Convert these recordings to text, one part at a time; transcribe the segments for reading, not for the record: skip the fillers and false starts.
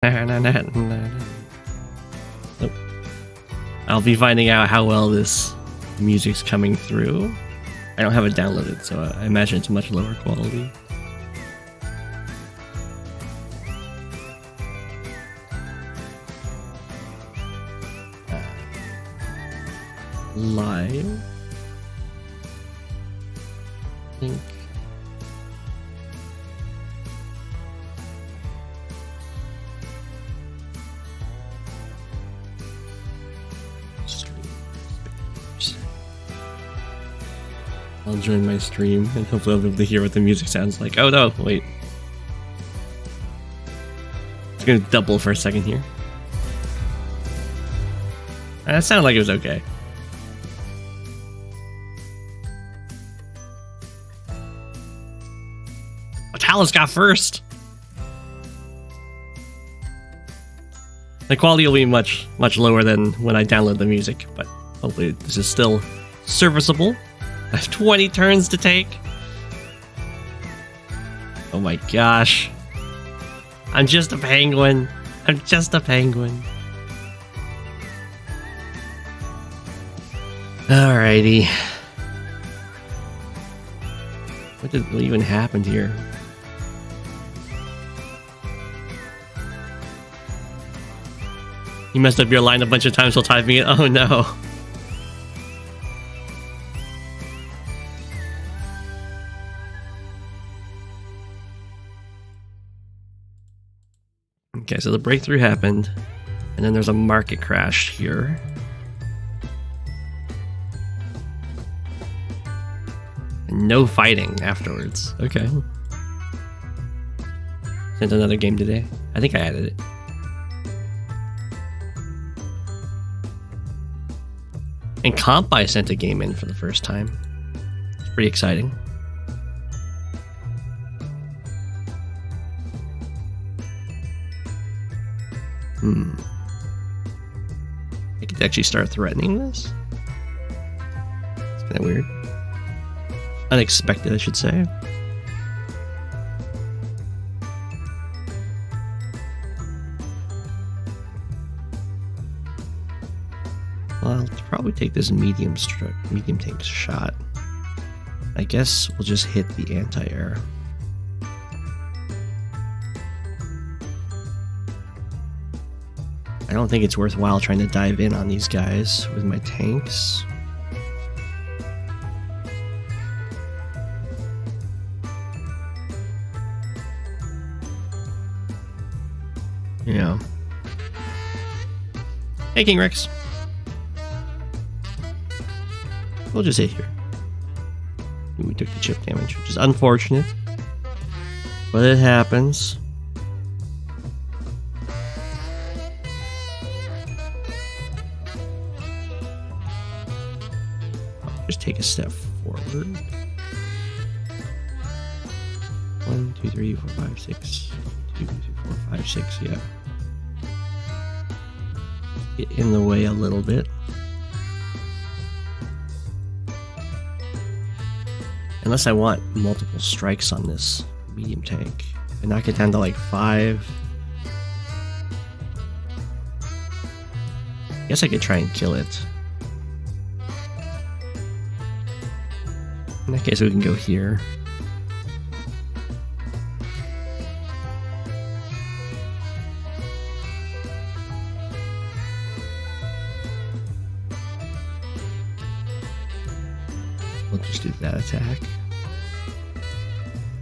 Nope. I'll be finding out how well this music's coming through. I don't have it downloaded, so I imagine it's much lower quality. Live. I think. I'll join my stream and hopefully I'll be able to hear what the music sounds like. Oh no, wait. It's gonna double for a second here. That sounded like it was okay. Talus got first. The quality will be much lower than when I download the music, but hopefully this is still serviceable. I have 20 turns to take. Oh my gosh. I'm just a penguin. I'm just a penguin. Alrighty. What even happened here? You messed up your line a bunch of times while typing it. Oh no. Okay, so the breakthrough happened, and then there's a market crash here. And no fighting afterwards. Okay. Sent another game today. I think I added it. And Kantbei sent a game in for the first time. It's pretty exciting. I could actually start threatening this. It's kind of weird. Unexpected, I should say. Well, I'll probably take this medium tank shot. I guess we'll just hit the anti-air. I don't think it's worthwhile trying to dive in on these guys with my tanks. Yeah. Hey, King Rex. We'll just hit here. We took the chip damage, which is unfortunate, but it happens. Just take a step forward. 1, 2, 3, 4, 5, 6. 2, 3, 4, 5, 6. Yeah. Get in the way a little bit. Unless I want multiple strikes on this medium tank. I knock it down to like 5. Guess I could try and kill it. In that case, we can go here. We'll just do that attack.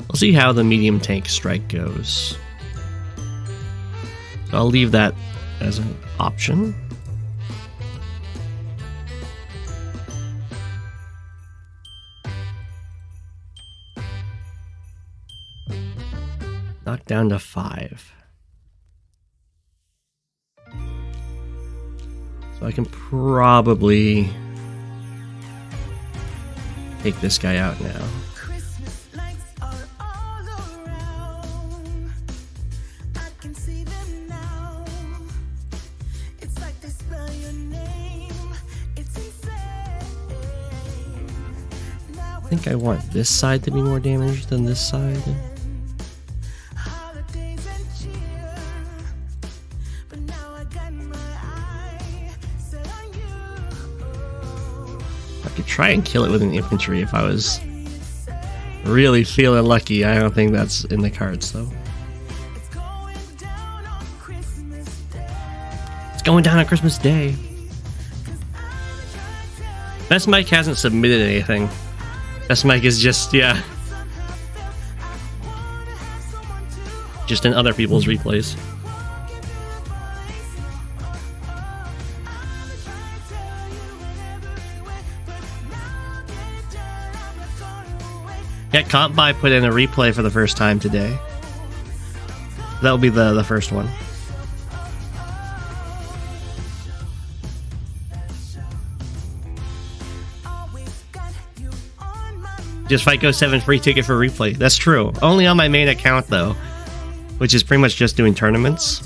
We'll see how the medium tank strike goes. So I'll leave that as an option. Knock down to 5. So I can probably take this guy out now. I think I want this side to be more damaged than this side. I could try and kill it with an infantry if I was really feeling lucky. I don't think that's in the cards, though. It's going down on Christmas Day. BestMike hasn't submitted anything. BestMike is just, yeah. Just in other people's replays. Yeah, Kantbei put in a replay for the first time today. That'll be the first one. Just fight Go7 free ticket for replay. That's true. Only on my main account though, which is pretty much just doing tournaments.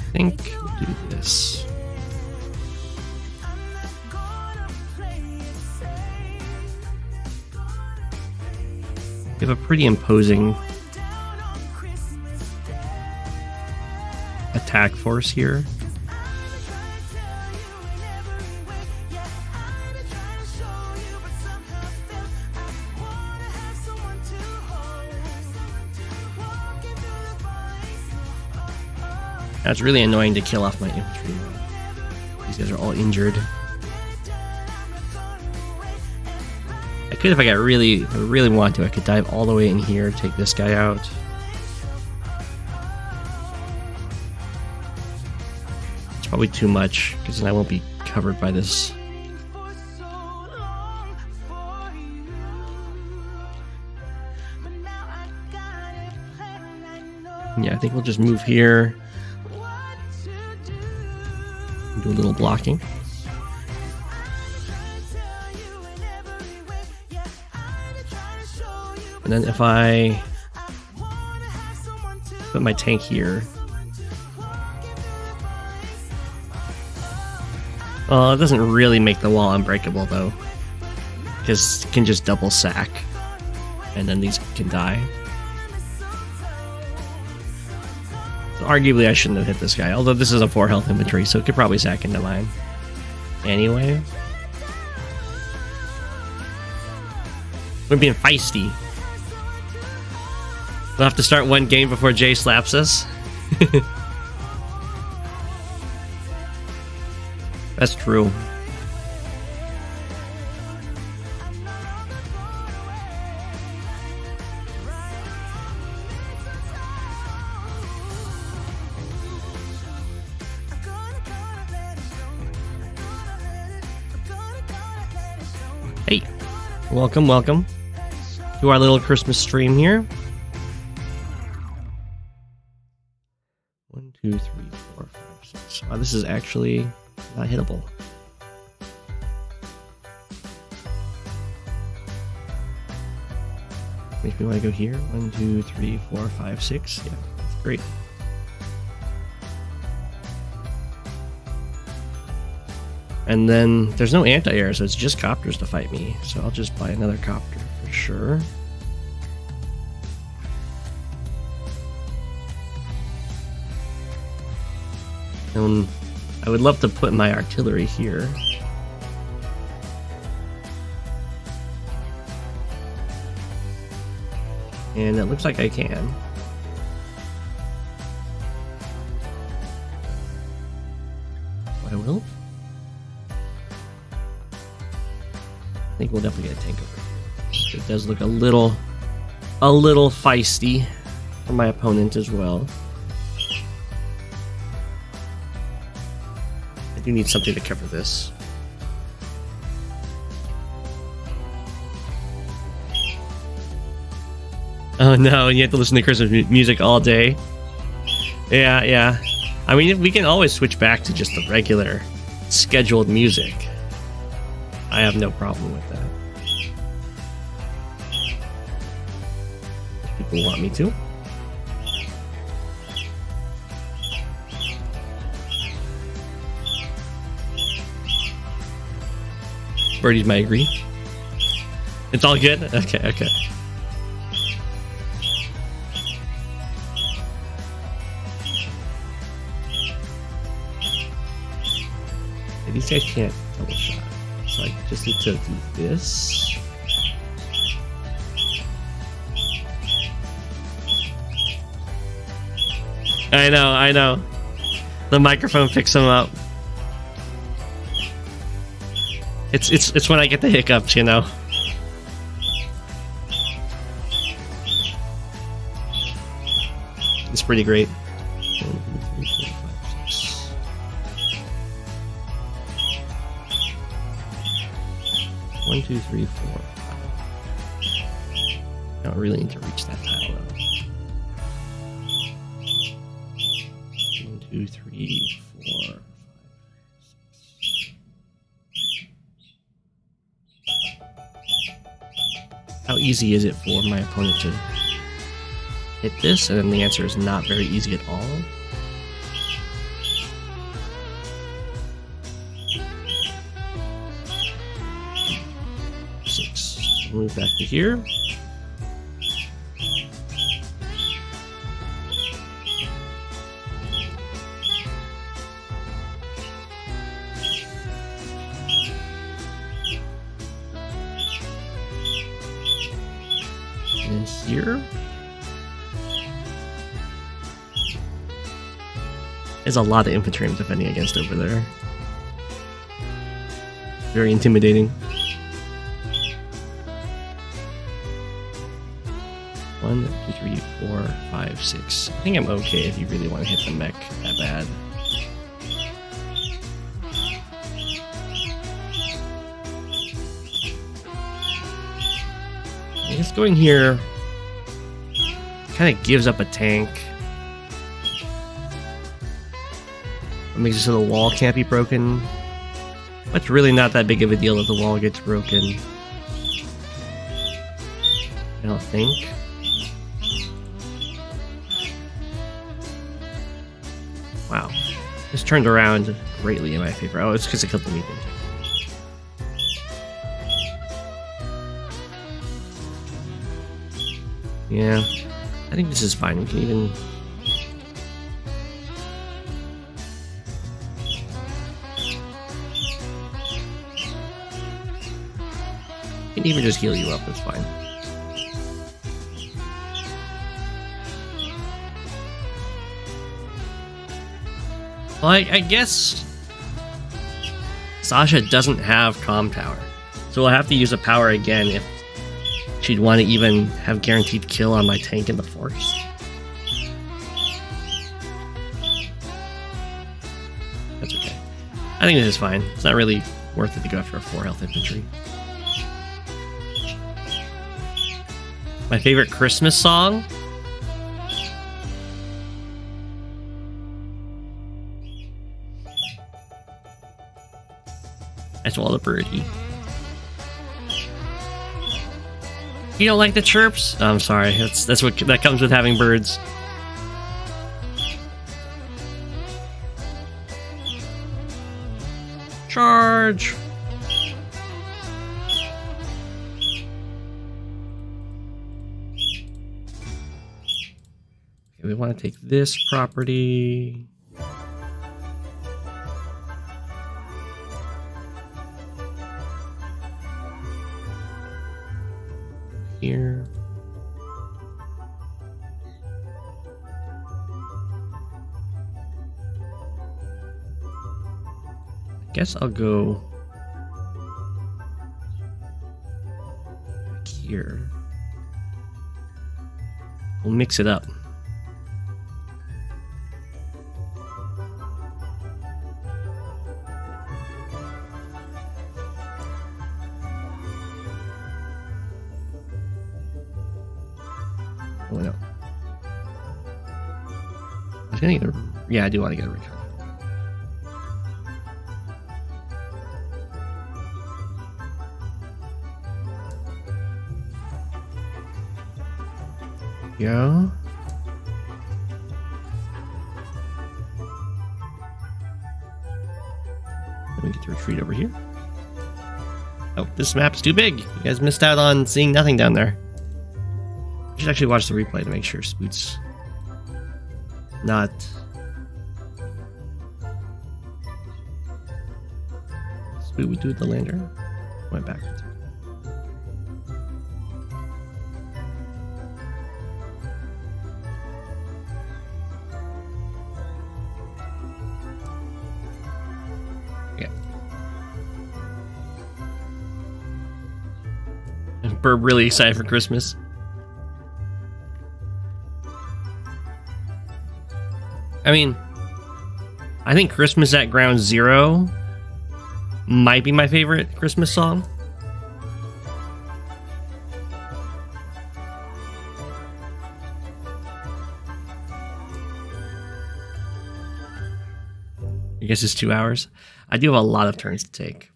I think we'll do this. We have a pretty imposing attack force here. Now it's really annoying to kill off my infantry. These guys are all injured. I could, if I really want to, I could dive all the way in here, take this guy out. It's probably too much, because then I won't be covered by this. Yeah, I think we'll just move here. Do a little blocking. And then if I put my tank here, well, it doesn't really make the wall unbreakable though, because it can just double sack, and then these can die. So arguably I shouldn't have hit this guy, although this is a 4 health infantry, so it could probably sack into mine. Anyway. We're being feisty. We'll have to start one game before Jay slaps us. That's true. Hey, welcome to our little Christmas stream here. 1, 2, 3, 4, 5, 6. Wow, this is actually not hittable. Makes me want to go here. 1, 2, 3, 4, 5, 6. Yeah, that's great. And then there's no anti-air, so it's just copters to fight me. So I'll just buy another copter for sure. And I would love to put my artillery here. And it looks like I can. I will. I think we'll definitely get a tank over here. It does look a little feisty for my opponent as well. I do need something to cover this. Oh no, you have to listen to Christmas music all day. Yeah. I mean, we can always switch back to just the regular scheduled music. I have no problem with that. If people want me to. Birdies might agree. It's all good? Okay, okay. These guys can't double shot. So I just need to do this. I know. The microphone picks them up. It's when I get the hiccups, you know. It's pretty great. 1, 2, 3, 4, 5. I don't really need to reach that tile though. 1, 2, 3, 4, 5, 6. How easy is it for my opponent to hit this? And then the answer is not very easy at all. Move back to here. And here is a lot of infantry I'm defending against over there. Very intimidating. 1, 2, 3, 4, 5, 6. I think I'm okay if you really want to hit the mech that bad. I guess going here kind of gives up a tank. It makes it so the wall can't be broken. But it's really not that big of a deal if the wall gets broken. I don't think. Wow, this turned around greatly in my favor. Oh, it's because I killed the medium. Yeah, I think this is fine. We can even... just heal you up, that's fine. Well, I guess Sasha doesn't have comm tower, so we'll have to use a power again if she'd want to even have guaranteed kill on my tank in the forest. That's okay. I think this is fine. It's not really worth it to go after a 4 health infantry. My favorite Christmas song? That's all the birdie. You don't like the chirps? I'm sorry. That's what that comes with having birds. Charge. Okay, we want to take this property. Here. I guess I'll go back here. We'll mix it up. Oh, no. I was gonna get a... Yeah, I do want to get a recon. Go. Let me get to retreat over here. Oh, this map's too big. You guys missed out on seeing nothing down there. I should actually watch the replay to make sure Spoot's not... Spoot would do it the lantern. Went backwards. We're really excited for Christmas. I mean, I think Christmas at Ground Zero might be my favorite Christmas song. I guess it's 2 hours. I do have a lot of turns to take.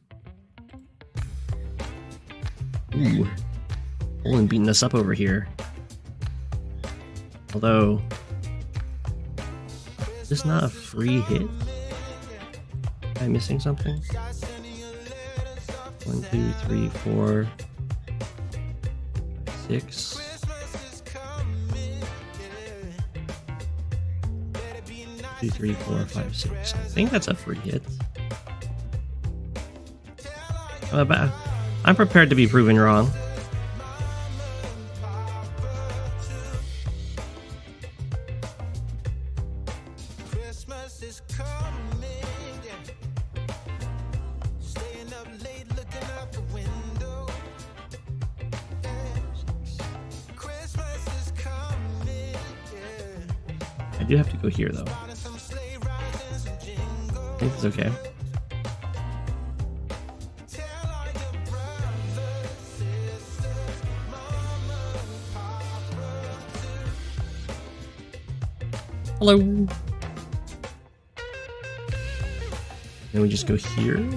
Ooh. Olin beating us up over here. Although, is this not a free hit? Am I missing something? 1, 2, 3, 4, 6. Two, 3, 4, 5, 6. I think that's a free hit. I'm prepared to be proven wrong. I do have to go here, though. I think it's okay. Hello. Then we just go here.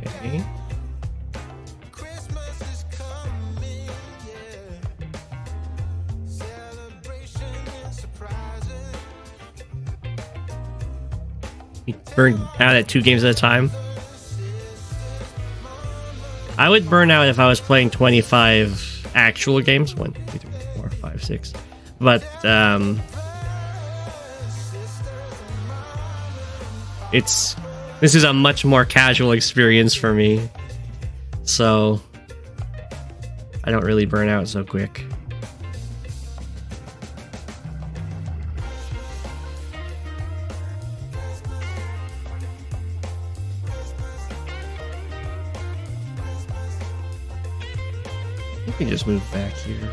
Okay. You burn out at 2 games at a time. I would burn out if I was playing 25 actual games. 1, 2, 3, 4, 5, 6. But this is a much more casual experience for me, so I don't really burn out so quick. We can just move back here.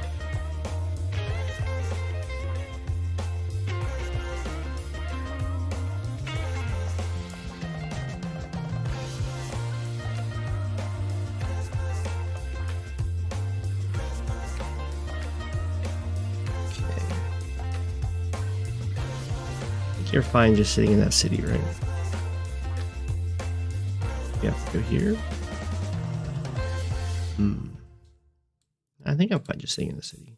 You're fine just sitting in that city, right? You have to go here. I think I'm fine just sitting in the city.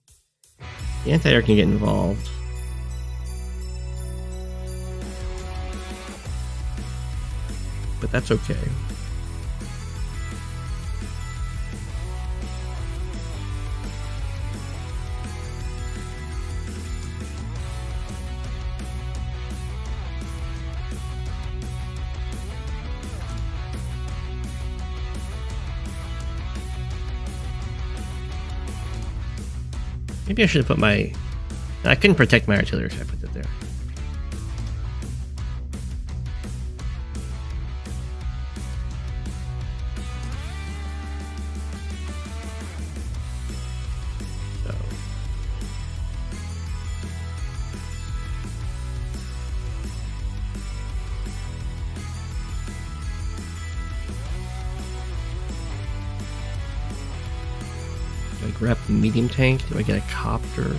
The anti-air can get involved. But that's okay. Maybe I should have put my... I couldn't protect my artillery if I put it there. So. rep medium tank. Do I get a copter?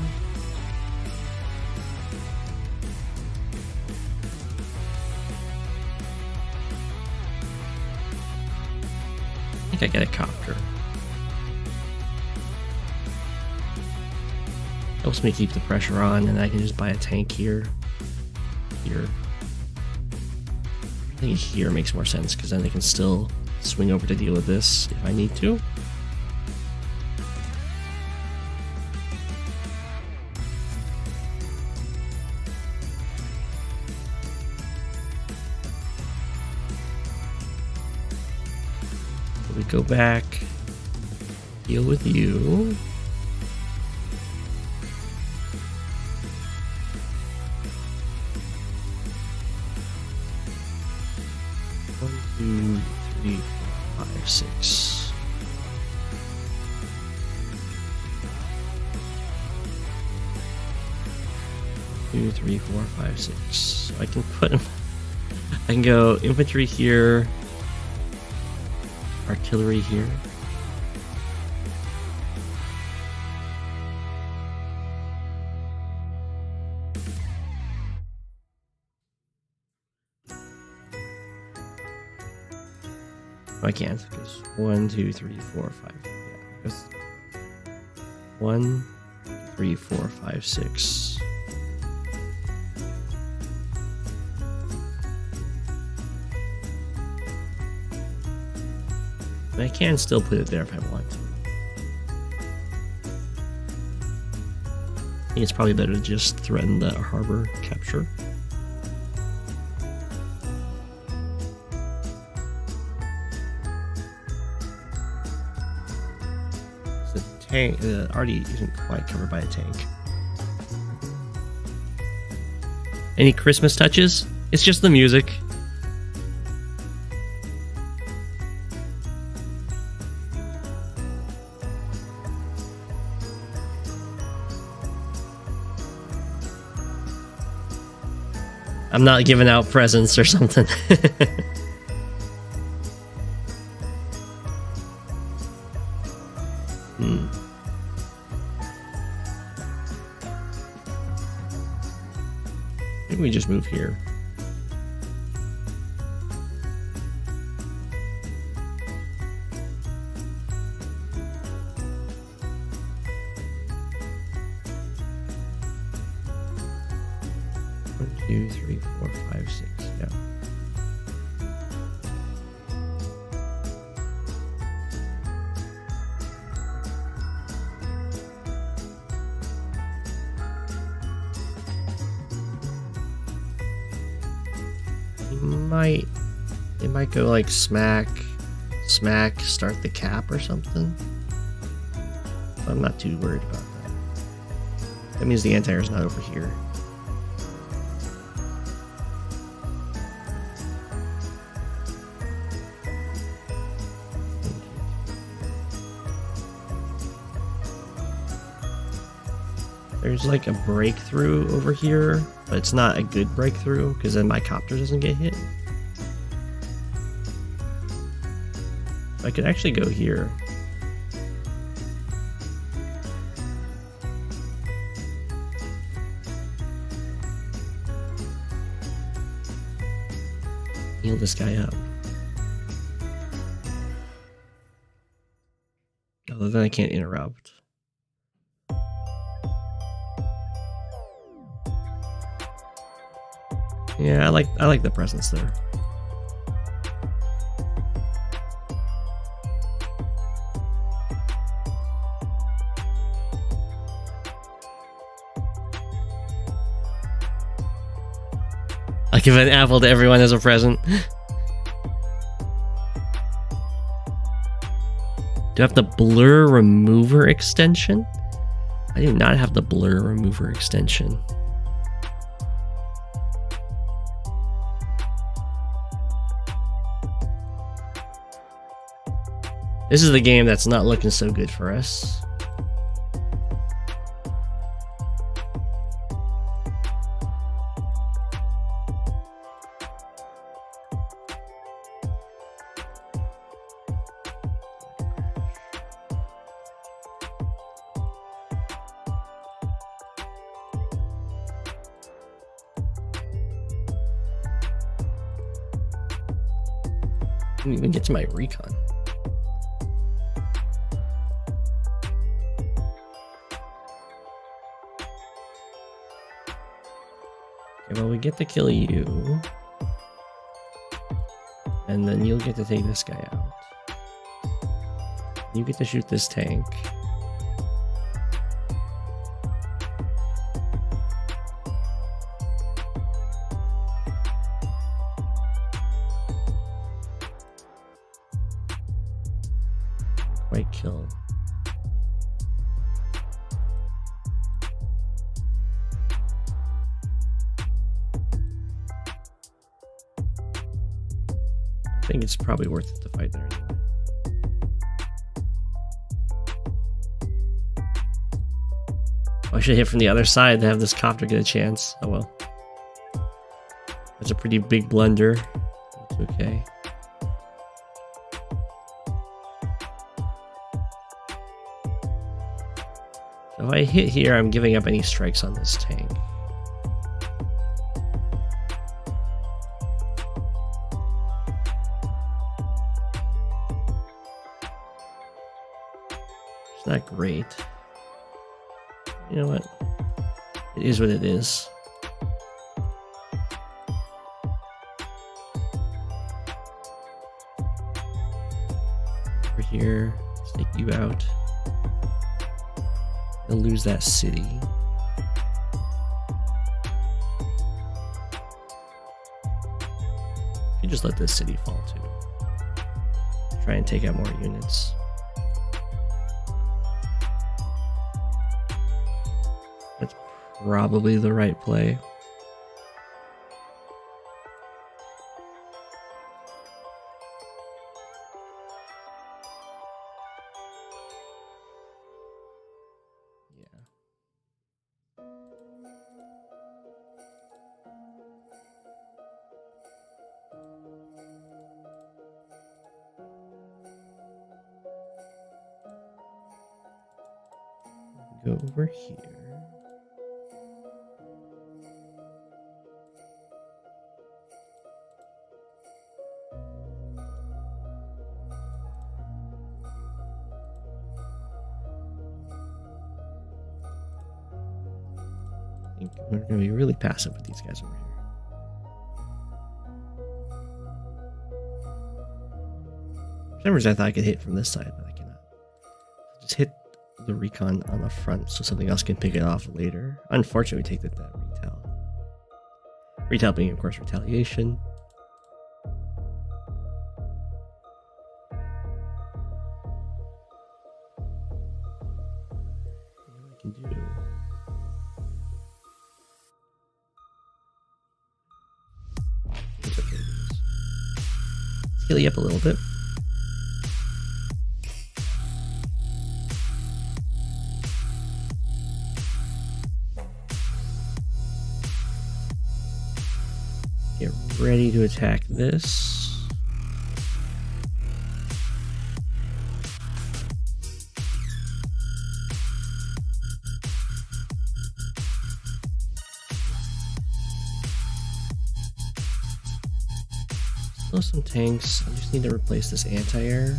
I think I get a copter. Helps me keep the pressure on, and I can just buy a tank here. Here. I think here makes more sense because then I can still swing over to deal with this if I need to. We go back, deal with you. One, two, three, four, five, six. Two, three, four, five, six. So I can put them. I can go infantry here. Artillery here. I can't because 1, 2, 3, 4, 5. Yeah, 1, 3, 4, 5, 6. I can still put it there if I want to. I think it's probably better to just threaten the harbor capture. The tank already isn't quite covered by a tank. Any Christmas touches? It's just the music. I'm not giving out presents or something. Maybe we just move here. One, two, three, four, five, six. Yeah. It might go like smack, start the cap or something. I'm not too worried about that. That means the anti-air's not over here. There's like a breakthrough over here, but it's not a good breakthrough because then my copter doesn't get hit. I could actually go here. Heal this guy up. Other than I can't interrupt. Yeah, I like the presence there. I'll give an apple to everyone as a present. Do I have the blur remover extension? I do not have the blur remover extension. This is the game that's not looking so good for us. Didn't even get to my recon. Okay, well, we get to kill you. And then you'll get to take this guy out. You get to shoot this tank. Quite kill. I think it's probably worth it to fight there anyway. I should hit from the other side to have this copter get a chance. Oh well. That's a pretty big blunder. It's okay. So if I hit here, I'm giving up any strikes on this tank. It's not great. You know what? It is what it is. Over here, let's take you out. And lose that city. You just let this city fall too. Try and take out more units. That's probably the right play. Go over here. I think we're going to be really passive with these guys over here. For some reason I thought I could hit from this side, but I cannot. Just hit the recon on the front so something else can pick it off later. Unfortunately, we take that retail. Retail being, of course, retaliation. What I can do. It's okay. Let's heal you up a little bit. Get ready to attack this. Still some tanks. I just need to replace this anti-air.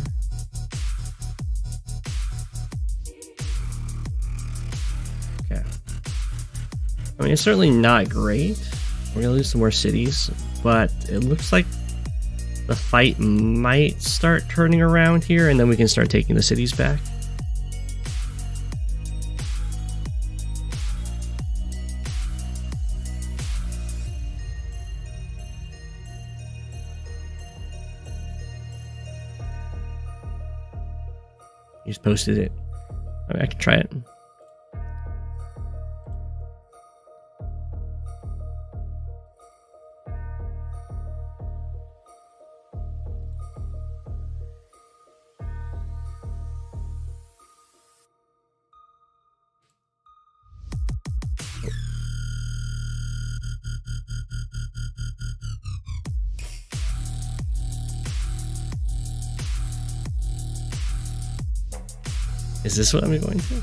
Okay. I mean, it's certainly not great. We're gonna lose some more cities, but it looks like the fight might start turning around here, and then we can start taking the cities back. You just posted it. I mean, I can try it. Is this what I'm going to?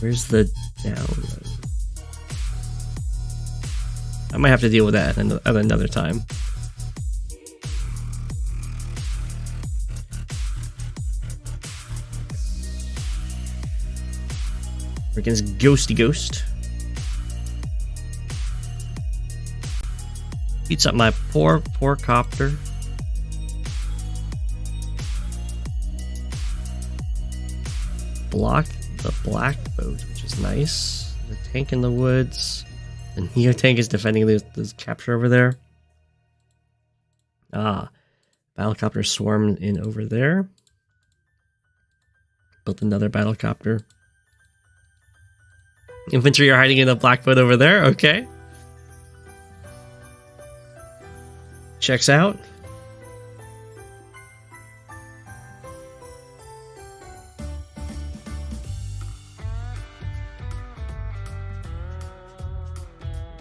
Where's the download? I might have to deal with that at another time. Freaking ghosty ghost. Beats up my poor copter. Block the black boat, which is nice. The tank in the woods. The Neo tank is defending this capture over there. Ah, battlecopter swarmed in over there. Built another battlecopter. Infantry are hiding in the black boat over there. Okay. Checks out.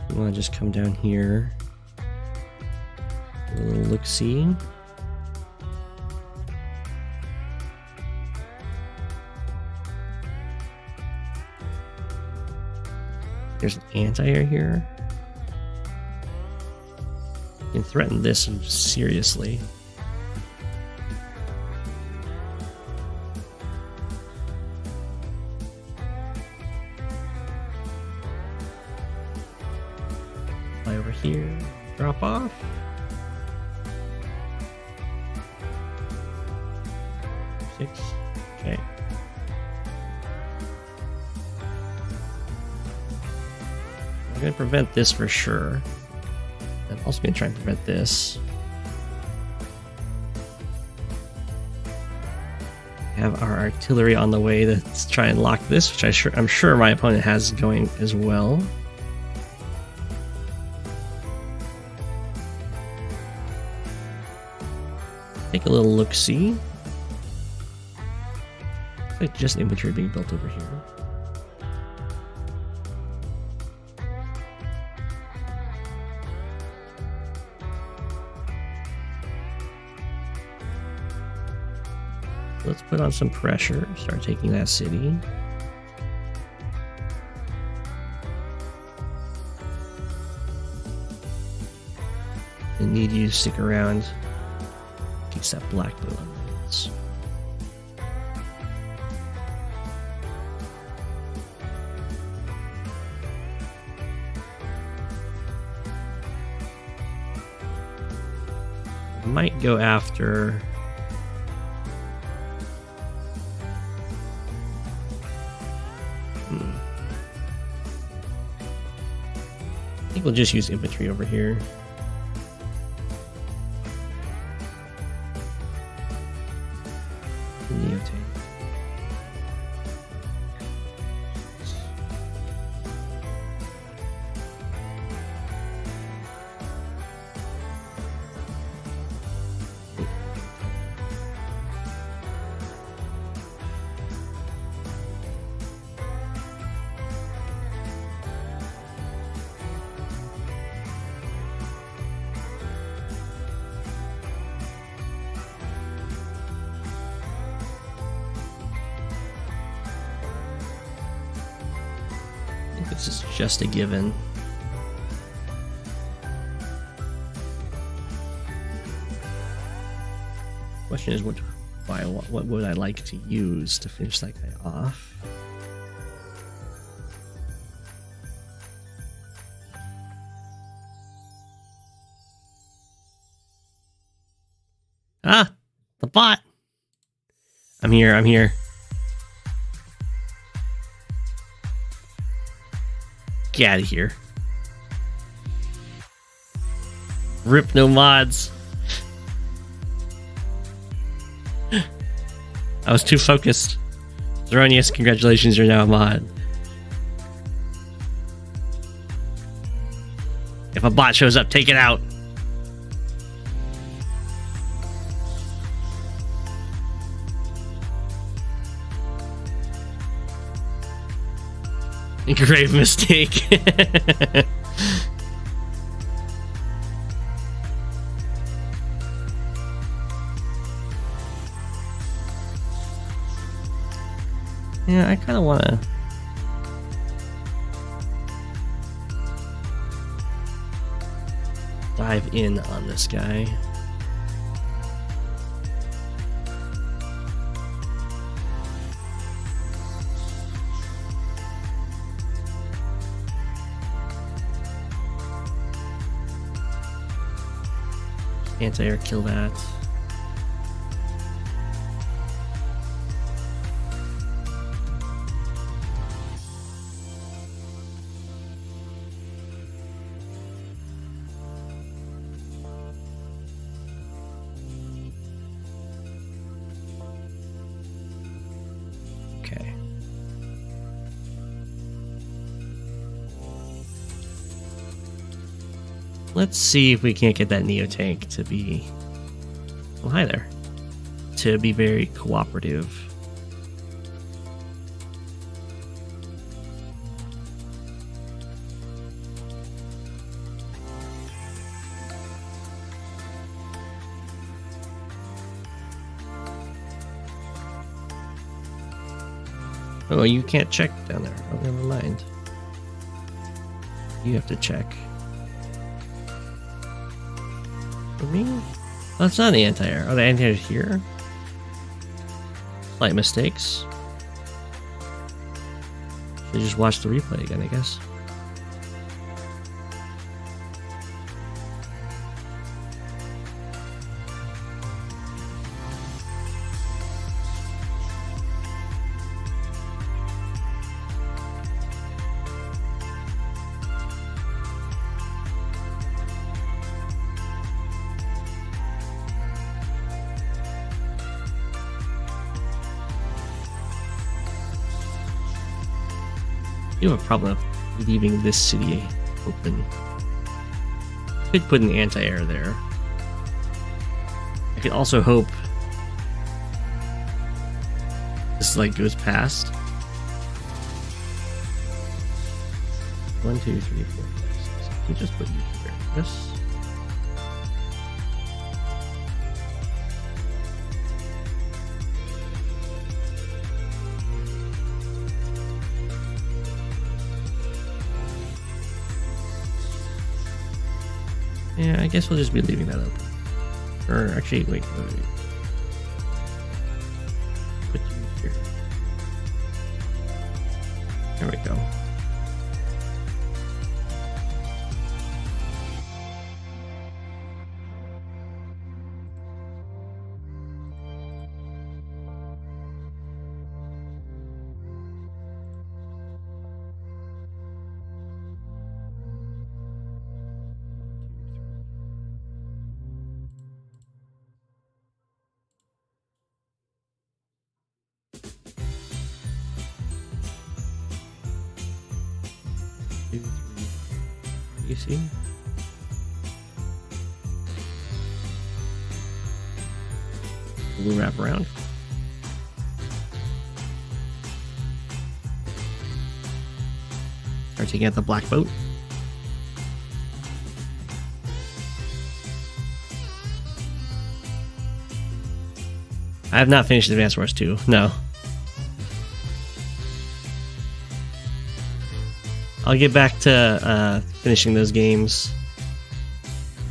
You want to just come down here. A little look-see. There's an anti-air here. You can threaten this seriously. Fly over here. Drop off. Six. Okay. I'm going to prevent this for sure. I'm also going to try and prevent this. Have our artillery on the way to try and lock this, which I'm sure my opponent has going as well. Take a little look-see. Looks like just infantry being built over here. Let's put on some pressure, start taking that city. I need you to stick around. Keeps that black boat on the woods. I might go after... I think we'll just use infantry over here. Neo tank. This is just a given. Question is, what would I like to use to finish that guy off? Ah, the bot. I'm here. Get out of here. Rip no mods. I was too focused. Zeronius, congratulations, you're now a mod. If a bot shows up, take it out. Grave mistake. Yeah, I kind of want to dive in on this guy. Anti-air, kill that. Okay. Let's see if we can't get that Neo tank to be... Oh, hi there. To be very cooperative. Oh, you can't check down there. Oh, never mind. You have to check. For me? Oh, that's not the anti-air. Oh, the anti-air is here? Slight mistakes. Should just watch the replay again, I guess. You have a problem with leaving this city open. Could put an anti-air there. I could also hope this like goes past. 1, 2, 3, 4, 5, 6. I can just put you here. Yes. Yeah, I guess we'll just be leaving that open. Or actually, wait. Put you here. There we go. You see? We'll wrap around. Start taking out the black boat. I have not finished Advance Wars 2. No. I'll get back to finishing those games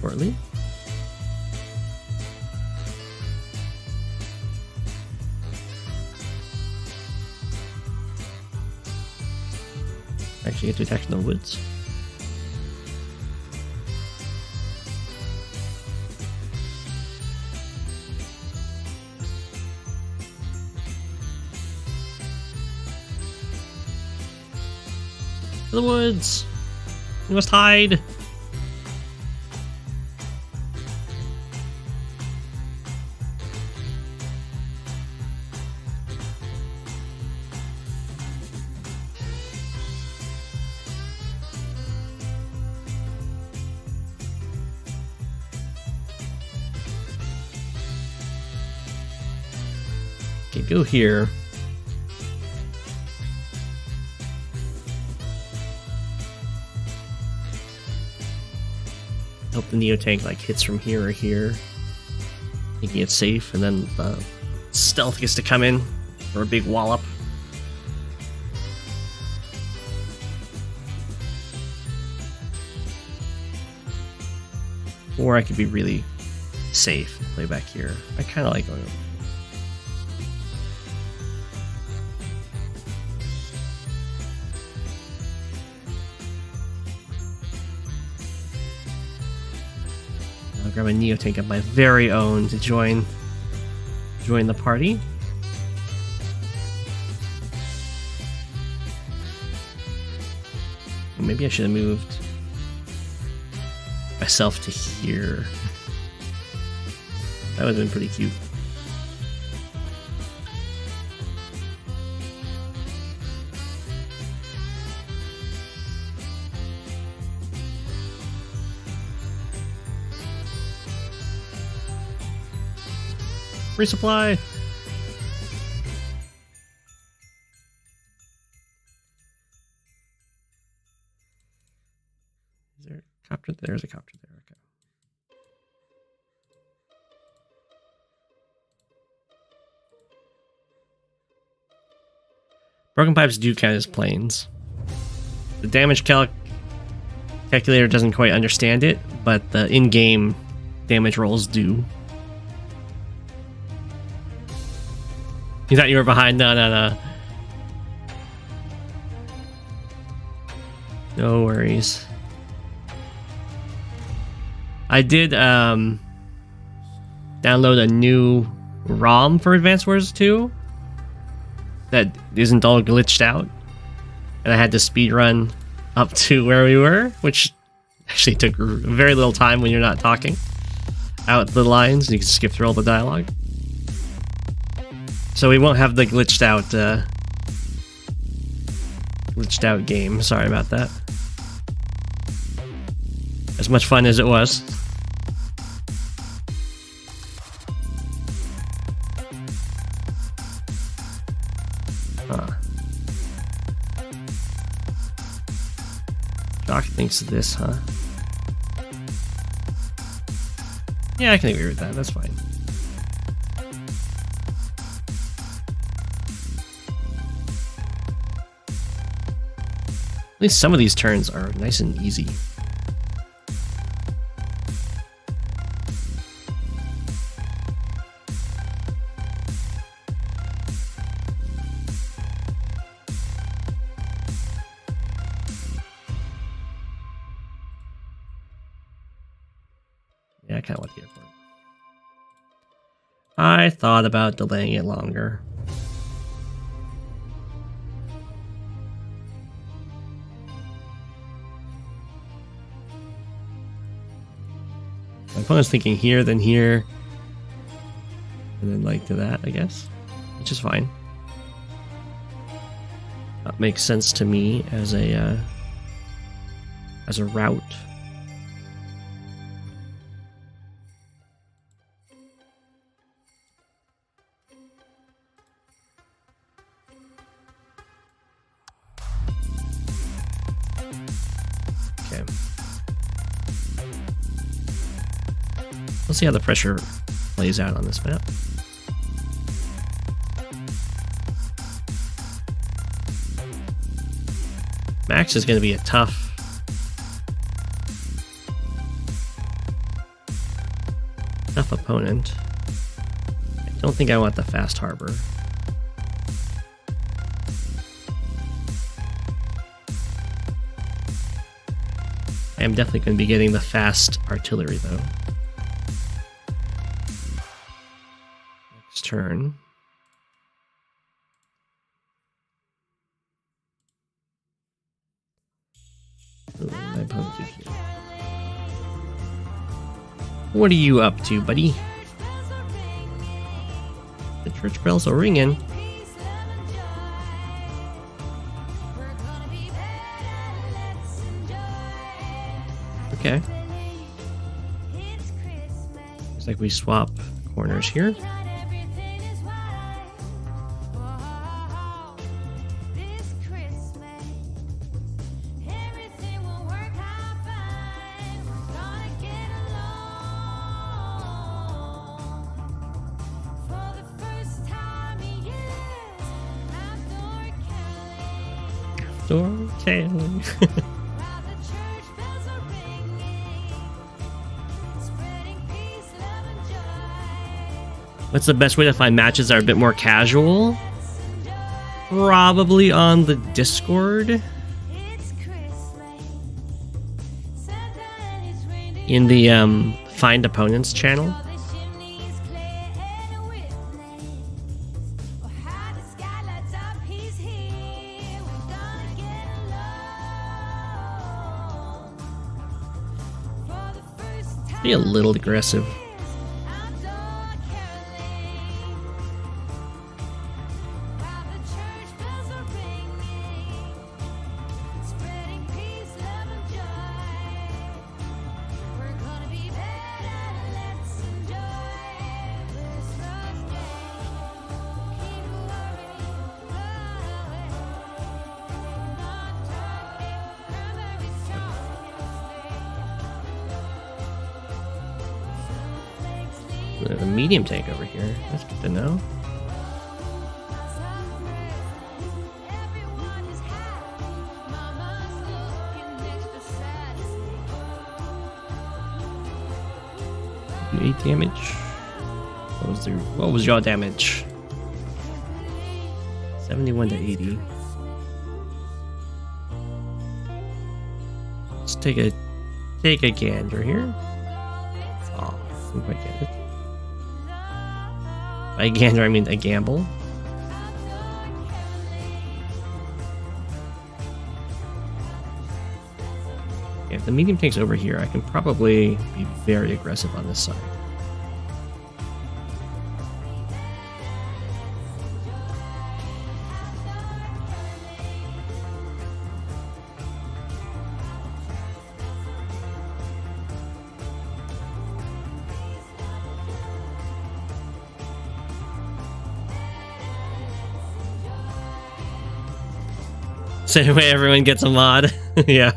shortly. Actually, get to attack in the woods. The woods. We must hide. Okay, go here. Hope the Neo tank like hits from here or here, making it safe, and then stealth gets to come in for a big wallop. Or I could be really safe and play back here. I kind of like going over. I'll grab a Neotank of my very own to join the party. Maybe I should have moved myself to here. That would have been pretty cute. Resupply! Is there a copter? There's a copter there, okay. Broken pipes do count as planes. The damage calculator doesn't quite understand it, but the in-game damage rolls do. You thought you were behind? No. No worries. I did download a new ROM for Advance Wars 2 that isn't all glitched out, and I had to speedrun up to where we were, which actually took very little time when you're not talking out the lines. You can skip through all the dialogue. So we won't have the glitched out game. Sorry about that. As much fun as it was. Doc thinks of this, huh? Yeah, I can agree with that. That's fine. At least some of these turns are nice and easy. Yeah, I kind of want the airport. I thought about delaying it longer. My opponent's thinking here, then here, and then like to that, I guess, which is fine. That makes sense to me as a route. Okay. Let's see how the pressure plays out on this map. Max is going to be a tough opponent. I don't think I want the fast harbor. I am definitely going to be getting the fast artillery though. Next turn. Ooh, my opponent did here. What are you up to, buddy? The church bells are ringing. Okay. Looks like we swap corners here. Okay. What's the best way to find matches that are a bit more casual? Probably on the Discord. In the Find Opponents channel. Be a little aggressive. There's a medium tank over here. That's good to know. Do 8 damage. What was your damage? 71 to 80. Let's take a gander here. Oh, I think I get it. By gander, I mean a gamble. If the medium tank's over here, I can probably be very aggressive on this side. Same way everyone gets a mod. Yeah.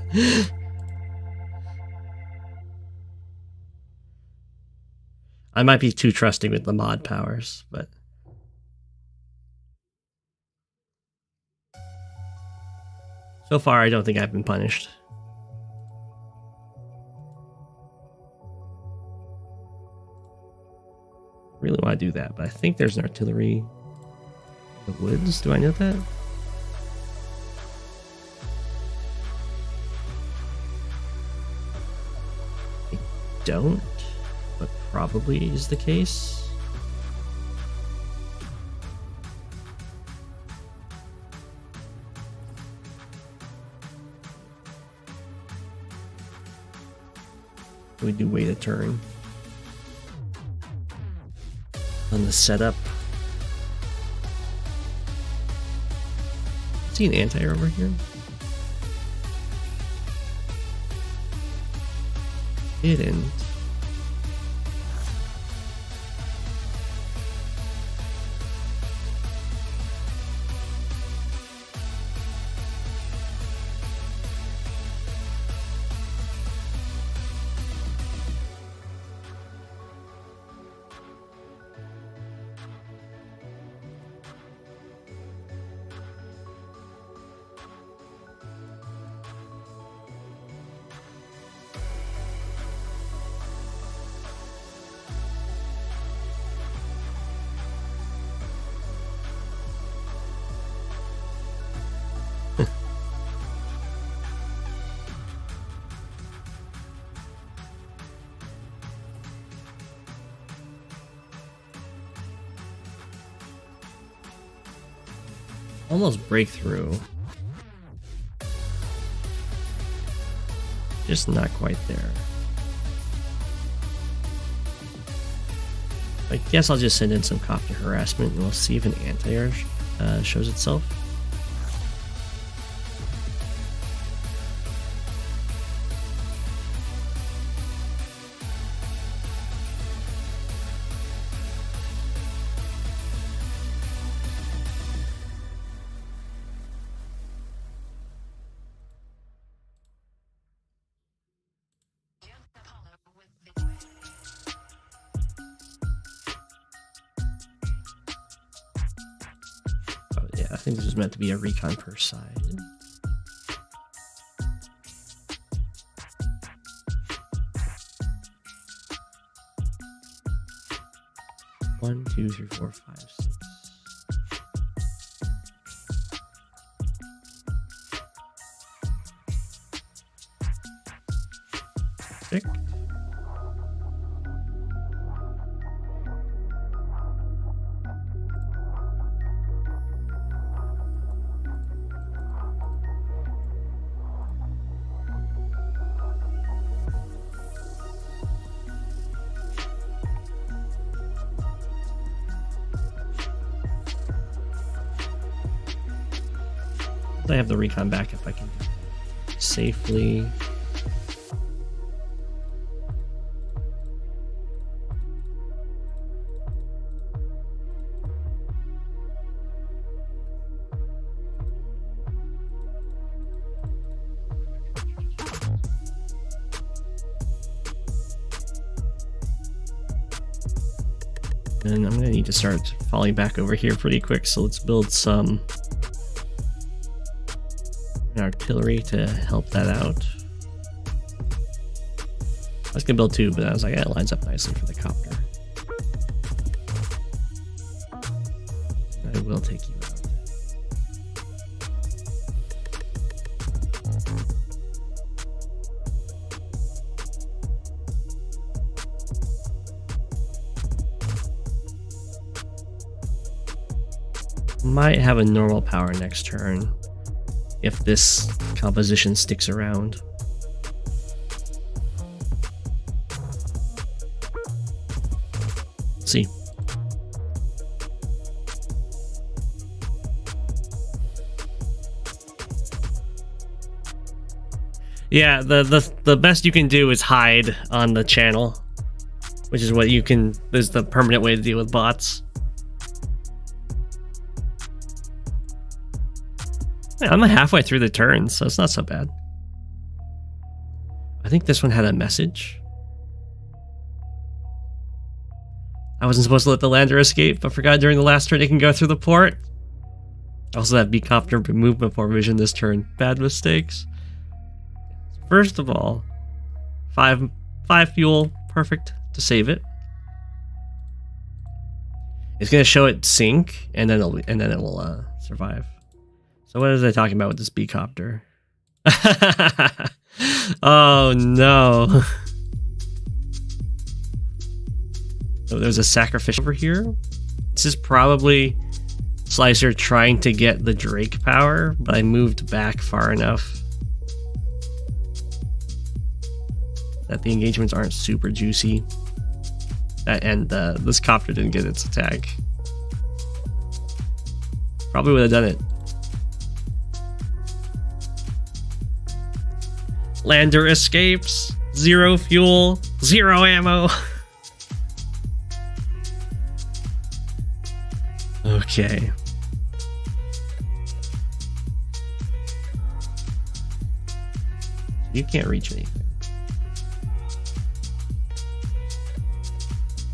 I might be too trusting with the mod powers, but so far I don't think I've been punished. Really want to do that, but I think there's an artillery in the woods. Do I know that? Don't, but probably is the case. We do wait a turn on the setup. See an anti-air over here? Didn't. Almost breakthrough. Just not quite there. I guess I'll just send in some copter harassment and we'll see if an anti-air shows itself. I think this was meant to be a recon per side. 1, 2, 3, 4, 5, 6. Six. I have the recon back if I can do that safely. And I'm gonna need to start falling back over here pretty quick, so let's build some artillery to help that out. I was gonna build 2, but I was like, yeah, it lines up nicely for the copter. I will take you out. Might have a normal power next turn if this composition sticks around. Let's see. Yeah, the best you can do is hide on the channel, which is what you can is the permanent way to deal with bots. Yeah, I'm halfway through the turn, so it's not so bad. I think this one had a message. I wasn't supposed to let the lander escape, but forgot during the last turn it can go through the port. Also, that B-copter moved before vision this turn. Bad mistakes. First of all, 5 fuel, perfect to save it. It's gonna show it sink, and then it will survive. So what is I talking about with this B-copter? Oh no. So there's a sacrificial over here. This is probably Slicer trying to get the Drake power, but I moved back far enough that the engagements aren't super juicy. And this copter didn't get its attack. Probably would have done it. Lander escapes, 0 fuel, 0 ammo. Okay. You can't reach anything.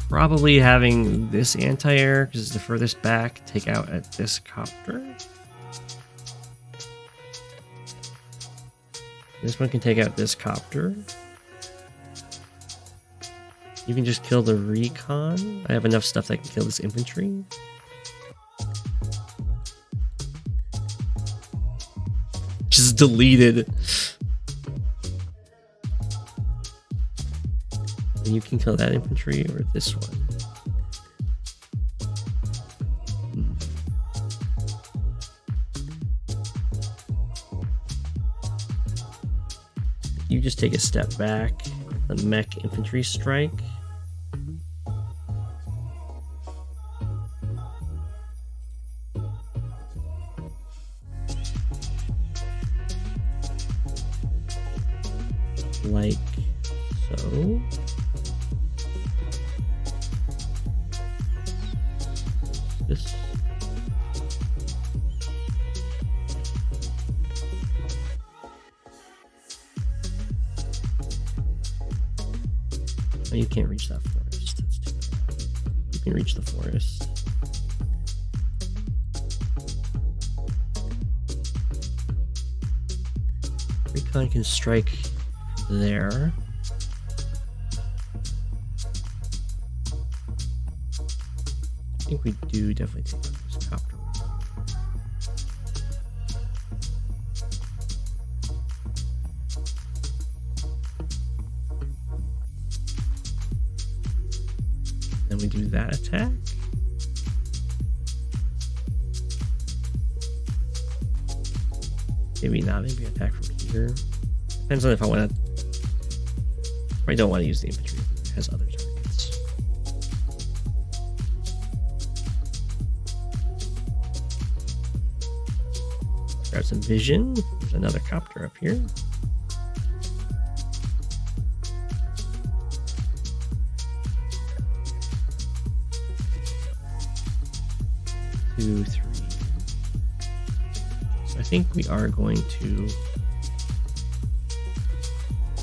Probably having this anti-air, because it's the furthest back, take out at this copter. This one can take out this copter. You can just kill the recon. I have enough stuff that can kill this infantry. Just deleted. And you can kill that infantry or this one. You just take a step back. The mech infantry strike. Like so. This. Oh, you can't reach that forest. That's too bad. You can reach the forest. Recon can strike there. think we do definitely take out this copter. Then we do that attack. Maybe not, maybe attack from here. Depends on if I want to. I don't want to use the infantry if it has other targets. Grab some vision. There's another copter up here. Two, three. So I think we are going to.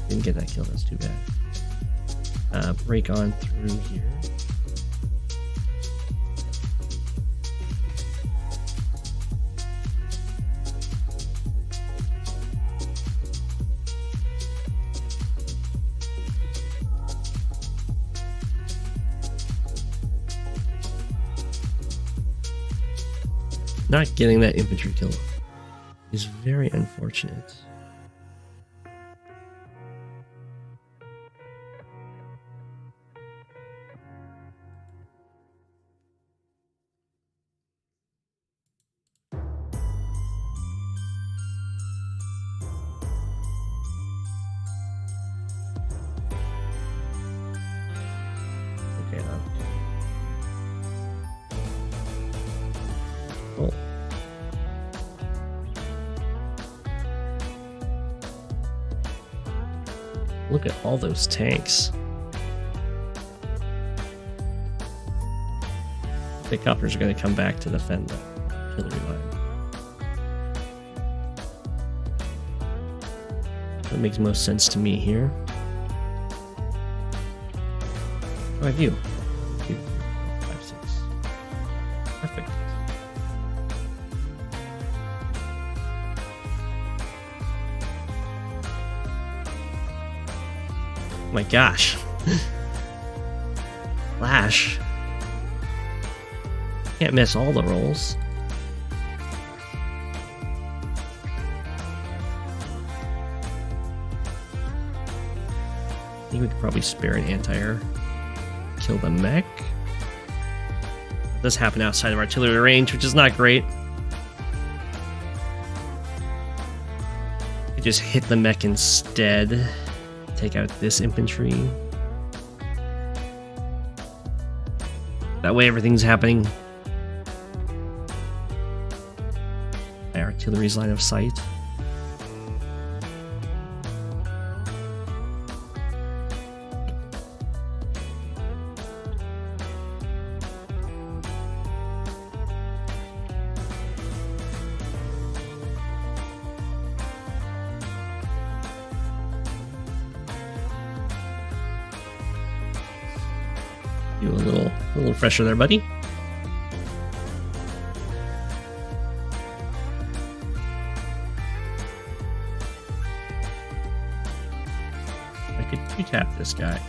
Didn't get that kill, that's too bad. Break on through here. Not getting that infantry kill is very unfortunate. Look at all those tanks. The copters are going to come back to defend the artillery line. That makes most sense to me here. What do I do? 2, 5, 6. Perfect. Oh my gosh. Flash. Can't miss all the rolls. I think we could probably spare an anti-air. Kill the mech. This happened outside of artillery range, which is not great. I just hit the mech instead. Take out this infantry. That way everything's happening. My artillery's line of sight. Do a little refresher there, buddy. I could two-tap this guy.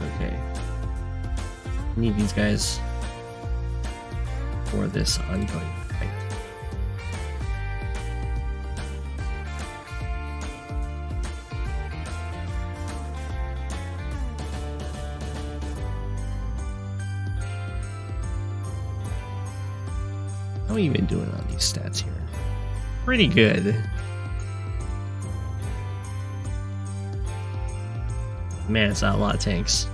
Okay. I need these guys for this ongoing fight. How are you even doing on these stats here? Pretty good. Man, it's not a lot of tanks.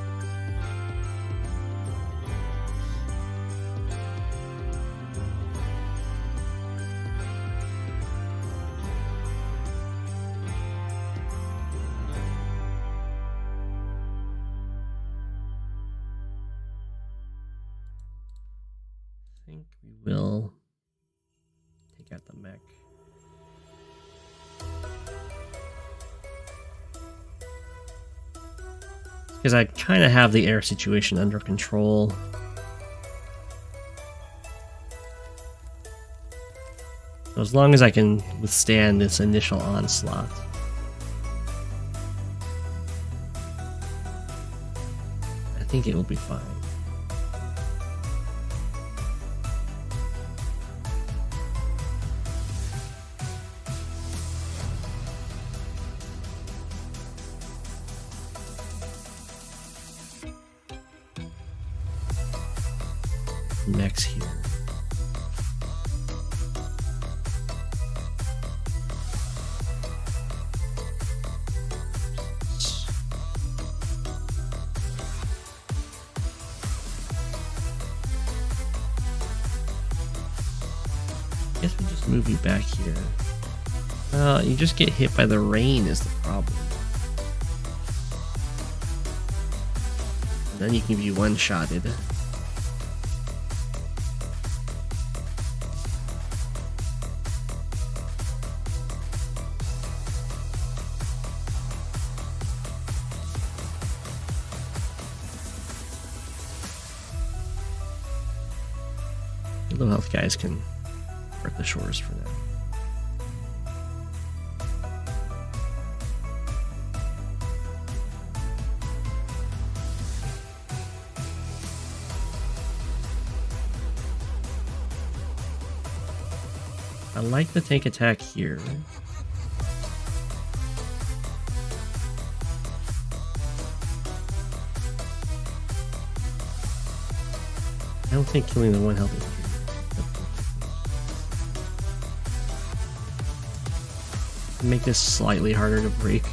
I think we will take out the mech. Because I kind of have the air situation under control. So as long as I can withstand this initial onslaught. I think it will be fine. mechs here. I guess we just move you back here. You just get hit by the rain is the problem. And then you can be one-shotted. Low health guys can hurt the shores for now. I like the tank attack here. I don't think killing the one health is make this slightly harder to break.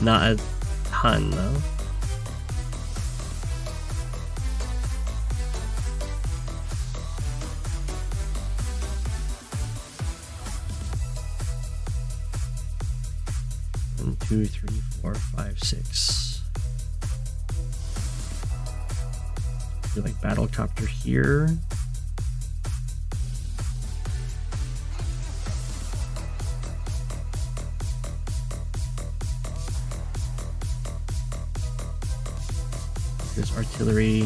Not a ton though. One, two, three, four, five, six. Do like battle copter here. There's artillery.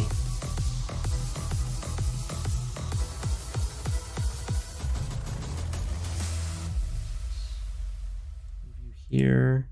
Move you here.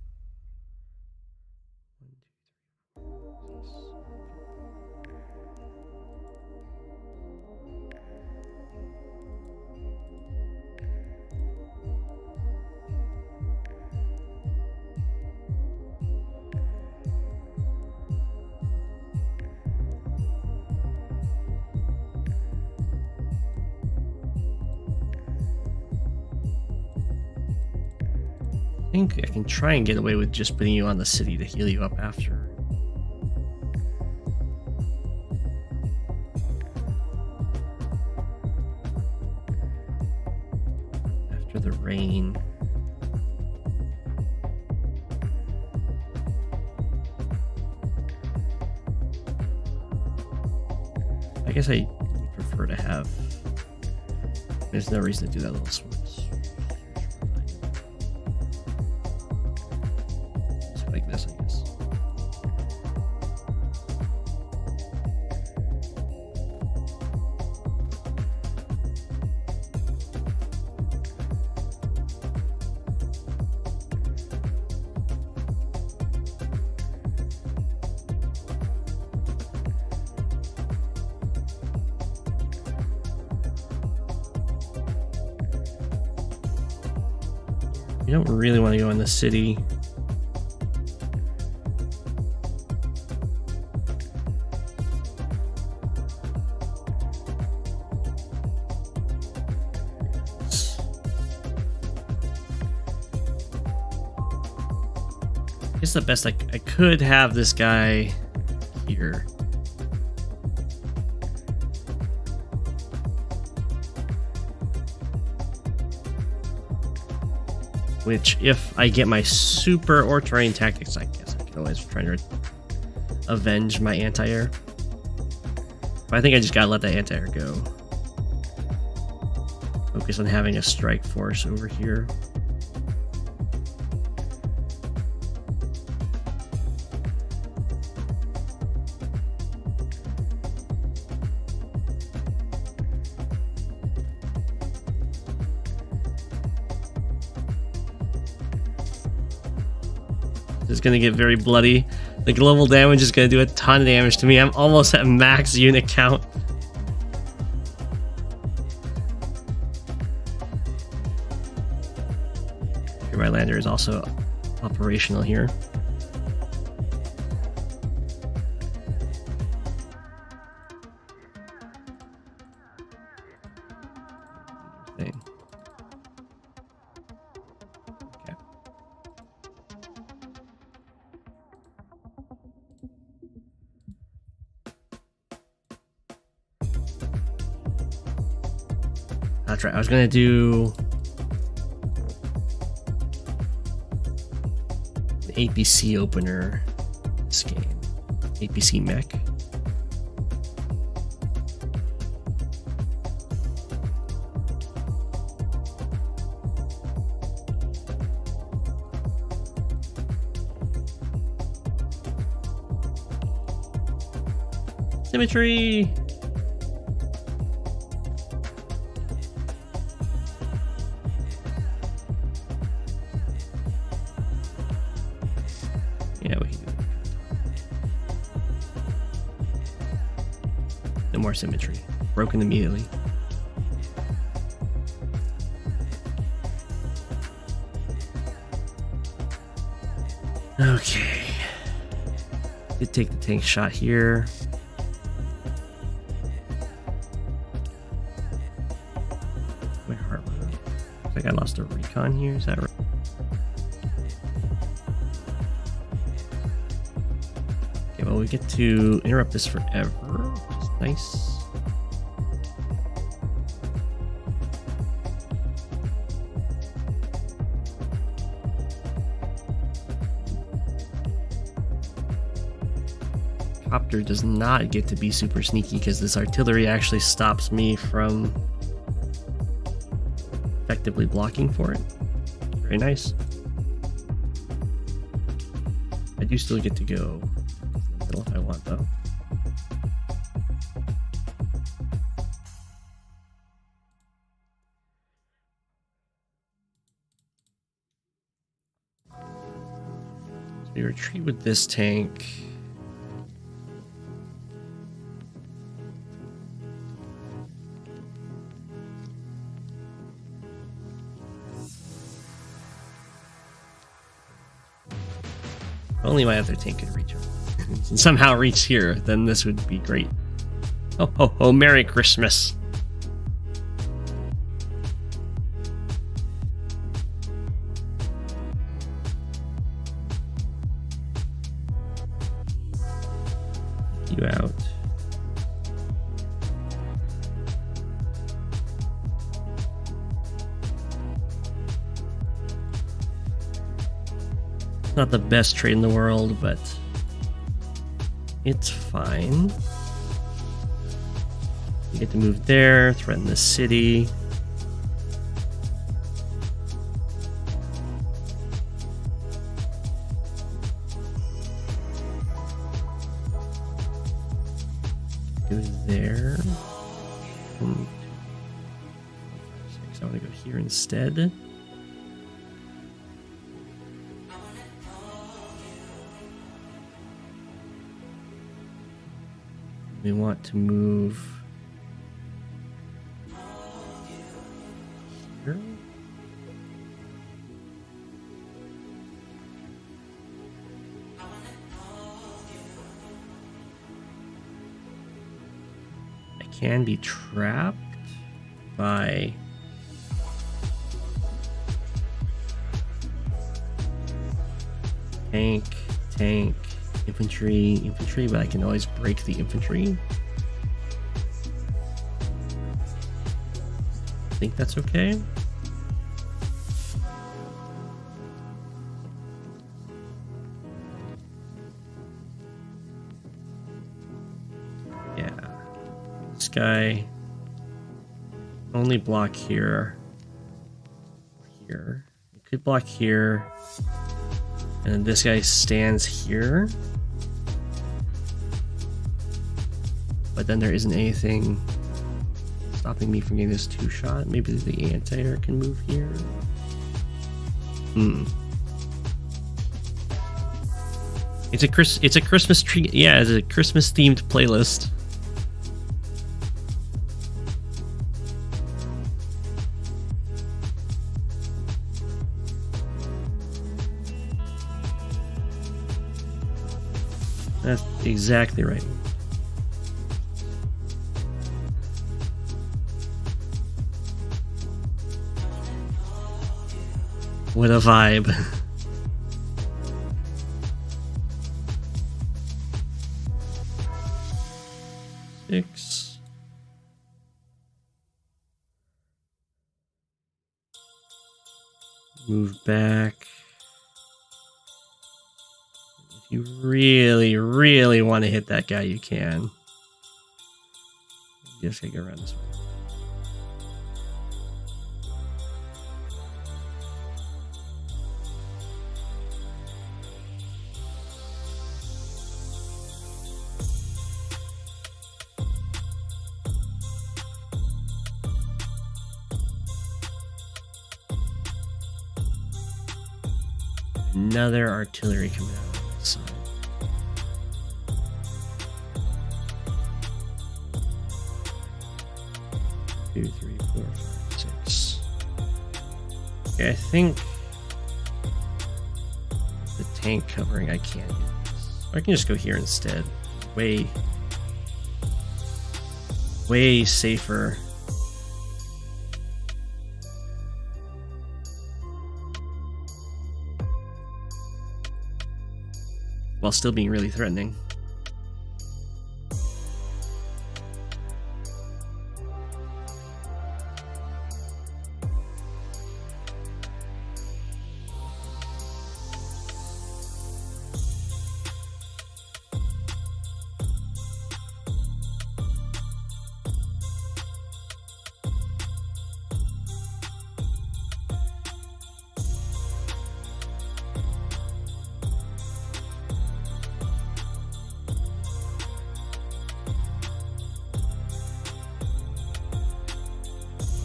I think I can try and get away with just putting you on the city to heal you up after. After the rain. I guess I would prefer to have... There's no reason to do that little switch. Like this, I guess. You don't really want to go in the city. I guess the best I could have this guy here. Which, if I get my super or terrain tactics, I guess I can always try to avenge my anti-air. But I think I just gotta let that anti-air go. Focus on having a strike force over here. It's going to get very bloody. The global damage is going to do a ton of damage to me. I'm almost at max unit count. My lander is also operational here. That's right. I was gonna do the APC opener this game. APC mech. Symmetry. Yeah, we can do it. No more symmetry. Broken immediately. Okay. Did take the tank shot here. My heart. Looks like I lost a recon here. Is that right? Okay, well, we get to interrupt this forever, which is nice. Copter does not get to be super sneaky because this artillery actually stops me from effectively blocking for it. Very nice. I do still get to go middle if I want, though. So we retreat with this tank. If only my other tank could reach him. And somehow reach here, then this would be great. Oh, ho, ho, Merry Christmas. You out. Not the best trade in the world, but it's fine. You get to move there, threaten the city. Go there. 1, 2, 5, 6. I want to go here instead. We want to move here. I can be trapped by tank, infantry, but I can always break the infantry. I think that's okay. Yeah. This guy only block here. Here. It could block here. And then this guy stands here. But then there isn't anything stopping me from getting this 2-shot. Maybe the anti-air can move here. It's a Christmas tree. Yeah, it's a Christmas themed playlist. That's exactly right. What a vibe. Six. Move back. If you really, really want to hit that guy, you can. You just gotta go around this way. Another artillery coming out on this side. Two, three, four, five, six. Okay, I think the tank covering I can't use. Or I can just go here instead. Way safer. While still being really threatening.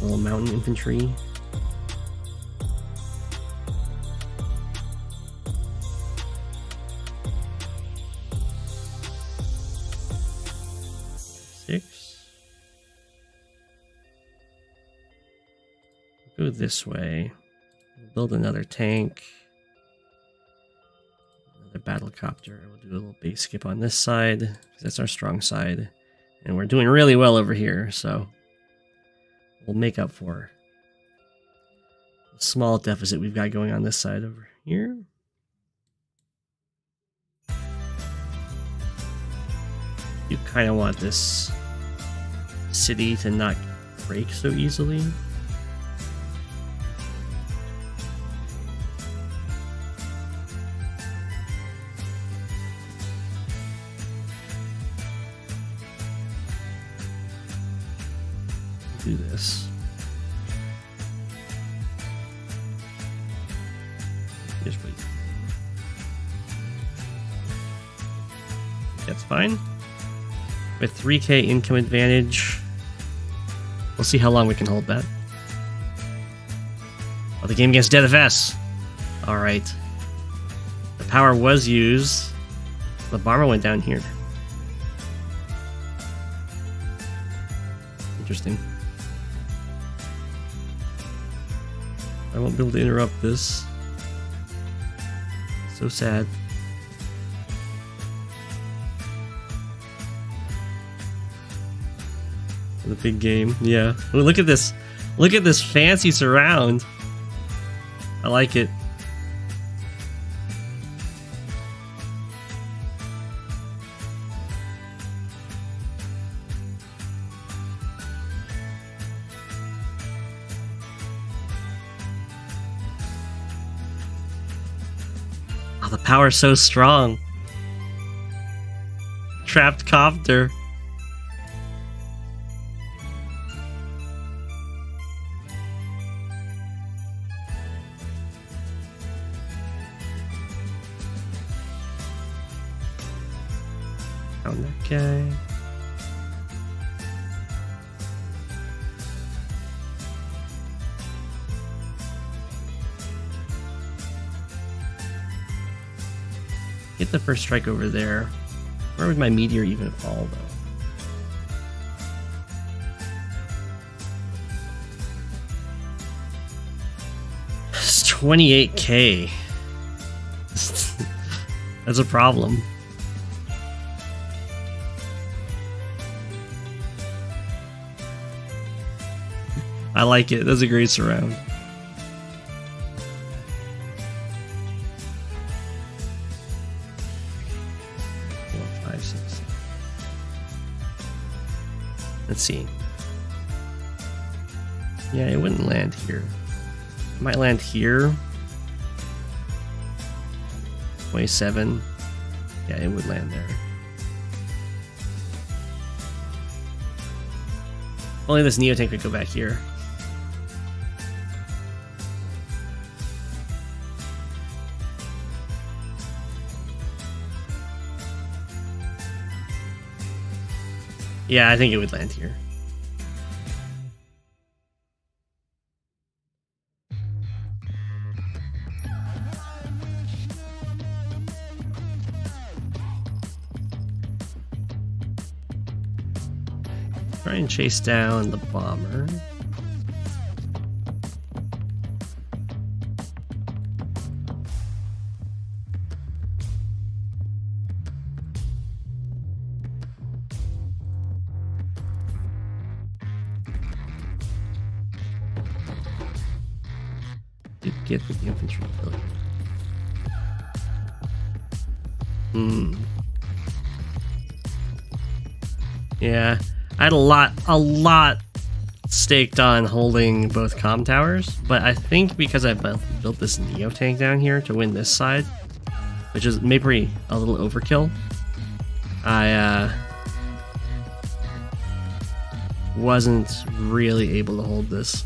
Little mountain infantry. Six. Go this way. Build another tank. Another battle copter. We'll do a little base skip on this side, because that's our strong side. And we're doing really well over here, so we'll make up for the small deficit we've got going on this side over here. You kind of want this city to not break so easily. Do this. Just wait. That's fine. With 3k income advantage, we'll see how long we can hold that. Oh, the game against Death FS. All right. The power was used. The bomber went down here. Interesting. I won't be able to interrupt this. So sad. The big game, yeah. Oh, look at this! Look at this fancy surround. I like it. Oh, the power's so strong. Trapped copter. Found that guy. Get the first strike over there. Where would my meteor even fall, though? It's 28k. That's a problem. I like it. That's a great surround. 4, 5, 6, 7. Let's see. Yeah, it wouldn't land here. It might land here. 27. Yeah, it would land there. Only this Neo tank could go back here. Yeah, I think it would land here. Try and chase down the bomber. Did get the infantry kill here. Yeah. I had a lot staked on holding both comm towers, but I think because I built this Neo tank down here to win this side, which is maybe a little overkill, I wasn't really able to hold this.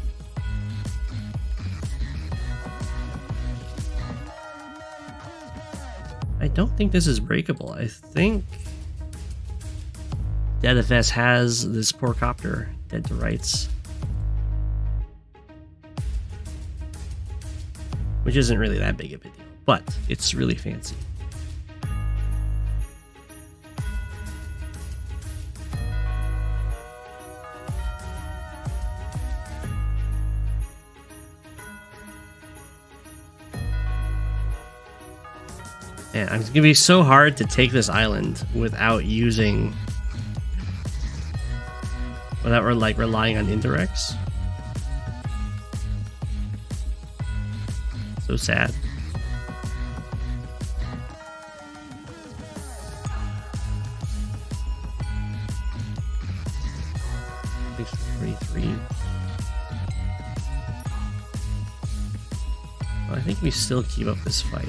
I don't think this is breakable. I think DeadFS has this poor copter dead to rights, which isn't really that big of a deal, but it's really fancy. And it's gonna be so hard to take this island without using. Without like relying on indirects. So sad. At least 43. Well, I think we still keep up this fight.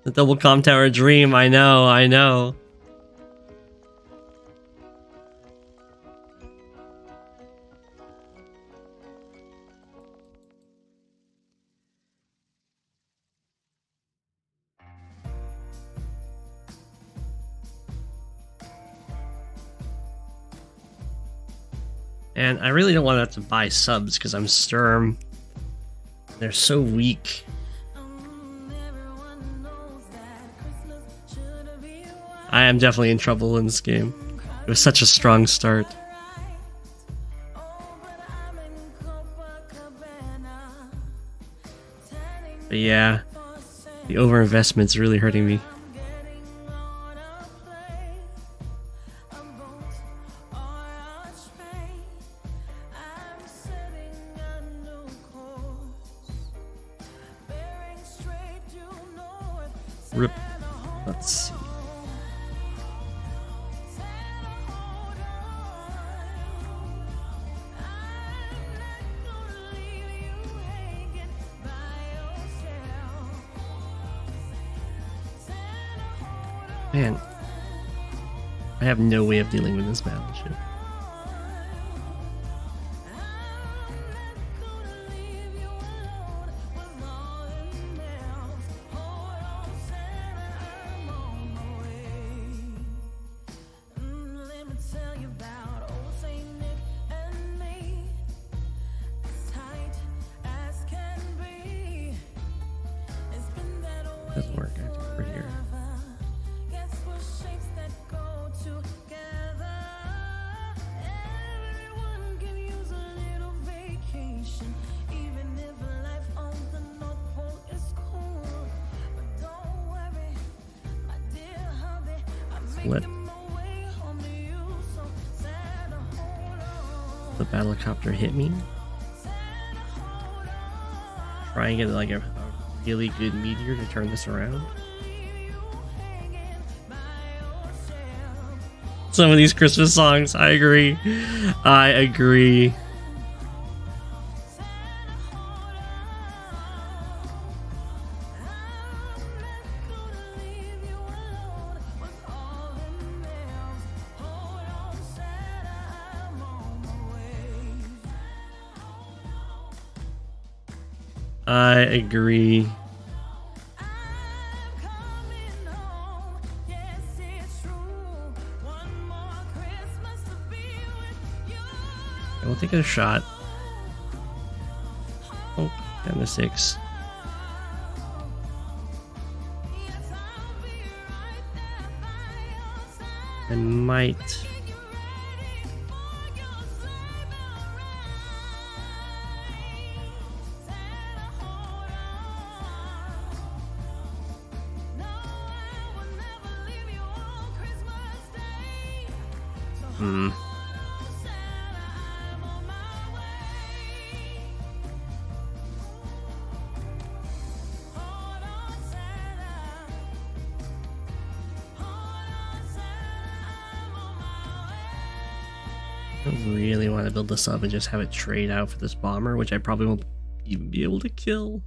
The double comm tower dream, I know. And I really don't want to have to buy subs because I'm Sturm. They're so weak. I am definitely in trouble in this game. It was such a strong start. But yeah, the overinvestment's really hurting me. Rip. Let's see. Man, I have no way of dealing with this battleship. Doesn't work. I have to go over here. Let the battlecopter hit me. Try and get like a really good meteor to turn this around. Some of these Christmas songs, I agree. I agree. I agree. We'll take a shot. Oh, down to 6. I might. I really want to build this up and just have it trade out for this bomber, which I probably won't even be able to kill.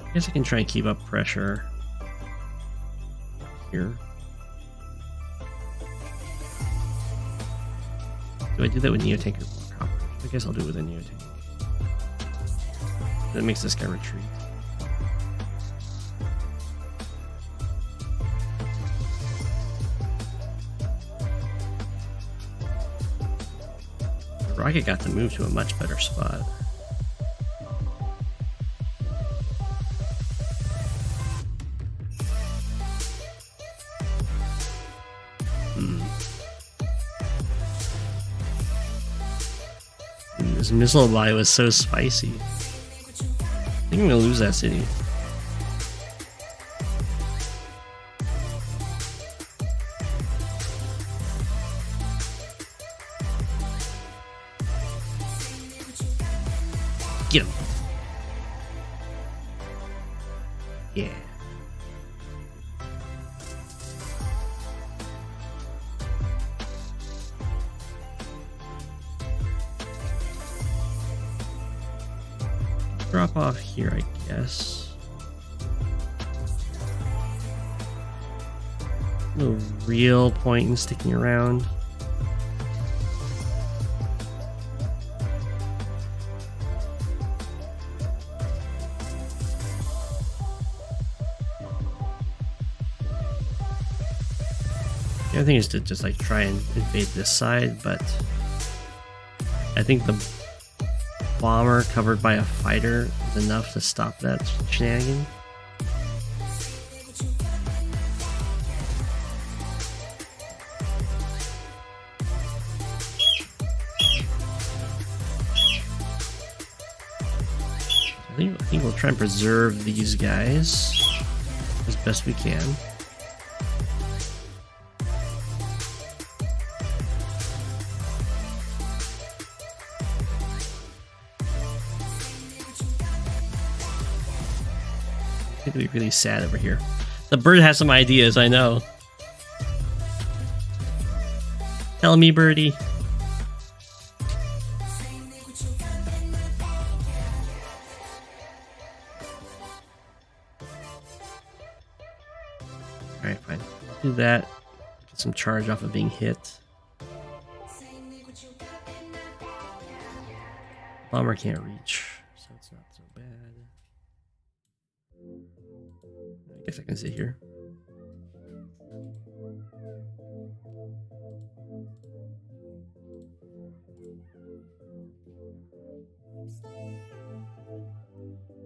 I guess I can try and keep up pressure here. Do I do that with Neotank or Copper? I guess I'll do it with a Neotank. That makes this guy retreat. The rocket got to move to a much better spot. This missile buy was so spicy. I think I'm gonna lose that city. Get him. Yeah. Drop off here, I guess. No real point in sticking around. The other thing is to just like try and invade this side, but I think the bomber covered by a fighter is enough to stop that shenanigan. I think we'll try and preserve these guys as best we can. It's gonna be really sad over here. The bird has some ideas, I know. Tell me, birdie. Alright, fine. Do that. Get some charge off of being hit. Bomber can't reach, so it's not so bad. I guess I can sit here.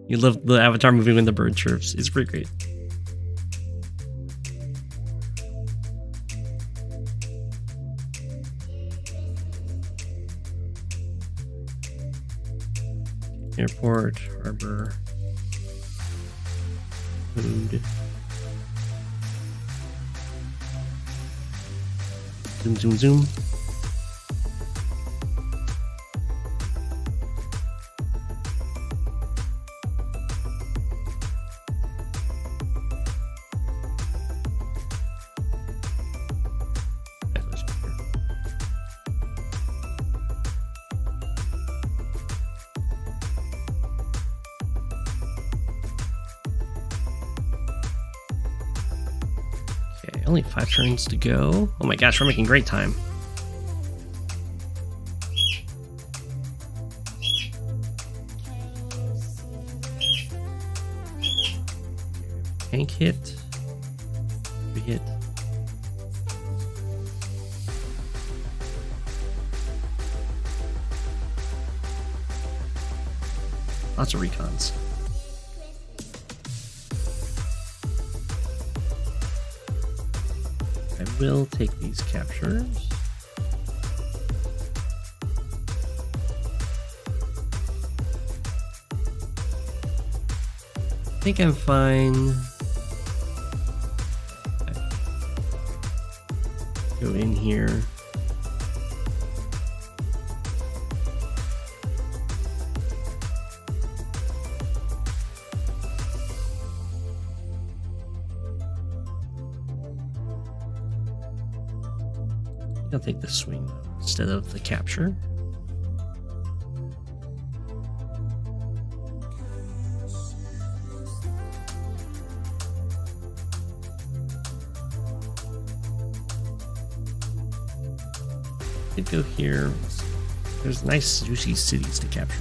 You love the avatar movie when the bird chirps. It's pretty great. Airport, harbor, food. Zoom, zoom, zoom. Only 5 turns to go. Oh my gosh, we're making great time. Tank hit. We hit. Lots of recons. I will take these captures. I think I'm fine. Go in here. I'll take the swing though, instead of the capture. Could go here. There's nice juicy cities to capture.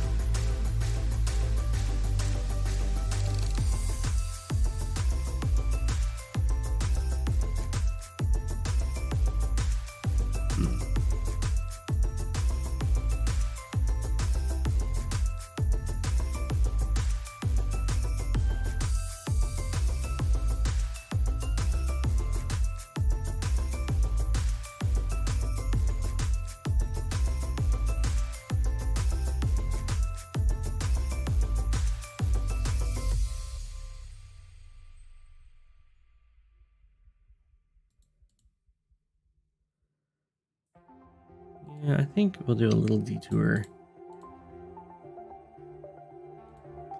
Yeah, I think we'll do a little detour.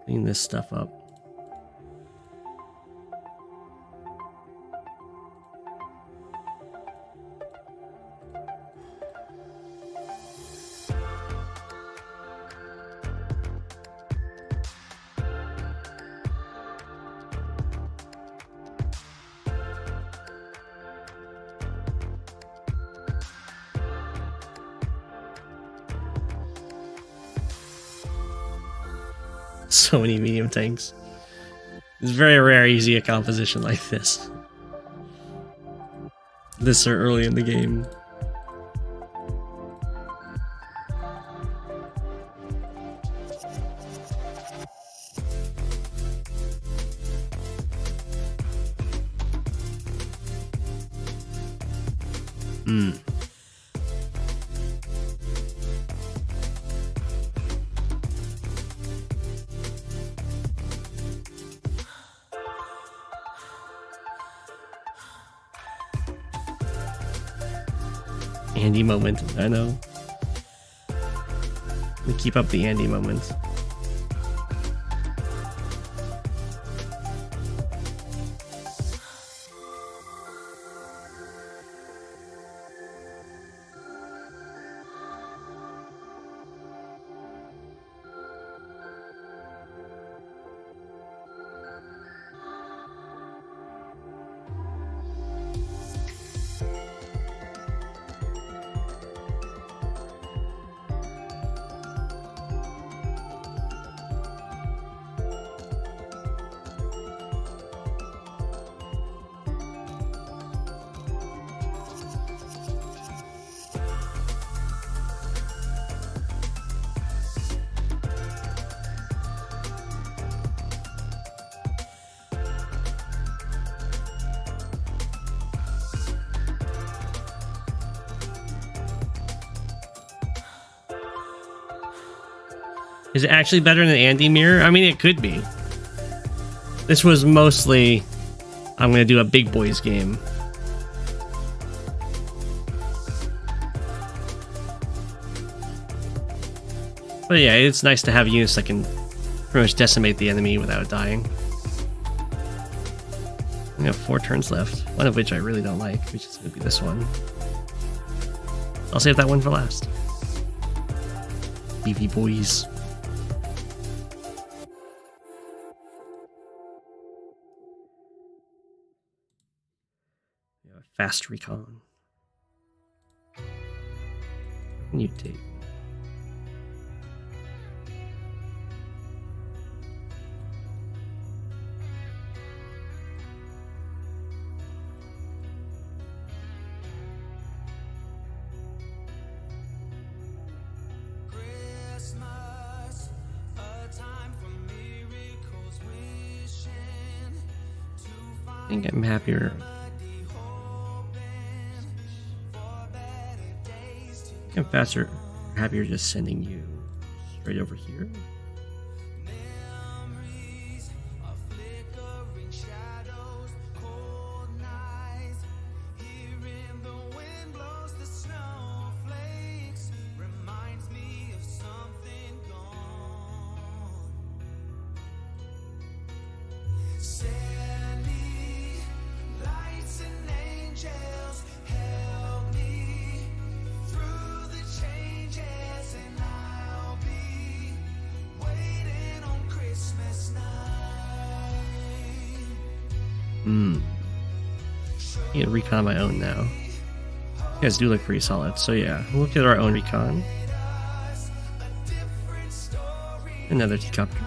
Clean this stuff up. So many medium tanks. It's very rare you see a composition like this. This early in the game. Andy moment, I know. We keep up the Andy moments. Is it actually better than Andy Mirror? I mean, it could be. This was mostly, I'm going to do a big boys game. But yeah, it's nice to have units that can pretty much decimate the enemy without dying. We have 4 turns left, one of which I really don't like, which is going to be this one. I'll save that one for last. BV boys. Fast recon. What can you take? I think I'm happier. I'm faster, happier just sending you straight over here. I need to recon my own now. You guys do look pretty solid, so yeah, we'll look at our own recon. Another T-copter.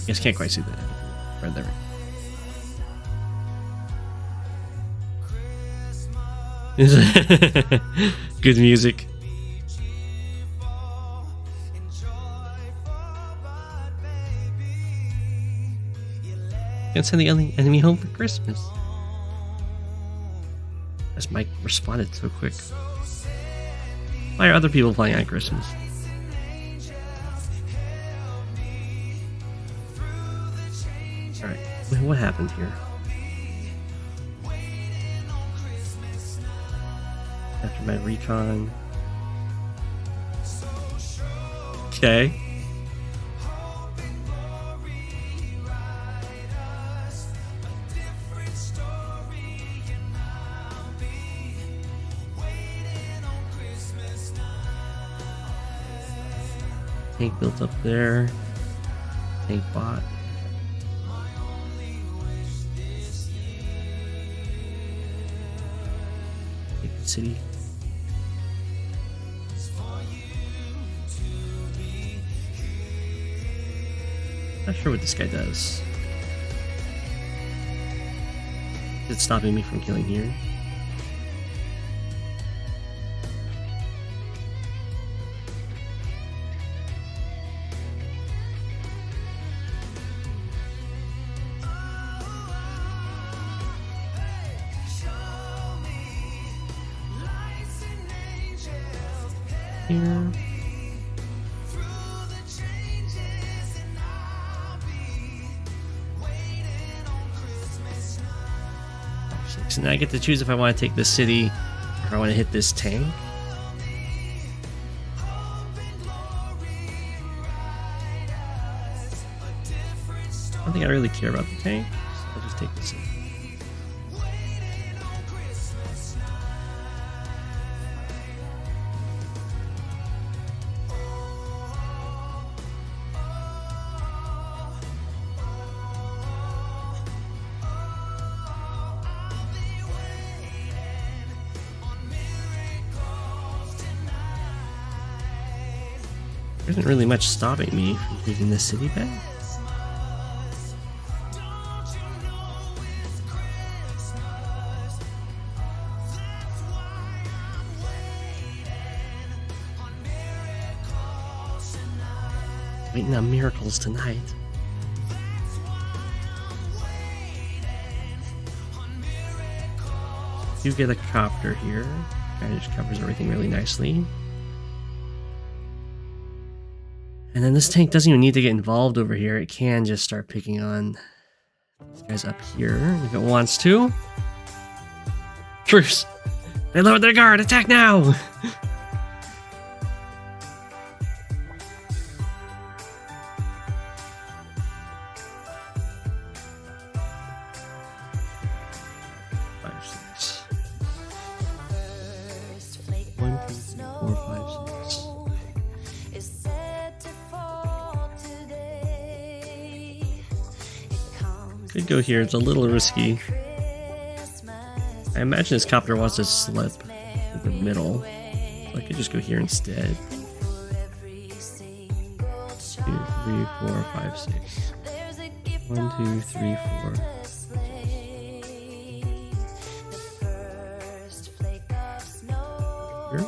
You guys can't quite see that. Right there. Good music. Can't send the enemy home for Christmas. BestMike responded so quick. Why are other people playing on Christmas? Alright, what happened here? After my recon. Okay. Tank built up there. Tank bot. Take the city. Not sure what this guy does. It's stopping me from killing here. Here. So now I get to choose if I want to take this city or if I want to hit this tank. I don't think I really care about the tank, so I'll just take the city. There isn't really much stopping me from taking this city back. Waiting on miracles tonight. You get a copter here. Kind of just covers everything really nicely. And then this tank doesn't even need to get involved over here. It can just start picking on these guys up here if it wants to. Truce! They lowered their guard! Attack now! 4, 5, 6. Could go here. It's a little risky. I imagine this copter wants to slip in the middle. So I could just go here instead. 2, 3, 4, 5, 6. 1, 2, 3, 4. Here.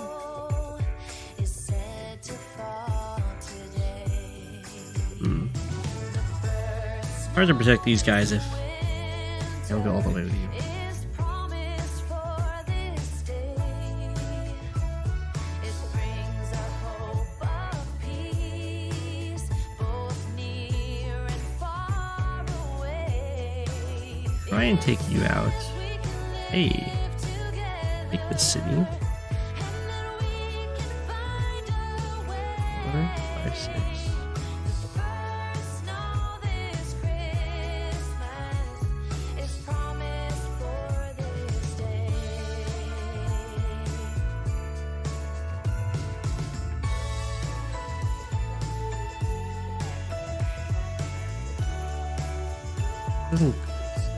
Hard to protect these guys if they don't go all the way with you. Try and take you out. Hey, take the city. 4, 5, 6.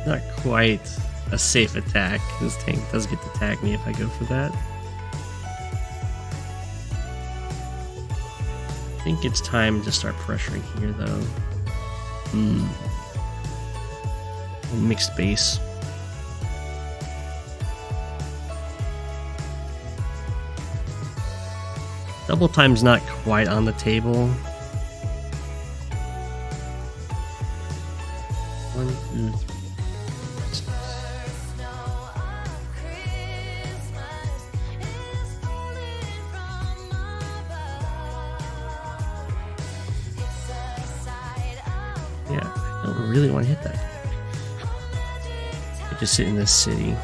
Not quite a safe attack. This tank does get to tag me if I go for that. I think it's time to start pressuring here, though. Mixed base. Double time's not quite on the table. 1, 2, 3. Yeah, I don't really want to hit that. I just sit in this city.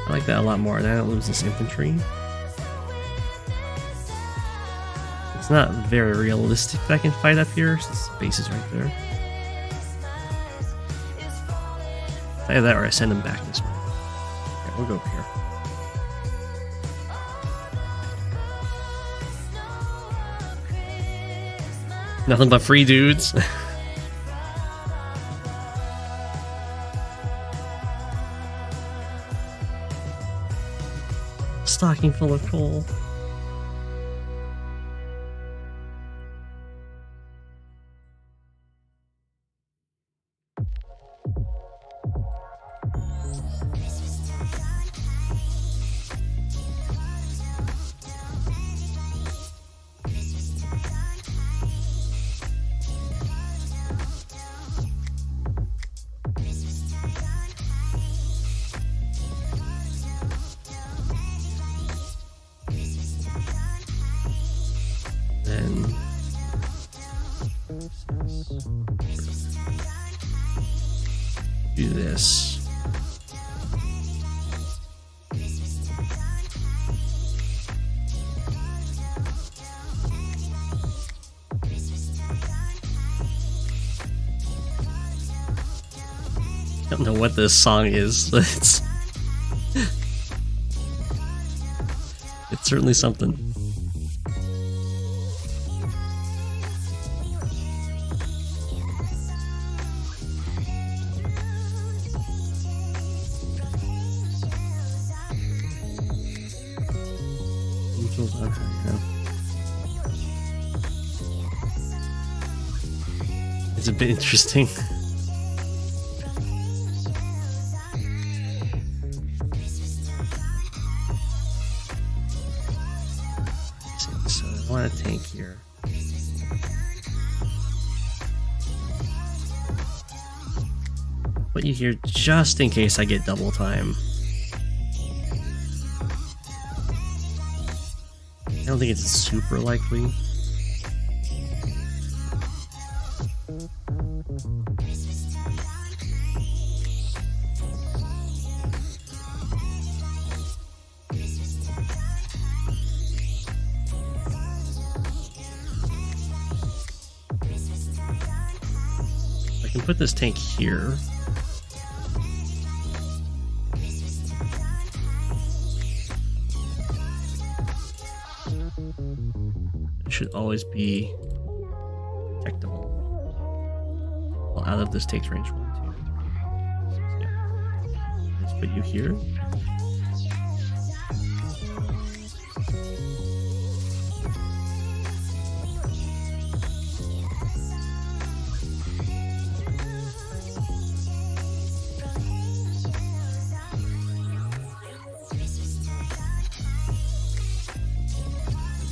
I like that a lot more, and I don't lose this infantry. It's not very realistic that I can fight up here, since the base is right there. Either that or I send him back this way. Okay, we'll go over here. Nothing but free dudes. Stocking full of coal. Do this. I don't know what this song is. It's certainly something. It's a bit interesting. So I want a tank here. Put you here just in case I get double time. I don't think it's super likely. I can put this tank here. should always be detectable. Well, out of this takes range 1, 2, 3. Yeah. Let's put you here.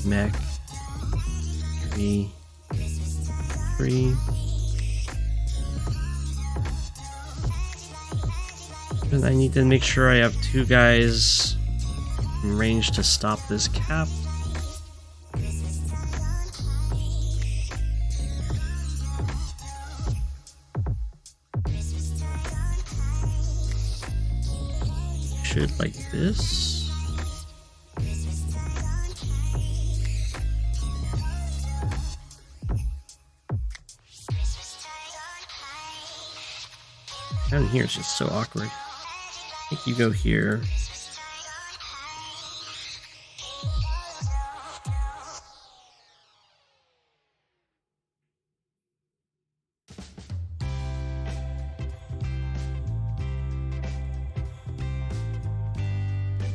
Mech. 3. And I need to make sure I have 2 guys in range to stop this cap. Should like this. Down here it's just so awkward. I think you go here.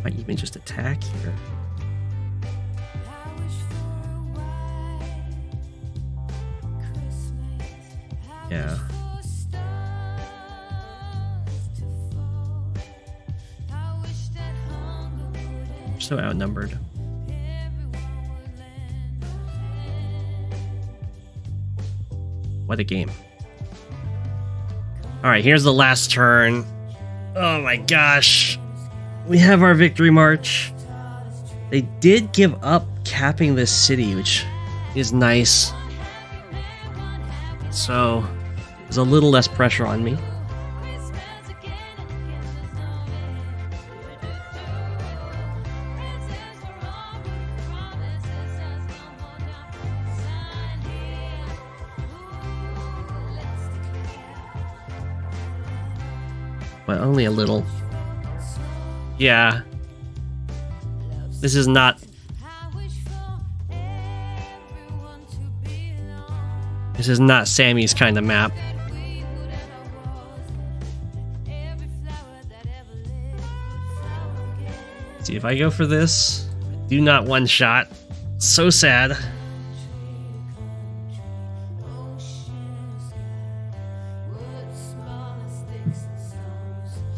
Might even just attack here. Yeah. So outnumbered. What a game. Alright, here's the last turn. Oh my gosh. We have our victory march. They did give up capping this city, which is nice. So there's a little less pressure on me. But only a little. Yeah. This is not... This is not Sammy's kind of map. See, if I go for this, I do not one shot. So sad.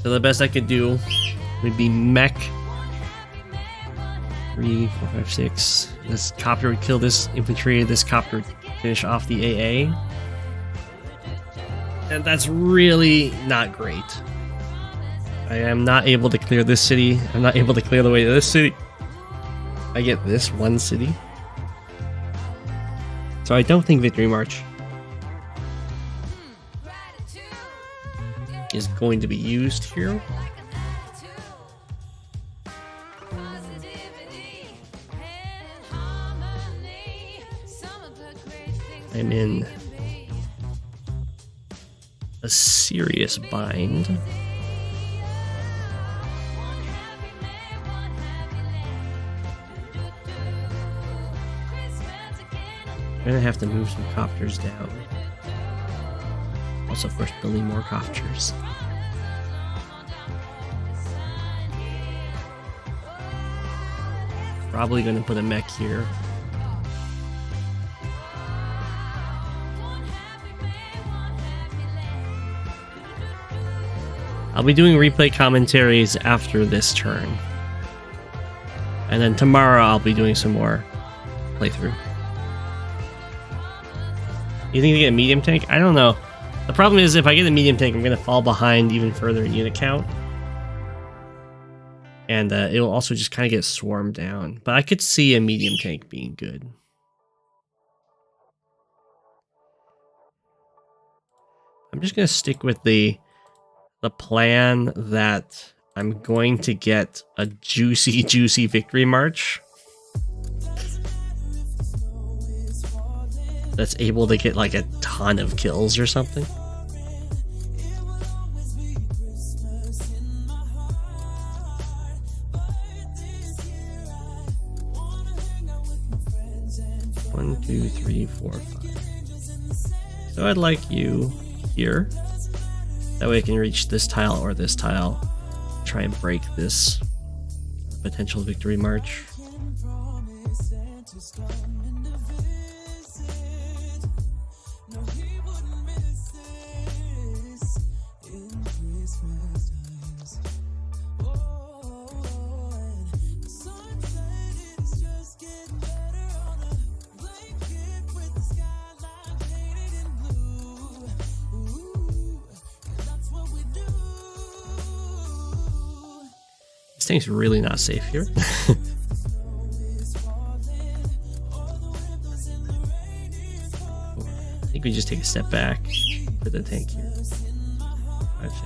So the best I could do would be mech. 3, 4, 5, 6. This copter would kill this infantry. This copter would finish off the AA. And that's really not great. I am not able to clear this city. I'm not able to clear the way to this city. I get this one city. So I don't think Victory March is going to be used here. I'm in a serious bind. I'm gonna have to move some copters down. Also, of course, building more copters. Probably gonna put a mech here. I'll be doing replay commentaries after this turn. And then tomorrow I'll be doing some more playthrough. You think you get a medium tank? I don't know. The problem is if I get a medium tank, I'm going to fall behind even further in unit count. And it'll also just kind of get swarmed down. But I could see a medium tank being good. I'm just going to stick with the plan that I'm going to get a juicy victory march that's able to get like a ton of kills or something. So I'd like you here. That way I can reach this tile or this tile. Try and break this potential victory march. This thing's really not safe here. I think we just take a step back for the tank here. 5, 6.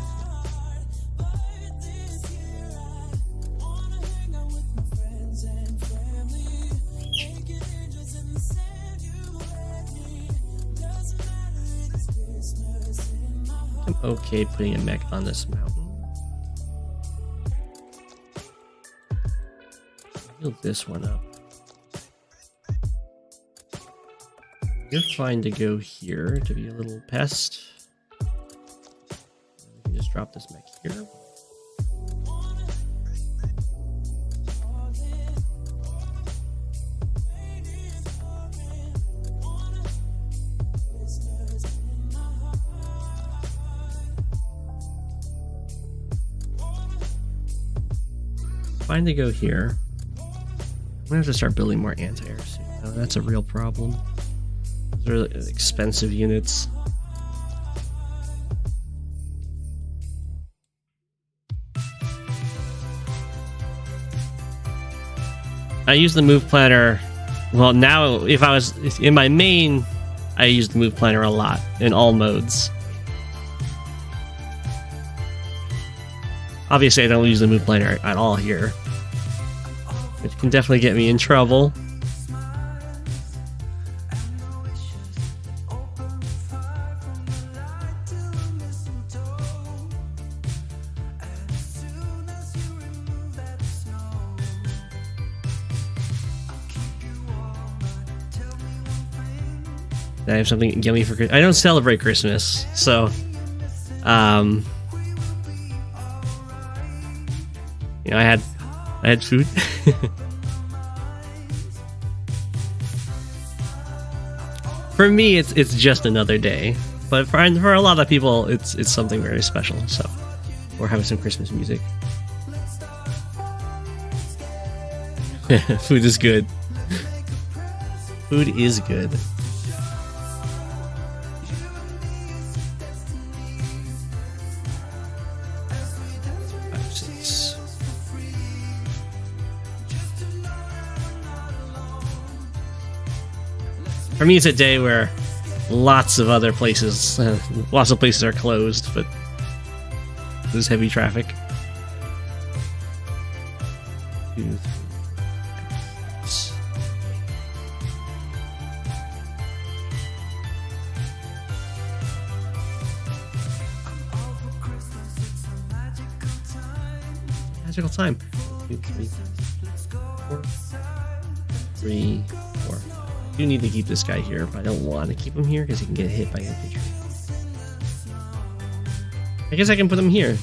I'm okay putting a mech on this mountain. Build this one up. You're fine to go here to be a little pest. We can just drop this mech here. Fine to go here. I'm gonna have to start building more anti-air soon. Now, that's a real problem. Those are expensive units. I use the move planner. Well, now if I was in my main, I use the move planner a lot in all modes. Obviously, I don't use the move planner at all here. It can definitely get me in trouble. I have something yummy for Christmas. I don't celebrate Christmas, so you know, I had food. For me, it's just another day, but for a lot of people, it's something very special. So we're having some Christmas music. Food is good. Food is good. For me, it's a day where lots of places are closed, but there's heavy traffic. 2, 3, 6. Magical time. 2, 3, 4. 3, 4. I do need to keep this guy here, but I don't want to keep him here because he can get hit by infantry. I guess I can put him here.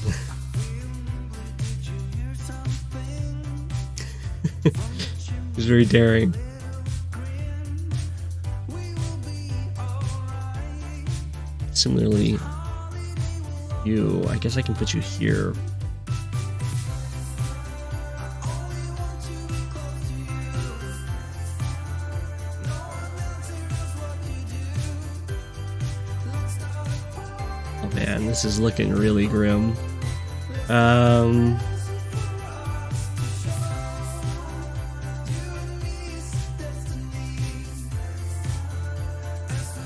He's very daring. Similarly, you, I guess I can put you here. Man, this is looking really grim. I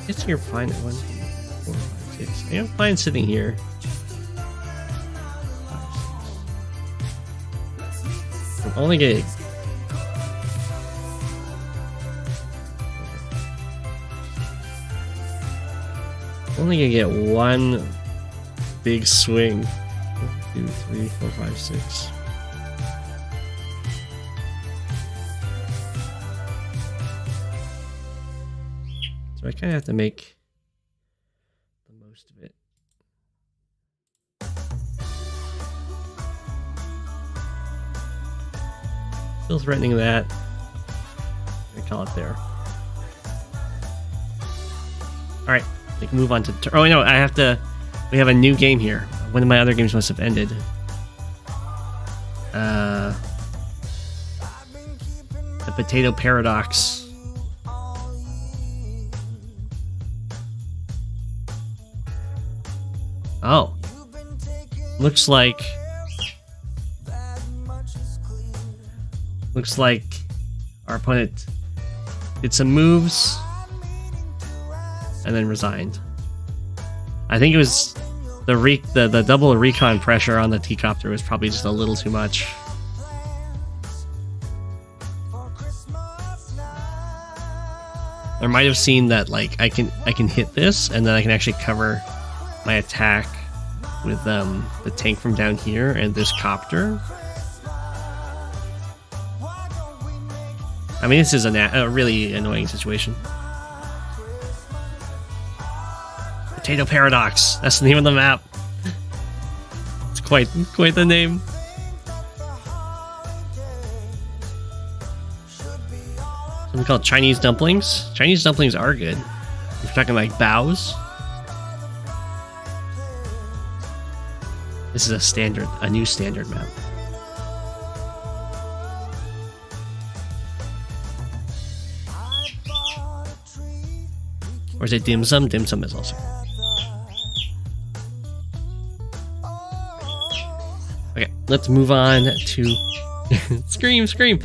guess you're fine at 1, 2, 4, 5, 6. I'm fine sitting here. 5, 6. I'm only getting. Only gonna get one big swing. 1, 2, 3, 4, 5, 6. So I kind of have to make most of it. Still threatening that. I call it there. Alright, we can move on to... Oh, no, I have to... We have a new game here. One of my other games must have ended. The Potato Paradox. Oh. Looks like our opponent did some moves and then resigned. I think it was the double recon pressure on the T-copter was probably just a little too much. I might have seen that like I can hit this and then I can actually cover my attack with the tank from down here and this copter. I mean, this is a really annoying situation. Potato Paradox. That's the name of the map. It's quite the name. Something called Chinese dumplings. Chinese dumplings are good. If you're talking like bows. This is a new standard map. Or is it dim sum? Dim sum is also. Okay, let's move on to scream.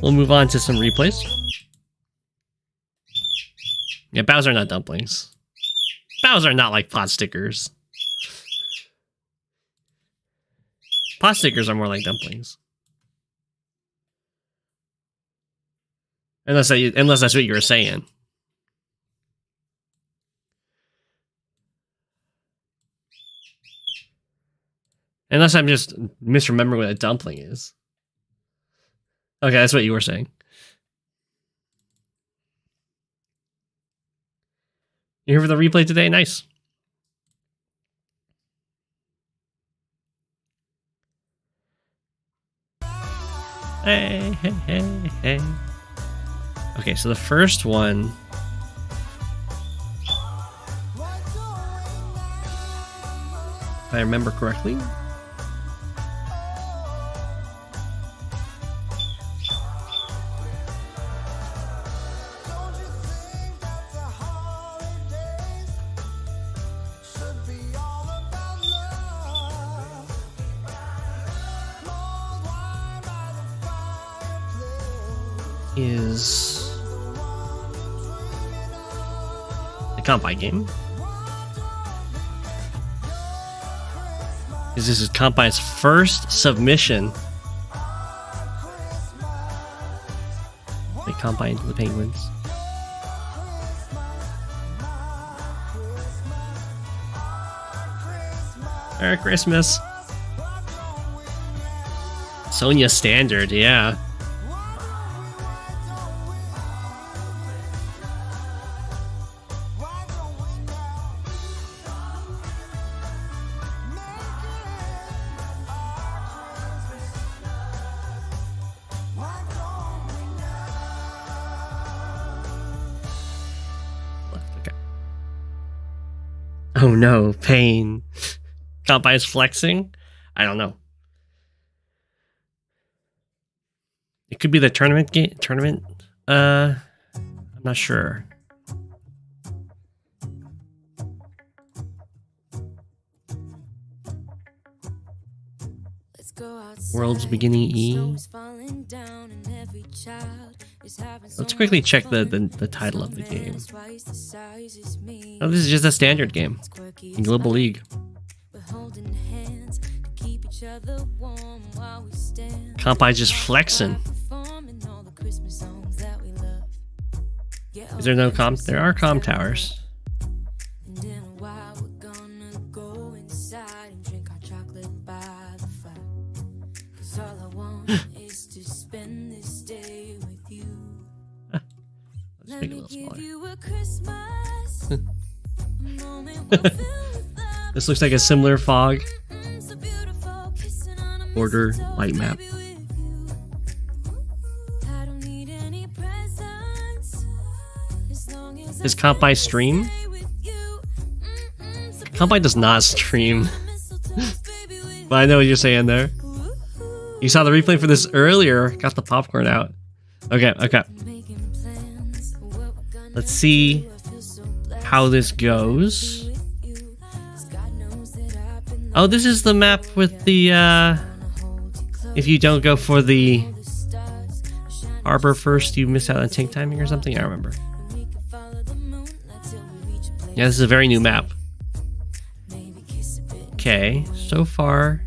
We'll move on to some replays. Yeah, bows are not dumplings. Bows are not like pot stickers. Pot stickers are more like dumplings. Unless that's what you were saying. Unless I'm just misremembering what a dumpling is. Okay, that's what you were saying. You here for the replay today? Nice. Hey. Okay, so the first one... if I remember correctly... is the Kantbei game. This is Kantbei's first submission. They Kantbei into the Penguins. Merry Christmas. Sonia standard, yeah. Oh no, pain. Kantbei is flexing? I don't know. It could be the tournament game. I'm not sure. World's beginning E. Let's quickly check the title of the game. Oh, this is just a standard game in Global League. Kantbei just flexing. Is there no comm? There are comm towers. Let's make it a little smaller. This looks like a similar fog. Border light map. Is Kantbei stream? Kantbei does not stream. But I know what you're saying there. You saw the replay for this earlier. Got the popcorn out. Okay, okay. Let's see how this goes. Oh, this is the map with the, if you don't go for the harbor first, you miss out on tank timing or something? I remember. Yeah, this is a very new map. Okay, so far,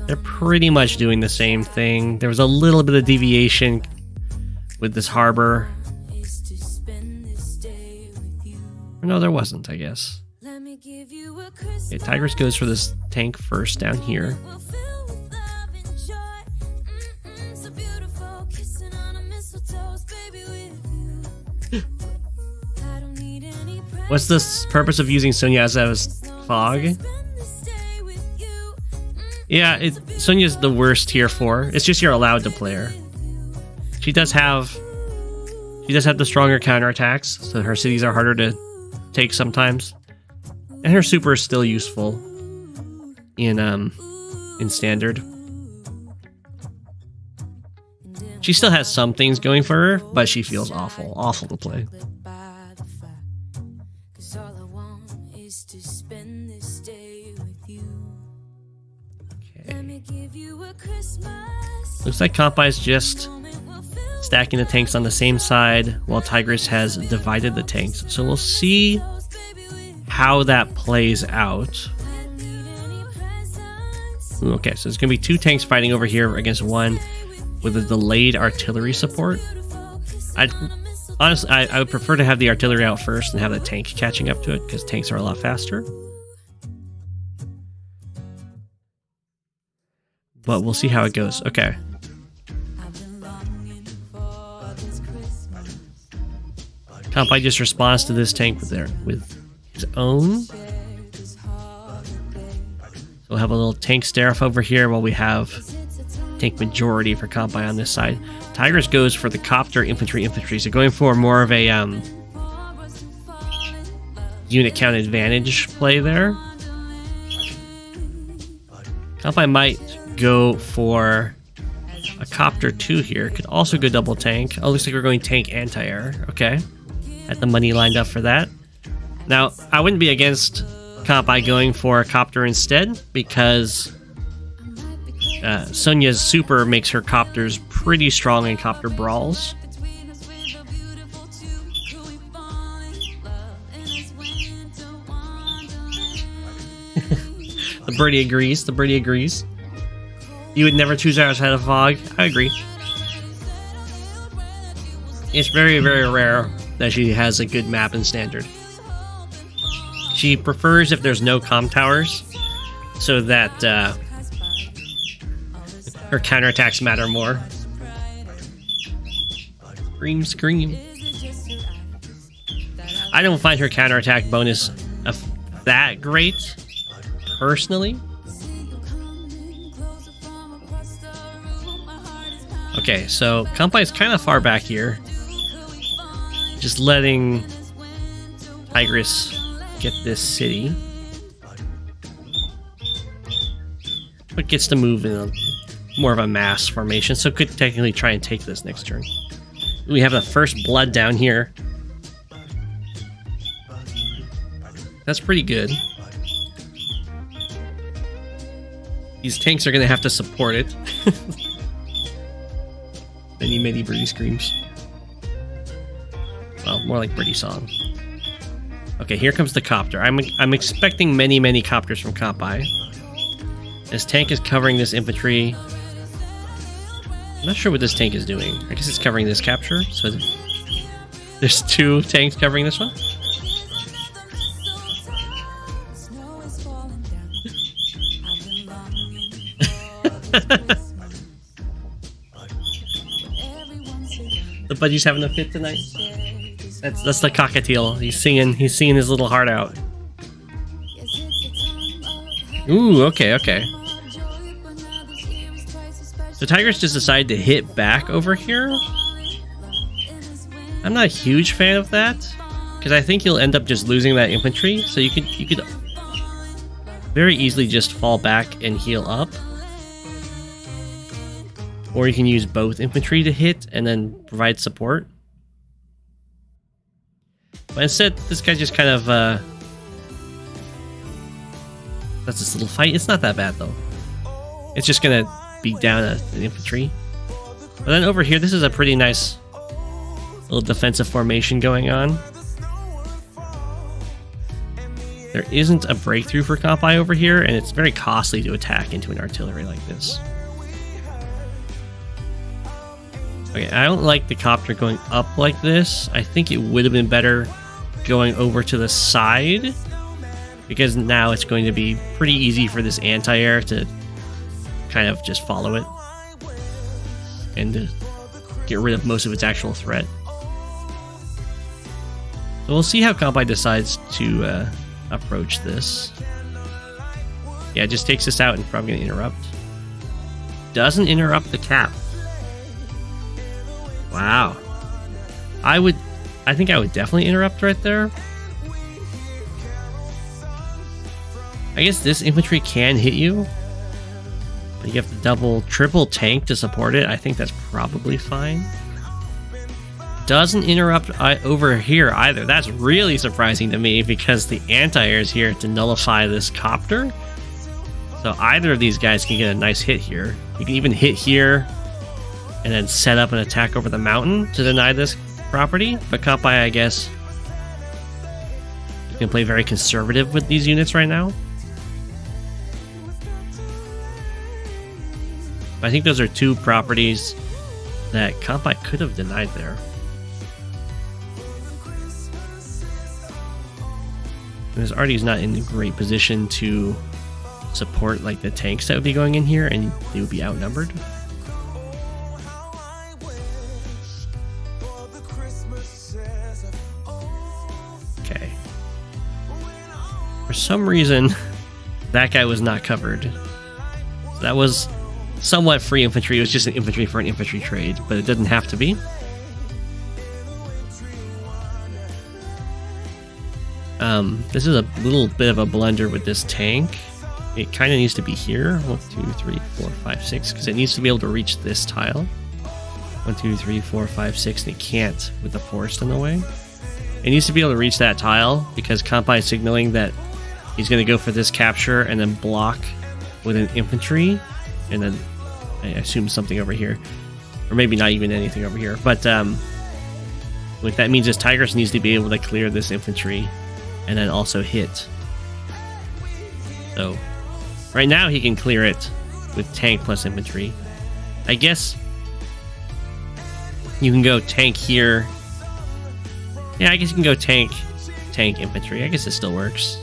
they're pretty much doing the same thing. There was a little bit of deviation with this harbor. No, there wasn't, I guess. Okay, Tigris goes for this tank first down here. What's the purpose of using Sonia as a fog? Yeah, Sonia's the worst tier 4. It's just you're allowed to play her. She does have the stronger counterattacks, so her cities are harder to take sometimes. And her super is still useful in standard. She still has some things going for her, but she feels awful to play. Looks like Kantbei is just stacking the tanks on the same side while Tigris has divided the tanks. So we'll see how that plays out. Okay, so there's going to be 2 tanks fighting over here against 1 with a delayed artillery support. Honestly, I would prefer to have the artillery out first and have the tank catching up to it, because tanks are a lot faster. But we'll see how it goes. Okay. Kantbei just responds to this tank with his own. So we'll have a little tank stare-off over here while we have tank majority for Kantbei on this side. Tigris goes for the copter infantry, so going for more of a unit count advantage play there. Kantbei might go for a copter 2 here. Could also go double tank. Oh, looks like we're going tank anti-air. Okay. Had the money lined up for that. Now, I wouldn't be against Kantbei going for a copter instead, because Sonia's super makes her copters pretty strong in copter brawls. The birdie agrees. The birdie agrees. You would never choose her outside of fog. I agree. It's very, very rare that she has a good map in standard. She prefers if there's no comm towers, so that her counterattacks matter more. Scream. I don't find her counterattack bonus that great, personally. Okay, so Kantbei is kind of far back here. Just letting Tigris get this city. But gets to move in a more of a mass formation, so could technically try and take this next turn. We have the first blood down here. That's pretty good. These tanks are going to have to support it. Many birdie screams. Well, more like birdie song. Okay, here comes the copter. I'm expecting many copters from Kantbei. This tank is covering this infantry. I'm not sure what this tank is doing. I guess it's covering this capture. So there's 2 tanks covering this one. The budgie's having a fit tonight. That's the cockatiel. He's singing his little heart out. Ooh, okay, okay. So tigris just decided to hit back over here. I'm not a huge fan of that, because I think you'll end up just losing that infantry. So you could very easily just fall back and heal up. Or you can use both infantry to hit and then provide support. But instead, this guy just kind of that's this little fight. It's not that bad though. It's just gonna beat down an infantry. But then over here, this is a pretty nice little defensive formation going on. There isn't a breakthrough for Kantbei over here, and it's very costly to attack into an artillery like this. Okay, I don't like the copter going up like this. I think it would have been better going over to the side, because now it's going to be pretty easy for this anti-air to kind of just follow it and to get rid of most of its actual threat. So we'll see how Kantbei decides to approach this. Yeah, it just takes us out and probably going to interrupt. Doesn't interrupt the cap. Wow. I think I would definitely interrupt right there. I guess this infantry can hit you, but you have to double, triple tank to support it. I think that's probably fine. Doesn't interrupt over here either. That's really surprising to me, because the anti-air is here to nullify this copter. So either of these guys can get a nice hit here. You can even hit here and then set up an attack over the mountain to deny this property. But Kantbei, I guess, you can play very conservative with these units right now. I think those are two properties that Kantbei could have denied there. Because Artie's not in a great position to support like the tanks that would be going in here, and they would be outnumbered. Okay. For some reason, that guy was not covered. So that was somewhat free infantry. It was just an infantry for an infantry trade, but it didn't have to be. This is a little bit of a blunder with this tank. It kind of needs to be here. 1, 2, 3, 4, 5, 6, because it needs to be able to reach this tile. 1, 2, 3, 4, 5, 6, and it can't with the forest in the way. It needs to be able to reach that tile, because Kantbei is signaling that he's going to go for this capture and then block with an infantry, and then I assume something over here, or maybe not even anything over here. But what that means is tigris needs to be able to clear this infantry and then also hit. So right now he can clear it with tank plus infantry. I guess you can go tank here. Yeah, I guess you can go tank infantry. I guess it still works.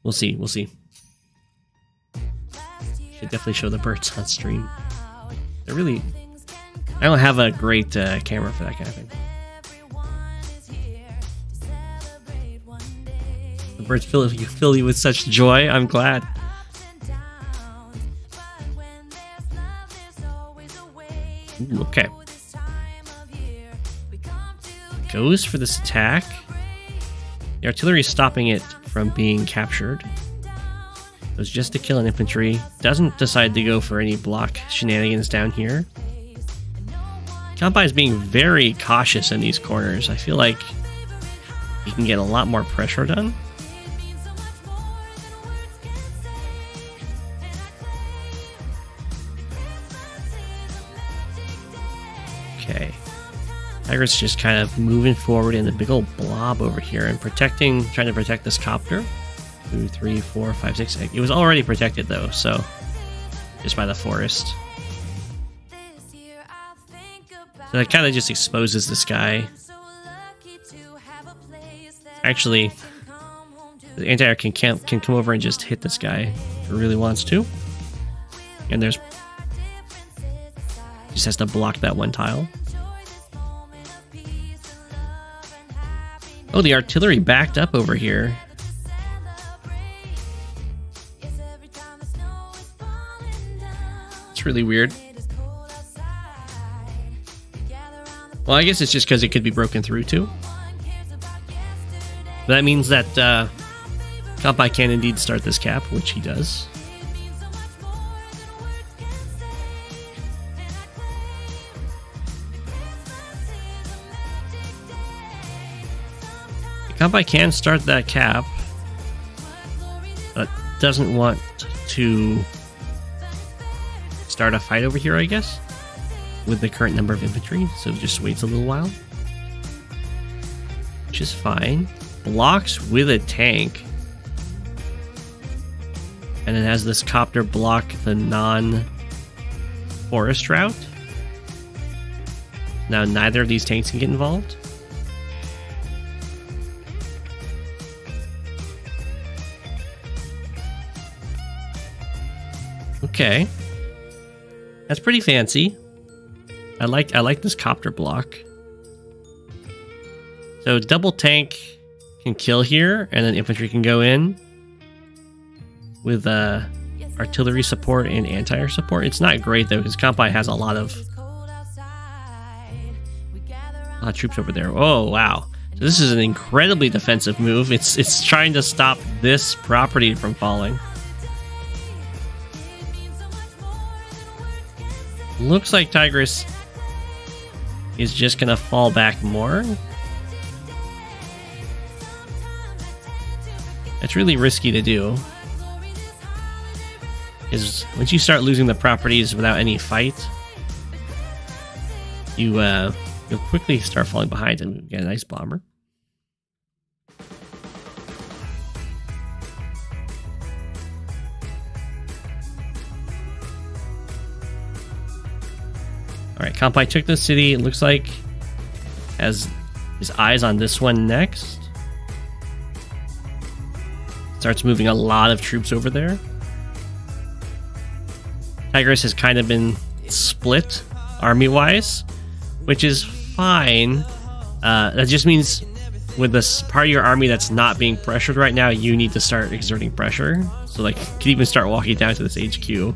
We'll see. Should definitely show the birds on stream. They're really... I don't have a great camera for that kind of thing. The birds fill you with such joy. I'm glad. Ooh, okay. Goes for this attack. The artillery is stopping it from being captured. It was just to kill an infantry. Doesn't decide to go for any block shenanigans down here. Kantbei is being very cautious in these corners. I feel like he can get a lot more pressure done. Okay. Tigris just kind of moving forward in the big old blob over here and trying to protect this copter. 2, 3, 4, 5, 6. It was already protected though, so just by the forest. So that kind of just exposes this guy. Actually, the anti-air can come over and just hit this guy if it really wants to. And just has to block that one tile. Oh, the artillery backed up over here. It's really weird. Well, I guess it's just because it could be broken through too. That means that Kantbei can indeed start this cap, which he does. Kantbei can start that cap, but doesn't want to start a fight over here, I guess, with the current number of infantry, so just waits a little while. Which is fine. Blocks with a tank. And it has this copter block the non-forest route. Now neither of these tanks can get involved. Okay. That's pretty fancy. I like this copter block. So double tank can kill here, and then infantry can go in with artillery support and anti-air support. It's not great though, because Kantbei has a lot of troops over there. Oh wow! So this is an incredibly defensive move. It's trying to stop this property from falling. Looks like Tigris is just gonna fall back more. It's really risky to do, because once you start losing the properties without any fight, you'll quickly start falling behind and get a nice bomber. Alright, Kantbei took the city. It looks like has his eyes on this one next. Starts moving a lot of troops over there. Tigris has kind of been split army-wise, which is fine. That just means with this part of your army that's not being pressured right now, you need to start exerting pressure. So like, you can even start walking down to this HQ.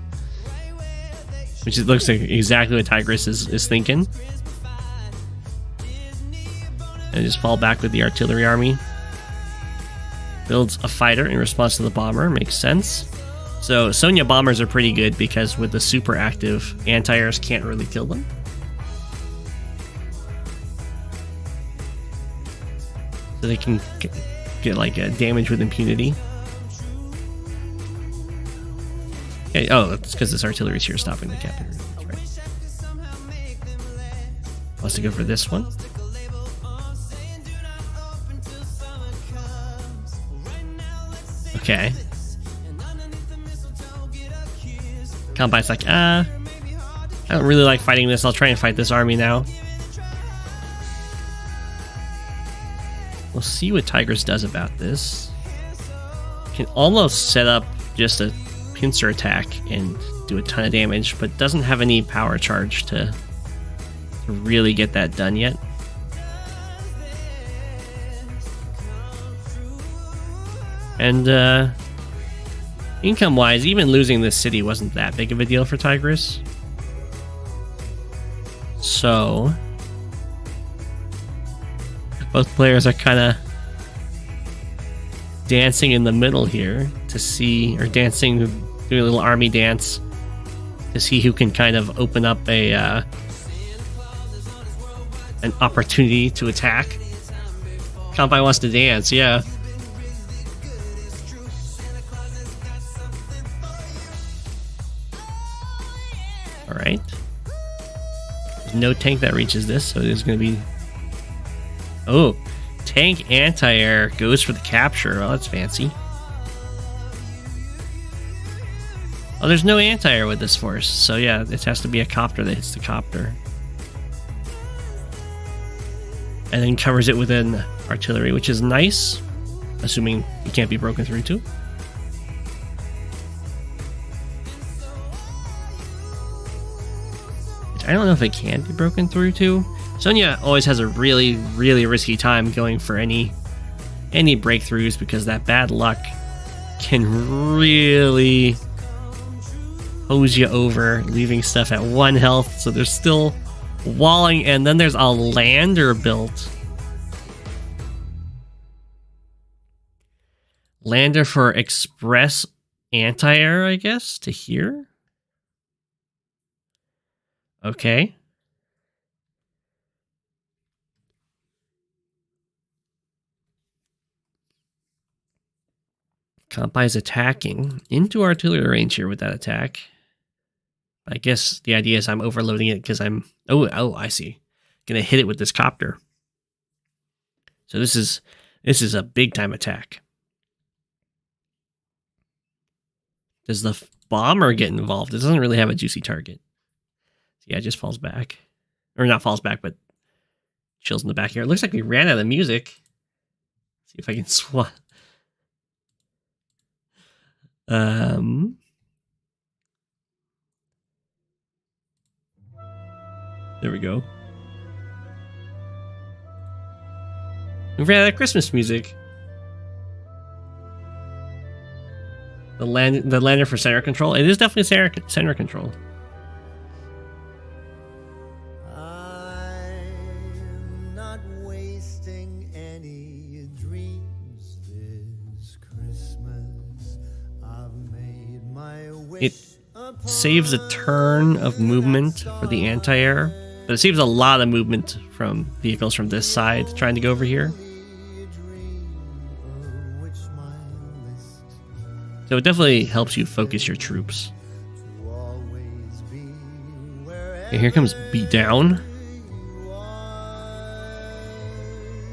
Which it looks like exactly what Tigris is thinking. And just fall back with the artillery army. Builds a fighter in response to the bomber. Makes sense. So Sonia bombers are pretty good because with the super active, anti-airs can't really kill them. So they can get like a damage with impunity. Okay, oh, that's because this artillery's here stopping the cavalry. That's right. Wants to go for this one. Okay. Kantbei's like, I don't really like fighting this. I'll try and fight this army now. We'll see what Tigris does about this. Can almost set up just a pincer attack and do a ton of damage, but doesn't have any power charge to really get that done yet. And income wise, even losing this city wasn't that big of a deal for Tigris. So both players are kind of dancing in the middle here to see, or dancing, doing a little army dance to see who can kind of open up an opportunity to attack. Kantbei wants to dance, yeah. Alright. There's no tank that reaches this, so there's going to be... Oh, tank anti-air goes for the capture. Oh, that's fancy. Oh, there's no anti-air with this force, so yeah, it has to be a copter that hits the copter. And then covers it with an artillery, which is nice, assuming it can't be broken through too. I don't know if it can be broken through too. Sonia always has a really, really risky time going for any any breakthroughs because that bad luck can really hose you over, leaving stuff at 1 health. So there's still walling, and then there's a lander built. Lander for express anti-air, I guess, to here. Okay. Kantbei is attacking into artillery range here with that attack. I guess the idea is I'm overloading it because I'm... Oh, I see. Gonna hit it with this copter. So this is a big time attack. Does the bomber get involved? It doesn't really have a juicy target. Yeah, it just falls back. Or not falls back, but chills in the back here. It looks like we ran out of music. Let's see if I can swap. There we go. We ran out of Christmas music. The lander for center control. It is definitely center control. I'm not wasting any dreams this Christmas. I've made my wish. It saves a turn of movement for the anti-air, but it saves a lot of movement from vehicles from this side trying to go over here. So it definitely helps you focus your troops. Okay, here comes Beat Down,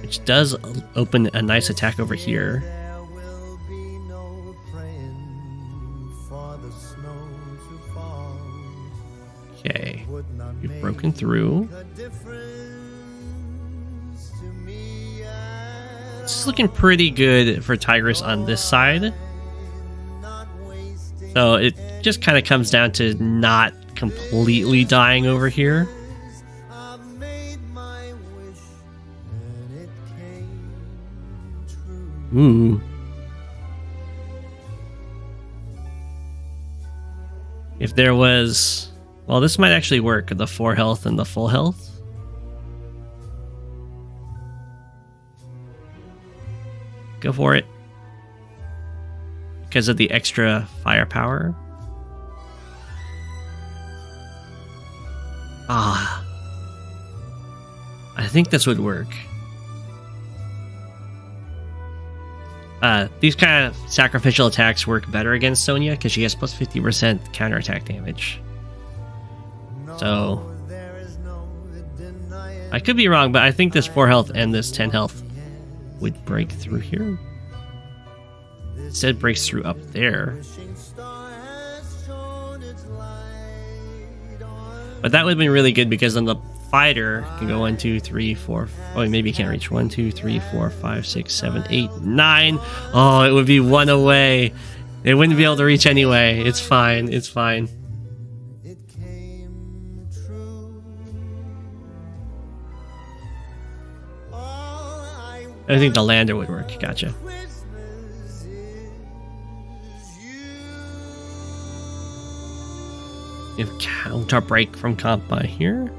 which does open a nice attack over here. Okay, you've broken through. This is looking pretty good for Tigris on this side. So it just kind of comes down to not completely dying over here. Ooh. If there was... Well, this might actually work, the 4 health and the full health. Go for it. Because of the extra firepower. Ah. I think this would work. These kind of sacrificial attacks work better against Sonia because she has plus 50% counterattack damage. So I could be wrong, but I think this 4 health and this 10 health would break through here. Instead breaks through up there. But that would have been really good because then the fighter can go 1, 2, 3, 4. Oh, maybe you can't reach 1, 2, 3, 4, 5, 6, 7, 8, 9. Oh, it would be 1 away. It wouldn't be able to reach anyway. It's fine. It's fine. I think the lander would work. Gotcha. We have counter break from Kantbei here.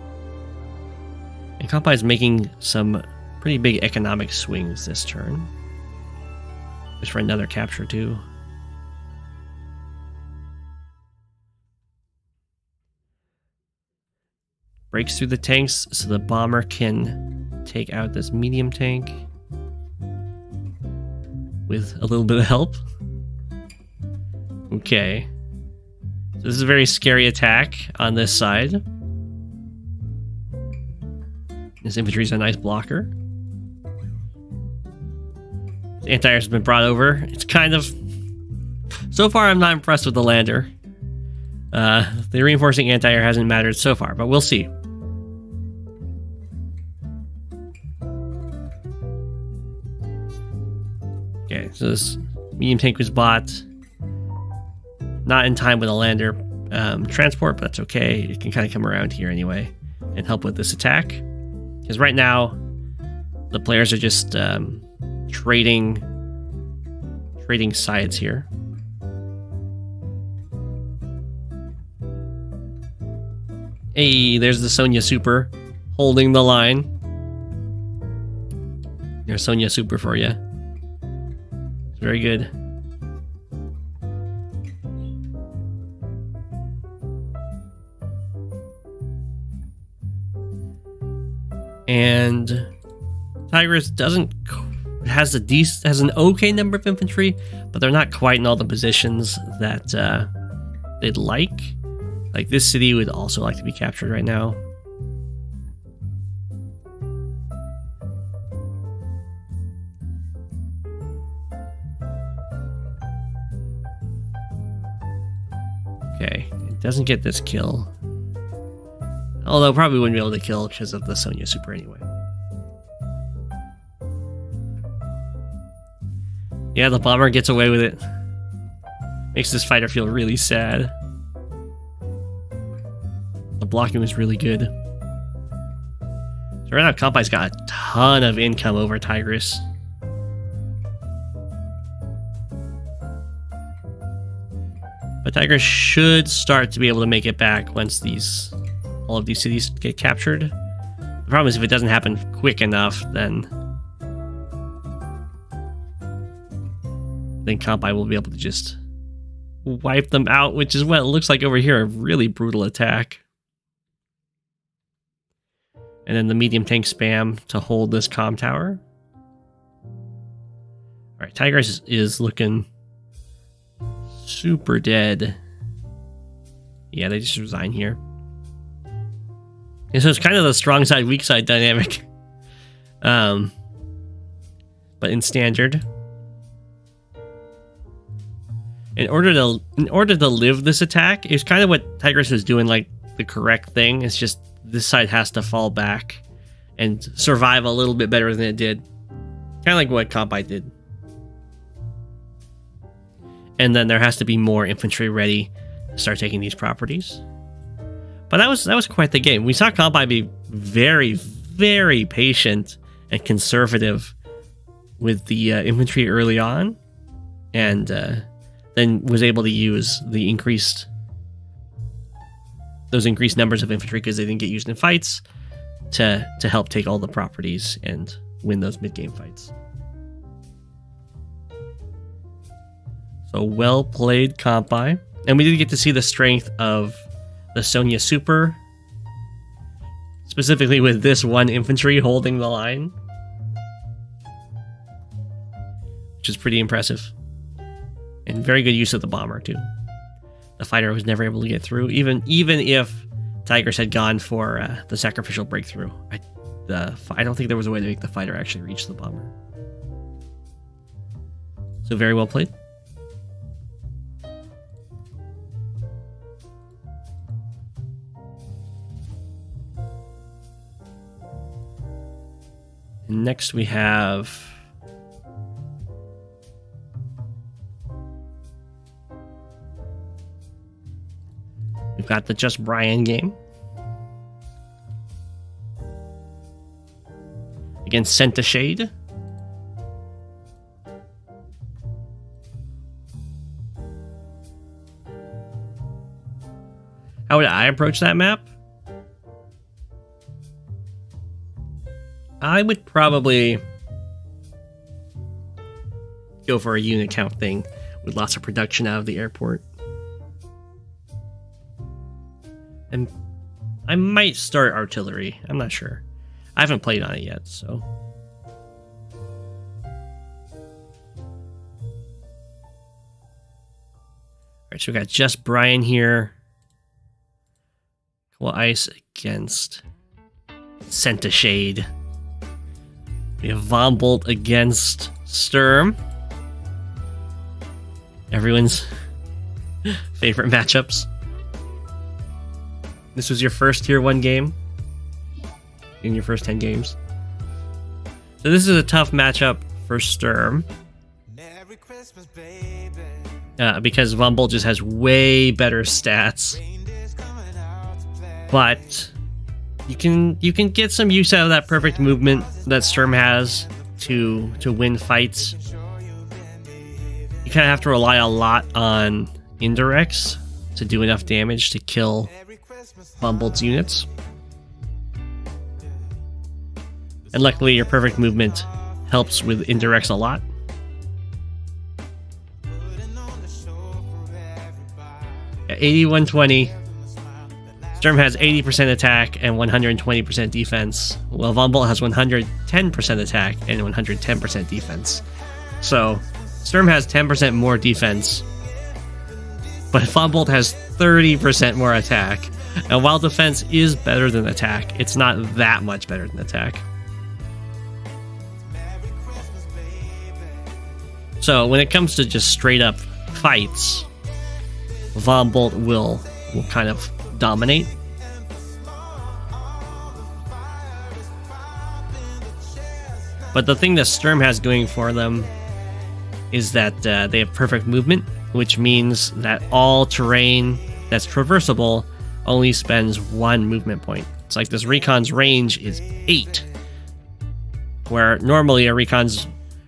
And Kantbei is making some pretty big economic swings this turn. Just for another capture too. Breaks through the tanks so the bomber can take out this medium tank with a little bit of help. Okay. So this is a very scary attack on this side. This infantry is a nice blocker. The anti-air has been brought over. It's kind of... So far, I'm not impressed with the lander. The reinforcing anti-air hasn't mattered so far, but we'll see. Okay, so this medium tank was bought. Not in time with a lander transport, but that's okay. It can kind of come around here anyway and help with this attack. Because right now, the players are just trading sides here. Hey, there's the Sonia Super holding the line. There's Sonia Super for you. It's very good. And Tigris has an okay number of infantry, but they're not quite in all the positions that they'd like. Like this city would also like to be captured right now. Okay, it doesn't get this kill. Although probably wouldn't be able to kill because of the Sonia Super anyway. Yeah, the bomber gets away with it. Makes this fighter feel really sad. The blocking was really good. So right now, Kantbei's got a ton of income over Tigris. But Tigris should start to be able to make it back once all of these cities get captured. The problem is if it doesn't happen quick enough, then Kantbei will be able to just wipe them out, which is what it looks like over here, a really brutal attack. And then the medium tank spam to hold this comm tower. Alright, Tigris is looking super dead. Yeah, they just resign here. And so it's kind of the strong side, weak side dynamic. But in standard. In order to live this attack, it's kind of what Tigris was doing, like the correct thing. It's just this side has to fall back and survive a little bit better than it did. Kind of like what Kantbei did. And then there has to be more infantry ready to start taking these properties. But that was quite the game. We saw Kantbei be very, very patient and conservative with the infantry early on, and then was able to use the increased numbers of infantry because they didn't get used in fights to help take all the properties and win those mid-game fights. So well played, Kantbei. And we did get to see the strength of the Sonia Super, specifically with this one infantry holding the line, which is pretty impressive. And very good use of the bomber too. The fighter was never able to get through, even if Tigris had gone for the sacrificial breakthrough. I don't think there was a way to make the fighter actually reach the bomber. So very well played. Next we have we've got the Just Brian game against Centishade. How would I approach that map? I would probably go for a unit count thing with lots of production out of the airport. And I might start artillery. I'm not sure. I haven't played on it yet, so. Alright, so we got Just Brian here. Cool ice against Centishade. We have Von Bolt against Sturm. Everyone's favorite matchups. This was your first Tier 1 game in your first 10 games. So this is a tough matchup for Sturm. Merry Christmas, baby. Because Von Bolt just has way better stats. But you can get some use out of that perfect movement that Sturm has to win fights, you kind of have to rely a lot on indirects to do enough damage to kill Von units. And luckily, your perfect movement helps with indirects a lot. At 8120, Sturm has 80% attack and 120% defense, while Von Bolt has 110% attack and 110% defense. So, Sturm has 10% more defense, but Von Bolt has 30% more attack. And while defense is better than attack, it's not that much better than attack. So when it comes to just straight up fights, Von Bolt will kind of dominate. But the thing that Sturm has going for them is that they have perfect movement, which means that all terrain that's traversable only spends 1 movement point. It's like this recon's range is 8, where normally a recon's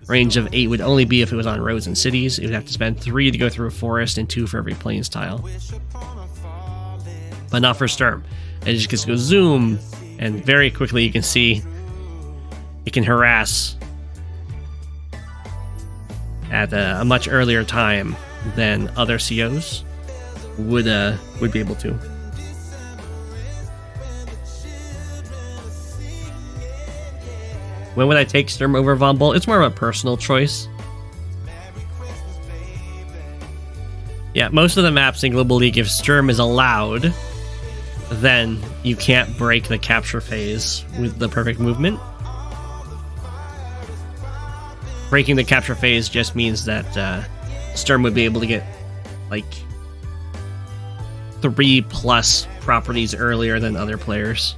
range of 8 would only be if it was on roads and cities. It would have to spend 3 to go through a forest and 2 for every plains tile. But not for Sturm. It just gets to go zoom, and very quickly you can see it can harass at a much earlier time than other COs would be able to. When would I take Sturm over Von Bolt? It's more of a personal choice. Yeah, most of the maps in Global League, if Sturm is allowed, then you can't break the capture phase with the perfect movement. Breaking the capture phase just means that Sturm would be able to get like 3+ properties earlier than other players,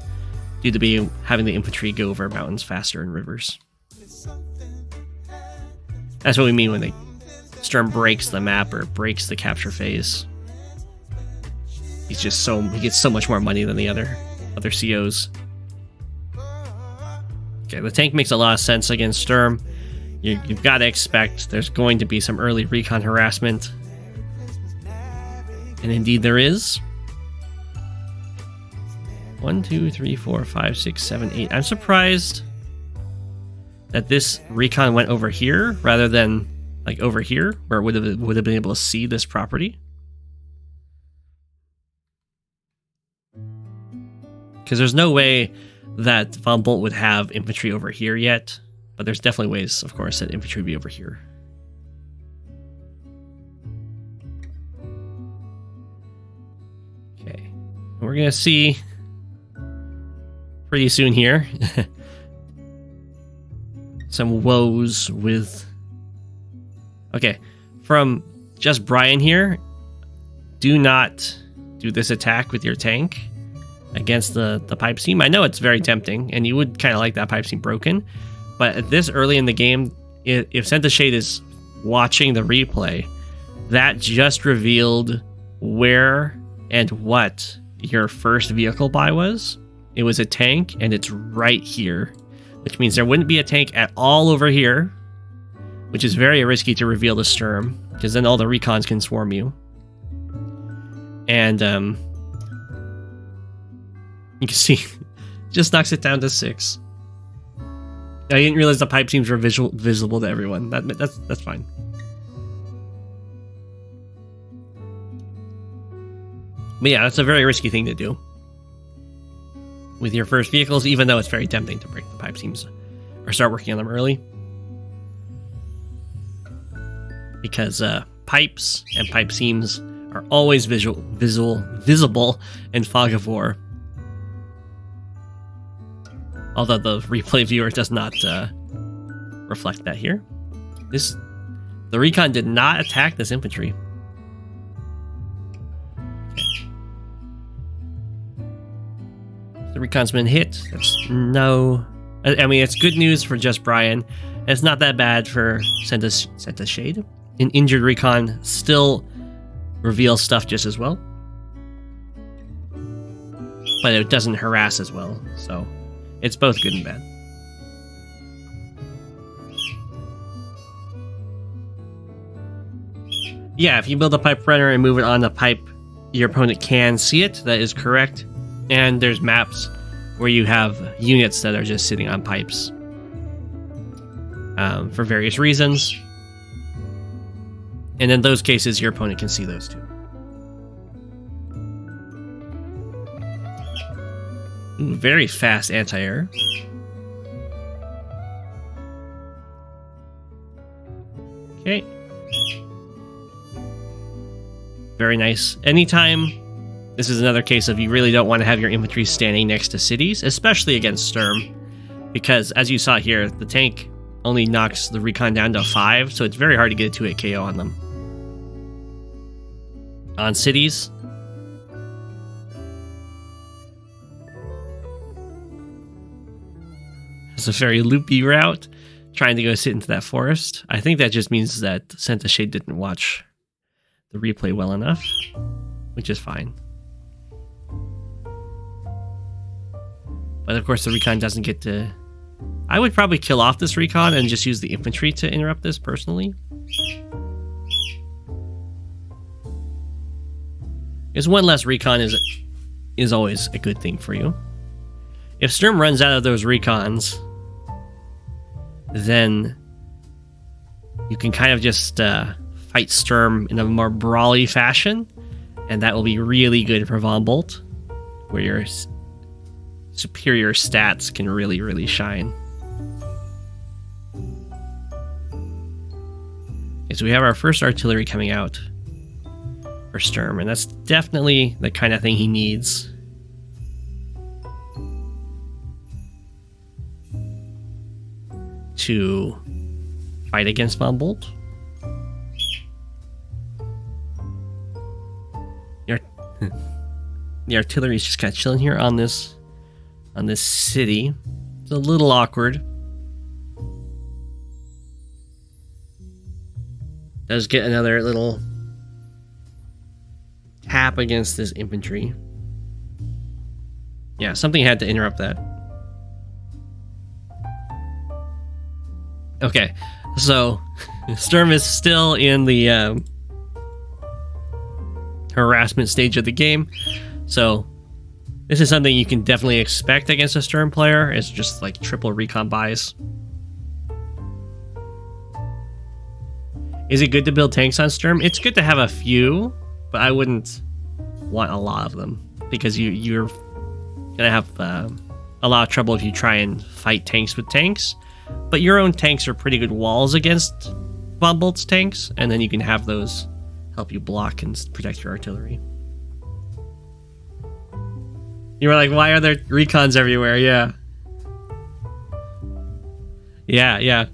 due to having the infantry go over mountains faster and rivers. That's what we mean when Sturm breaks the map or breaks the capture phase. He gets so much more money than the other COs. Okay, the tank makes a lot of sense against Sturm. You've got to expect there's going to be some early recon harassment. And indeed there is. 1, 2, 3, 4, 5, 6, 7, 8. I'm surprised that this recon went over here rather than like over here, where it would have been able to see this property. Because there's no way that Von Bolt would have infantry over here yet, but there's definitely ways, of course, that infantry would be over here. Okay, and we're gonna see pretty soon here some woes with... Okay, from just Brian here, do not do this attack with your tank against the pipe seam. I know it's very tempting, and you would kind of like that pipe seam broken, but at this early in the game, if Centishade is watching the replay, that just revealed where and what your first vehicle buy was. It was a tank, and it's right here, which means there wouldn't be a tank at all over here, which is very risky to reveal to Sturm, because then all the recons can swarm you. And you can see, just knocks it down to 6. I didn't realize the pipe seams were visible to everyone. That's fine. But yeah, that's a very risky thing to do with your first vehicles, even though it's very tempting to break the pipe seams or start working on them early. Because pipes and pipe seams are always visible in Fog of War. Although the replay viewer does not reflect that here. The recon did not attack this infantry. The recon's been hit. I mean, it's good news for just Brian. It's not that bad for Centishade. An injured recon still reveals stuff just as well, but it doesn't harass as well. So it's both good and bad. Yeah, if you build a pipe runner and move it on the pipe, your opponent can see it. That is correct. And there's maps where you have units that are just sitting on pipes for various reasons. And in those cases, your opponent can see those too. Ooh, very fast anti-air. Okay. Very nice. Anytime, this is another case of you really don't want to have your infantry standing next to cities, especially against Sturm, because as you saw here, the tank only knocks the recon down to 5, so it's very hard to get a 2-hit KO on them. On cities, it's a very loopy route, trying to go sit into that forest. I think that just means that Centishade didn't watch the replay well enough, which is fine. But of course the recon doesn't get to... I would probably kill off this recon and just use the infantry to interrupt this personally. Because one less recon is always a good thing for you. If Sturm runs out of those recons, then you can kind of just fight Sturm in a more brawly fashion, and that will be really good for Von Bolt, where your superior stats can really, really shine. Okay, so we have our first artillery coming out for Sturm, and that's definitely the kind of thing he needs. To fight against Von Bolt. The artillery is just kind of chilling here on this city. It's a little awkward. Does get another little tap against this infantry. Yeah, something had to interrupt that. Okay, so Sturm is still in the harassment stage of the game, so this is something you can definitely expect against a Sturm player. It's just like triple recon buys. Is it good to build tanks on Sturm? It's good to have a few, but I wouldn't want a lot of them, because you're gonna have a lot of trouble if you try and fight tanks with tanks. But your own tanks are pretty good walls against Von Bolt's tanks, and then you can have those help you block and protect your artillery. You were like, why are there recons everywhere? Yeah. Yeah.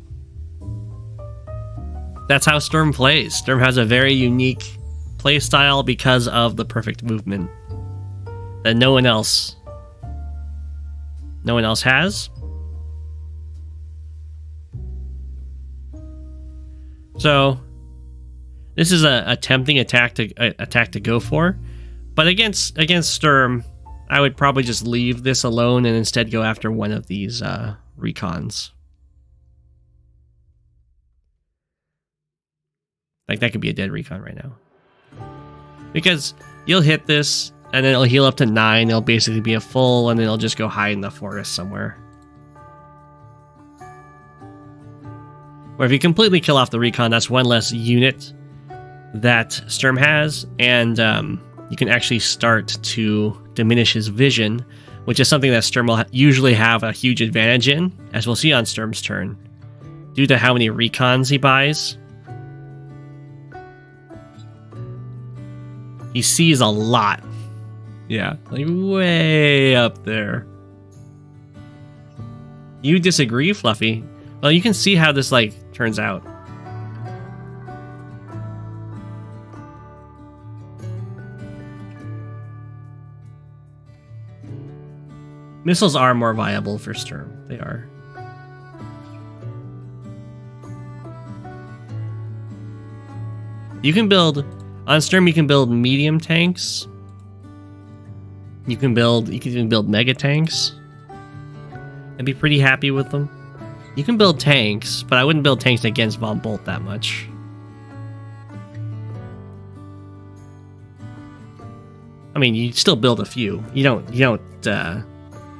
That's how Sturm plays. Sturm has a very unique play style because of the perfect movement that no one else has. So this is a tempting attack to go for, but against Sturm, I would probably just leave this alone and instead go after one of these recons. Like, that could be a dead recon right now, because you'll hit this and then it'll heal up to 9. It'll basically be a full, and then it'll just go hide in the forest somewhere. Or if you completely kill off the recon, that's one less unit that Sturm has, and you can actually start to diminish his vision, which is something that Sturm will usually have a huge advantage in, as we'll see on Sturm's turn, due to how many recons he buys. He sees a lot. Yeah, like way up there. You disagree, Fluffy? Well, you can see how this, like, turns out. Missiles are more viable for Sturm. They are. You can build... On Sturm, you can build medium tanks. You can even build mega tanks and be pretty happy with them. You can build tanks, but I wouldn't build tanks against Von Bolt that much. I mean, you still build a few. You don't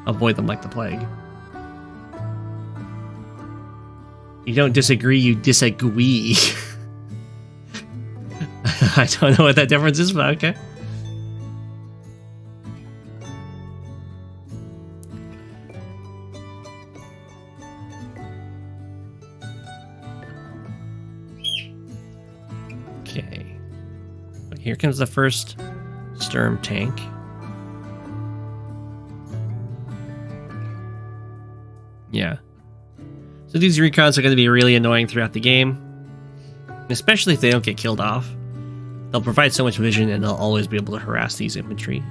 avoid them like the plague. You don't disagree, you disagree. I don't know what that difference is, but okay. Okay. Here comes the first Sturm tank. Yeah. So these recons are going to be really annoying throughout the game, especially if they don't get killed off. They'll provide so much vision and they'll always be able to harass these infantry.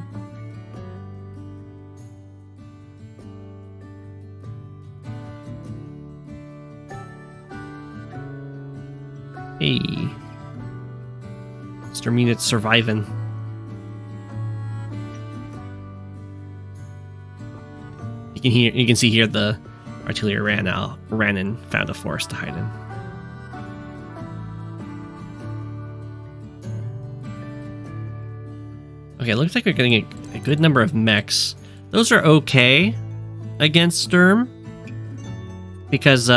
Hey. Sturm units surviving. You can see here the artillery ran and found a forest to hide in. Okay, looks like we're getting a good number of mechs. Those are okay against Sturm because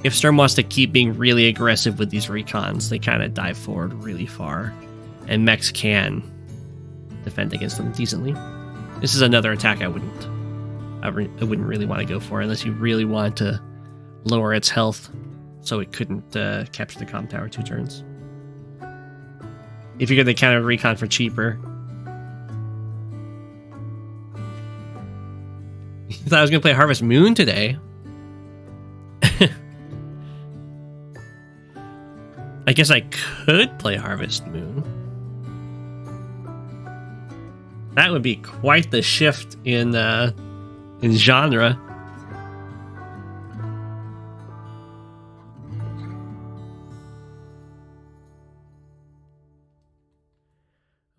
if Sturm wants to keep being really aggressive with these recons, they kind of dive forward really far, and mechs can defend against them decently. This is another attack I wouldn't really want to go for unless you really want to lower its health so it couldn't capture the comm tower 2 turns. If you're going to counter recon for cheaper. You thought I was going to play Harvest Moon today? I guess I could play Harvest Moon. That would be quite the shift in genre.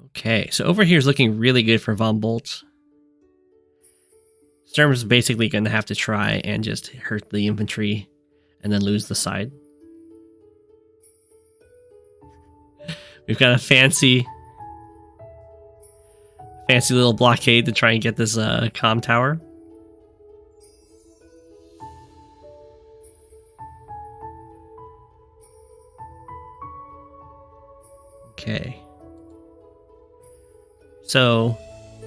Okay, so over here is looking really good for Von Bolt. Sturm is basically going to have to try and just hurt the infantry and then lose the side. We've got a fancy little blockade to try and get this comm tower. Okay. So,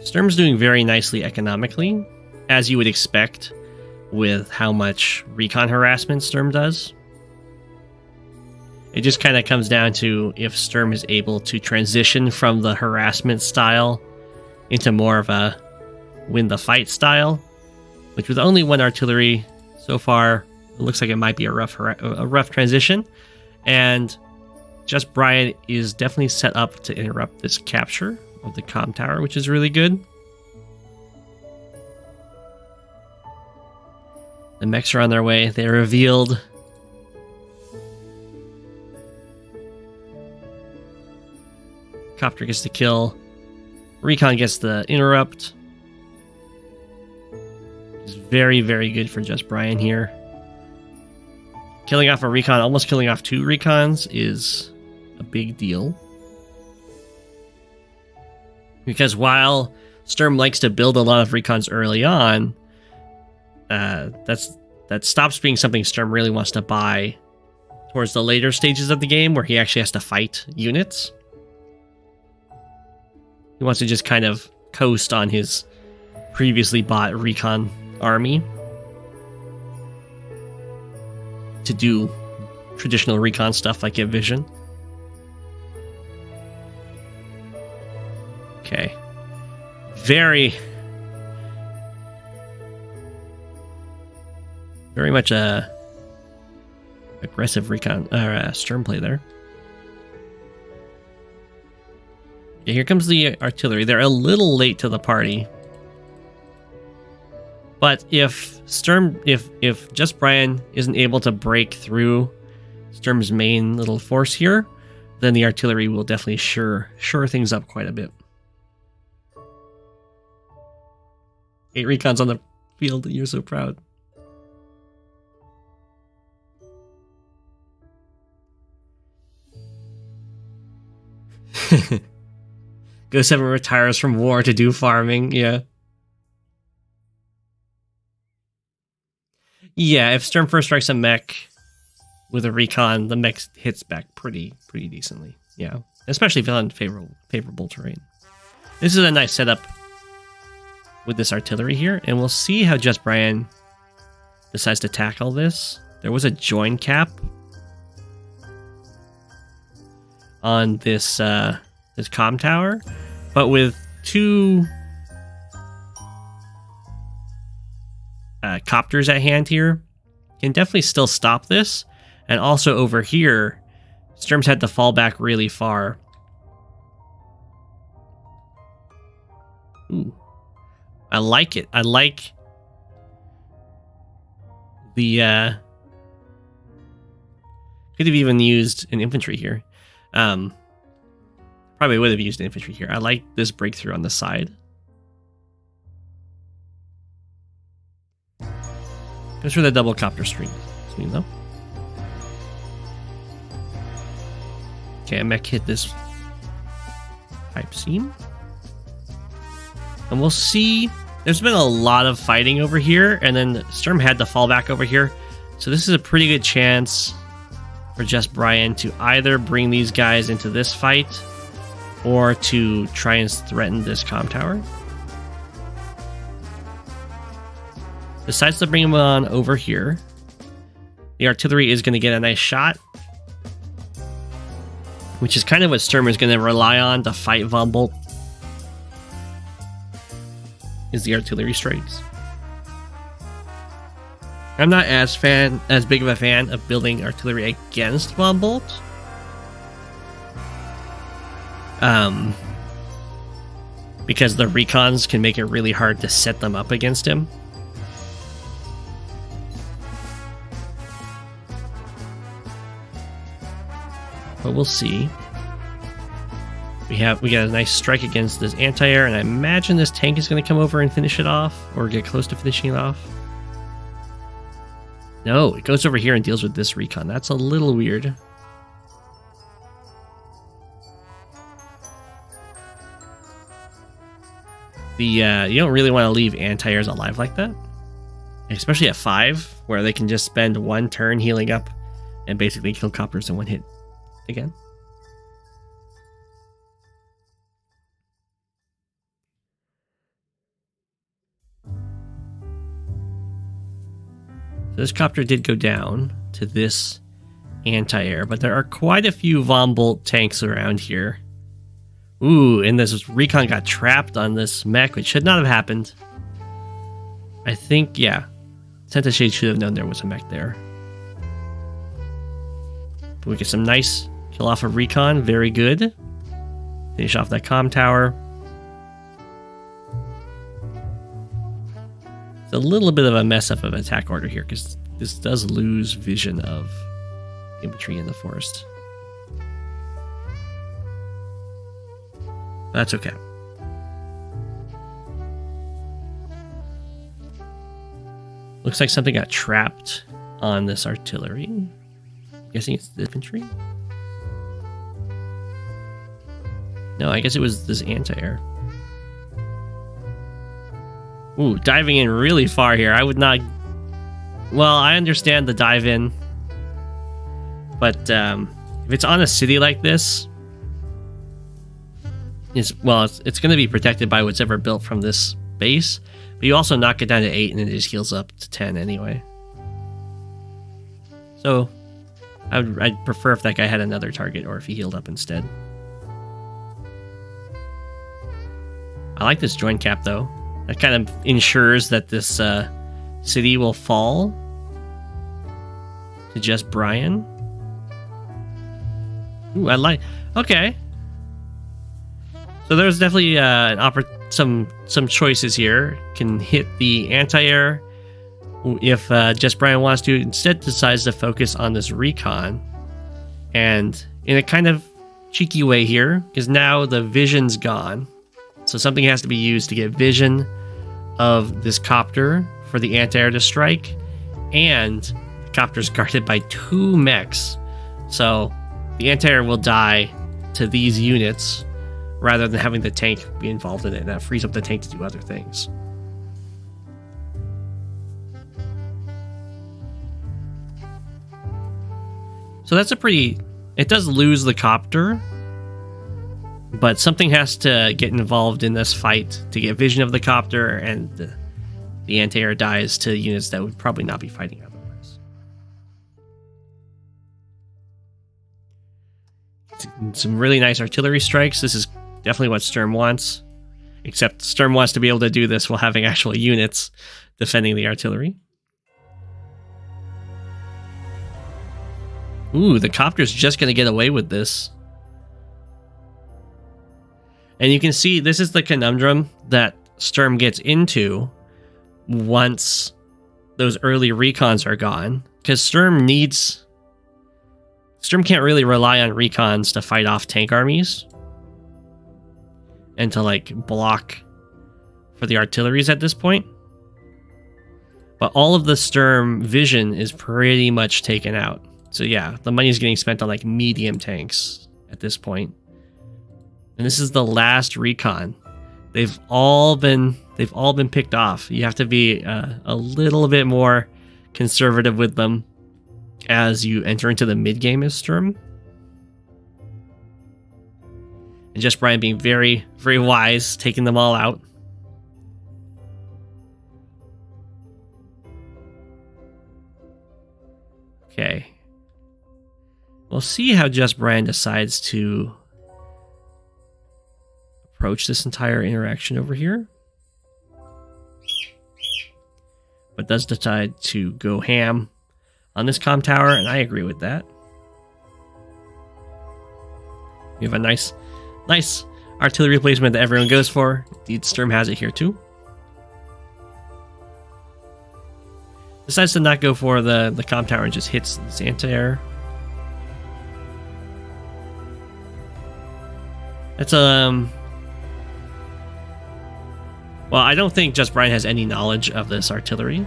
Sturm's doing very nicely economically, as you would expect with how much recon harassment Sturm does. It just kind of comes down to if Sturm is able to transition from the harassment style into more of a win the fight style, which with only one artillery so far, it looks like it might be a rough transition. And Just Brian is definitely set up to interrupt this capture of the comm tower, which is really good. The mechs are on their way. They revealed Copter gets the kill. Recon gets the interrupt. It's very, very good for Just Brian here. Killing off a recon, almost killing off 2 recons, is a big deal. Because while Sturm likes to build a lot of recons early on, that stops being something Sturm really wants to buy towards the later stages of the game where he actually has to fight units. He wants to just kind of coast on his previously bought recon army to do traditional recon stuff like get vision. Okay. Very much a aggressive recon or Sturm play there. Okay, here comes the artillery. They're a little late to the party. But if Sturm, if Just Brian isn't able to break through Sturm's main little force here, then the artillery will definitely sure things up quite a bit. 8 recons on the field, you're so proud. Go7 retires from war to do farming, yeah. Yeah, if Sturm first strikes a mech with a recon, the mech hits back pretty decently. Yeah, especially if it's on favorable terrain. This is a nice setup with this artillery here, and we'll see how Just Brian decides to tackle this. There was a join cap on this this comm tower, but with two copters at hand here, can definitely still stop this. And also over here, Sturm's had to fall back really far. Ooh, I like it. I like the could have even used an infantry here. Probably would have used an infantry here. I like this breakthrough on the side. Goes for the double copter stream though. Okay, a mech hit this pipe seam. And we'll see. There's been a lot of fighting over here, and then Sturm had to fall back over here. So this is a pretty good chance for Just Brian to either bring these guys into this fight or to try and threaten this comm tower. Decides to bring him on over here. The artillery is going to get a nice shot, which is kind of what Sturm is going to rely on to fight Von Bolt, is the artillery strikes. I'm not as big of a fan of building artillery against Von Bolt. Because the recons can make it really hard to set them up against him. But we'll see. We got a nice strike against this anti-air, and I imagine this tank is going to come over and finish it off, or get close to finishing it off. No, it goes over here and deals with this recon. That's a little weird. You don't really want to leave anti-airs alive like that, especially at 5, where they can just spend one turn healing up and basically kill copters in one hit again. So this copter did go down to this anti-air, but there are quite a few Von Bolt tanks around here. Ooh, and this recon got trapped on this mech, which should not have happened. I think, yeah, Centishade should have known there was a mech there. But we get some nice kill off of recon, very good. Finish off that comm tower. It's a little bit of a mess up of attack order here, because this does lose vision of infantry in the forest. That's okay. Looks like something got trapped on this artillery. I'm guessing it's the infantry? No, I guess it was this anti-air. Ooh, diving in really far here. I would not... Well, I understand the dive in. But if it's on a city like this... It's going to be protected by what's ever built from this base. But you also knock it down to 8 and it just heals up to 10 anyway. So I'd prefer if that guy had another target, or if he healed up instead. I like this joint cap though. That kind of ensures that this city will fall to Just Brian. Ooh, I like... Okay. So there's definitely some choices here. Can hit the anti-air if Just Brian wants to. Instead decides to focus on this recon. And in a kind of cheeky way here, because now the vision's gone. So something has to be used to get vision of this copter for the anti-air to strike. And the copter's guarded by 2 mechs. So the anti-air will die to these units rather than having the tank be involved in it. That frees up the tank to do other things. So that's a pretty... It does lose the copter, but something has to get involved in this fight to get vision of the copter, and the anti-air dies to units that would probably not be fighting otherwise. Some really nice artillery strikes. This is definitely what Sturm wants, except Sturm wants to be able to do this while having actual units defending the artillery. Ooh, the copter's just going to get away with this. And you can see this is the conundrum that Sturm gets into once those early recons are gone. Because Sturm can't really rely on recons to fight off tank armies. And to, like, block for the artilleries at this point. But all of the Sturm vision is pretty much taken out. So yeah, the money is getting spent on, like, medium tanks at this point. And this is the last recon. They've all been picked off. You have to be a little bit more conservative with them as you enter into the mid game as Sturm. And just Brian being very, very wise, taking them all out. Okay. We'll see how Just Brian decides to approach this entire interaction over here. But does decide to go ham on this comm tower, and I agree with that. We have a nice artillery placement that everyone goes for. Indeed, Sturm has it here too. Decides to not go for the comm tower and just hits this anti-air. That's well, I don't think Just Brian has any knowledge of this artillery.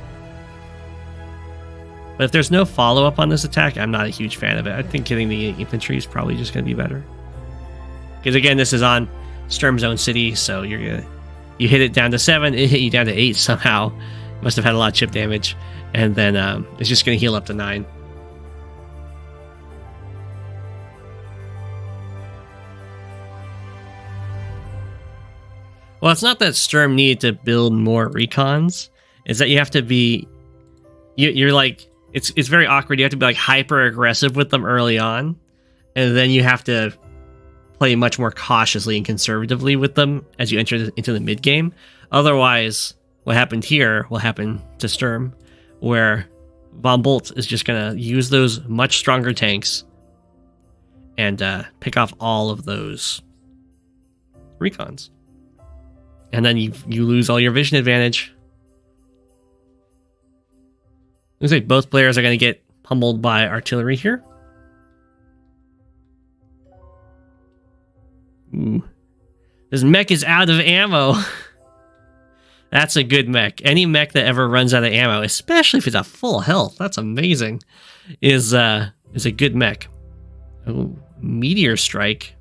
But if there's no follow-up on this attack, I'm not a huge fan of it. I think hitting the infantry is probably just going to be better. Because again, this is on Sturm's own city, so you hit it down to 7, it hit you down to 8 somehow. Must have had a lot of chip damage, and then it's just going to heal up to 9. Well, it's not that Sturm needed to build more recons. It's that you have to be... You're like... It's very awkward. You have to be like hyper aggressive with them early on. And then you have to play much more cautiously and conservatively with them as you enter into the mid game. Otherwise, what happened here will happen to Sturm, where Von Bolt is just going to use those much stronger tanks and pick off all of those recons. And then you lose all your vision advantage. Looks like both players are going to get pummeled by artillery here. Ooh. This mech is out of ammo. That's a good mech. Any mech that ever runs out of ammo, especially if it's at full health, that's amazing, is a good mech. Oh, Meteor Strike.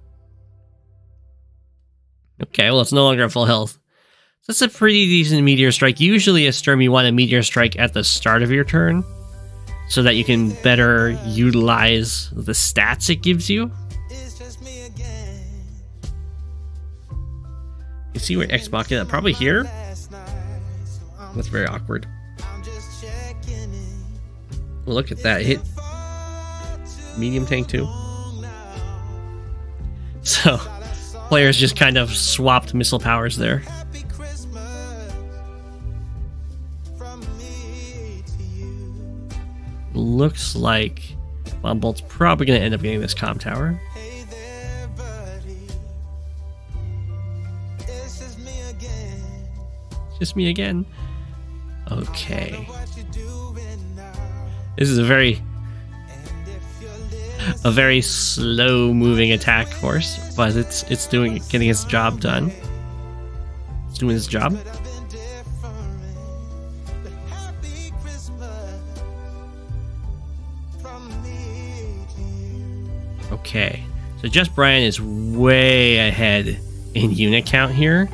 Okay, well, it's no longer at full health. That's a pretty decent Meteor Strike. Usually a Sturm, you want a Meteor Strike at the start of your turn so that you can better utilize the stats it gives you. You see where X-Mach is? Probably here? That's very awkward. Well, look at that. It hit medium tank too. So, players just kind of swapped missile powers there. Looks like Von Bolt's probably going to end up getting this comm tower. It's just me again. Okay. This is a very slow moving attack force, but it's getting its job done. It's doing its job. Okay, So Just Brian is way ahead in unit count here.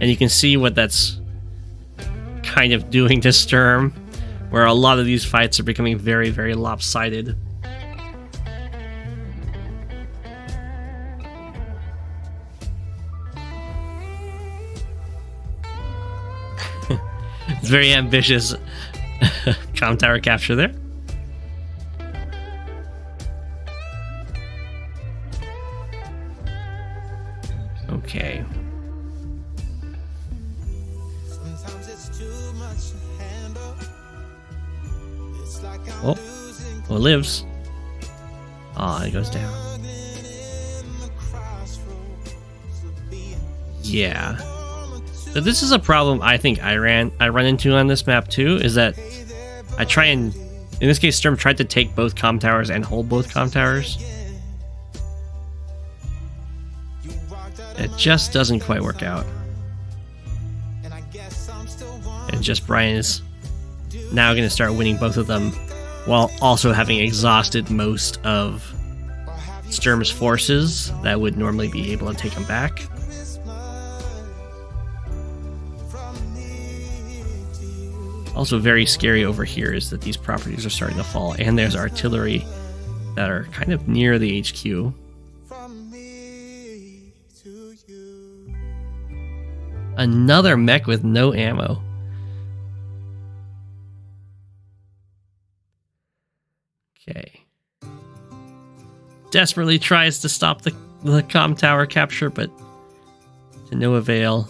And you can see what that's kind of doing to Sturm, where a lot of these fights are becoming very, very lopsided. It's very ambitious comm tower capture there. Okay. Oh, well, it lives. Ah, it goes down. Yeah. So this is a problem I think I run into on this map too, is that I try and, in this case, Sturm tried to take both comm towers and hold both comm towers. It just doesn't quite work out. And Just Brian is now going to start winning both of them, while also having exhausted most of Sturm's forces that would normally be able to take him back. Also very scary over here is that these properties are starting to fall, and there's artillery that are kind of near the HQ. Another mech with no ammo. Okay. Desperately tries to stop the comm tower capture, but to no avail.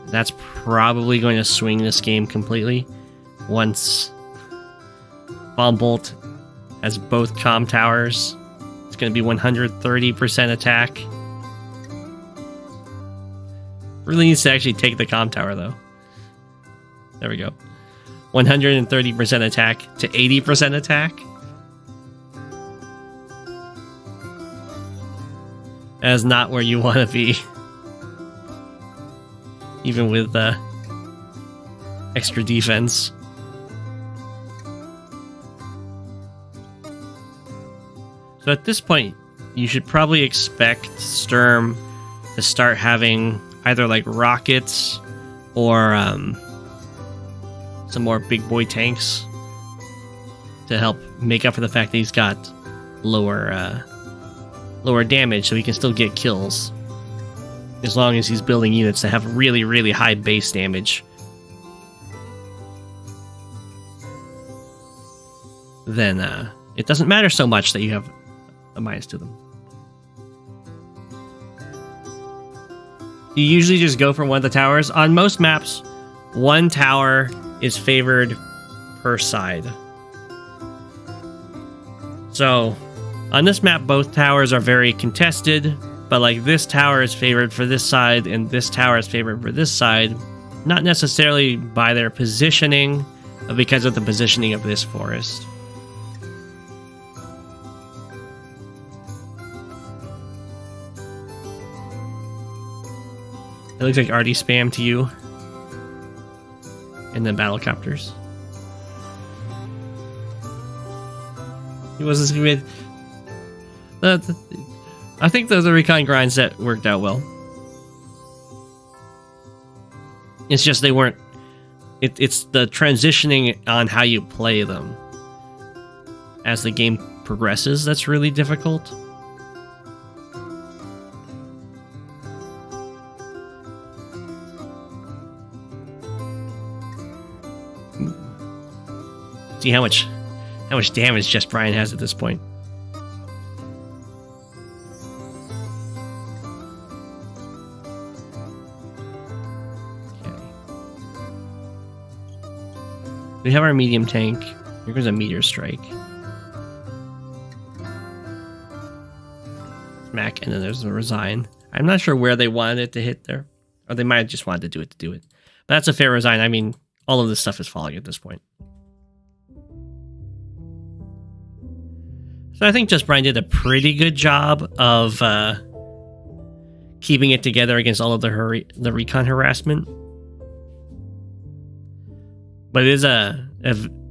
That's probably going to swing this game completely once Bomb Bolt has both comm towers. It's going to be 130% attack. Really needs to actually take the comm tower though. There we go. 130% attack to 80% attack. That is not where you want to be. Even with extra defense. So at this point, you should probably expect Sturm to start having either like rockets or some more big boy tanks to help make up for the fact that he's got lower damage, so he can still get kills. As long as he's building units that have really, really high base damage. Then it doesn't matter so much that you have a minus to them. You usually just go for one of the towers. On most maps, one tower is favored per side. So, on this map, both towers are very contested. But like this tower is favored for this side and this tower is favored for this side, not necessarily by their positioning, but because of the positioning of this forest. It looks like Artie spam to you. And then battlecopters. He wasn't with. I think those are recon grinds that worked out well. It's just they weren't. It's the transitioning on how you play them as the game progresses that's really difficult. See how much damage Just Brian has at this point. We have our medium tank. Here goes a meteor strike. Smack, and then there's a resign. I'm not sure where they wanted it to hit there. Or they might have just wanted to do it. But that's a fair resign. I mean, all of this stuff is falling at this point. So I think Just Brian did a pretty good job of keeping it together against all of the recon harassment. But it is a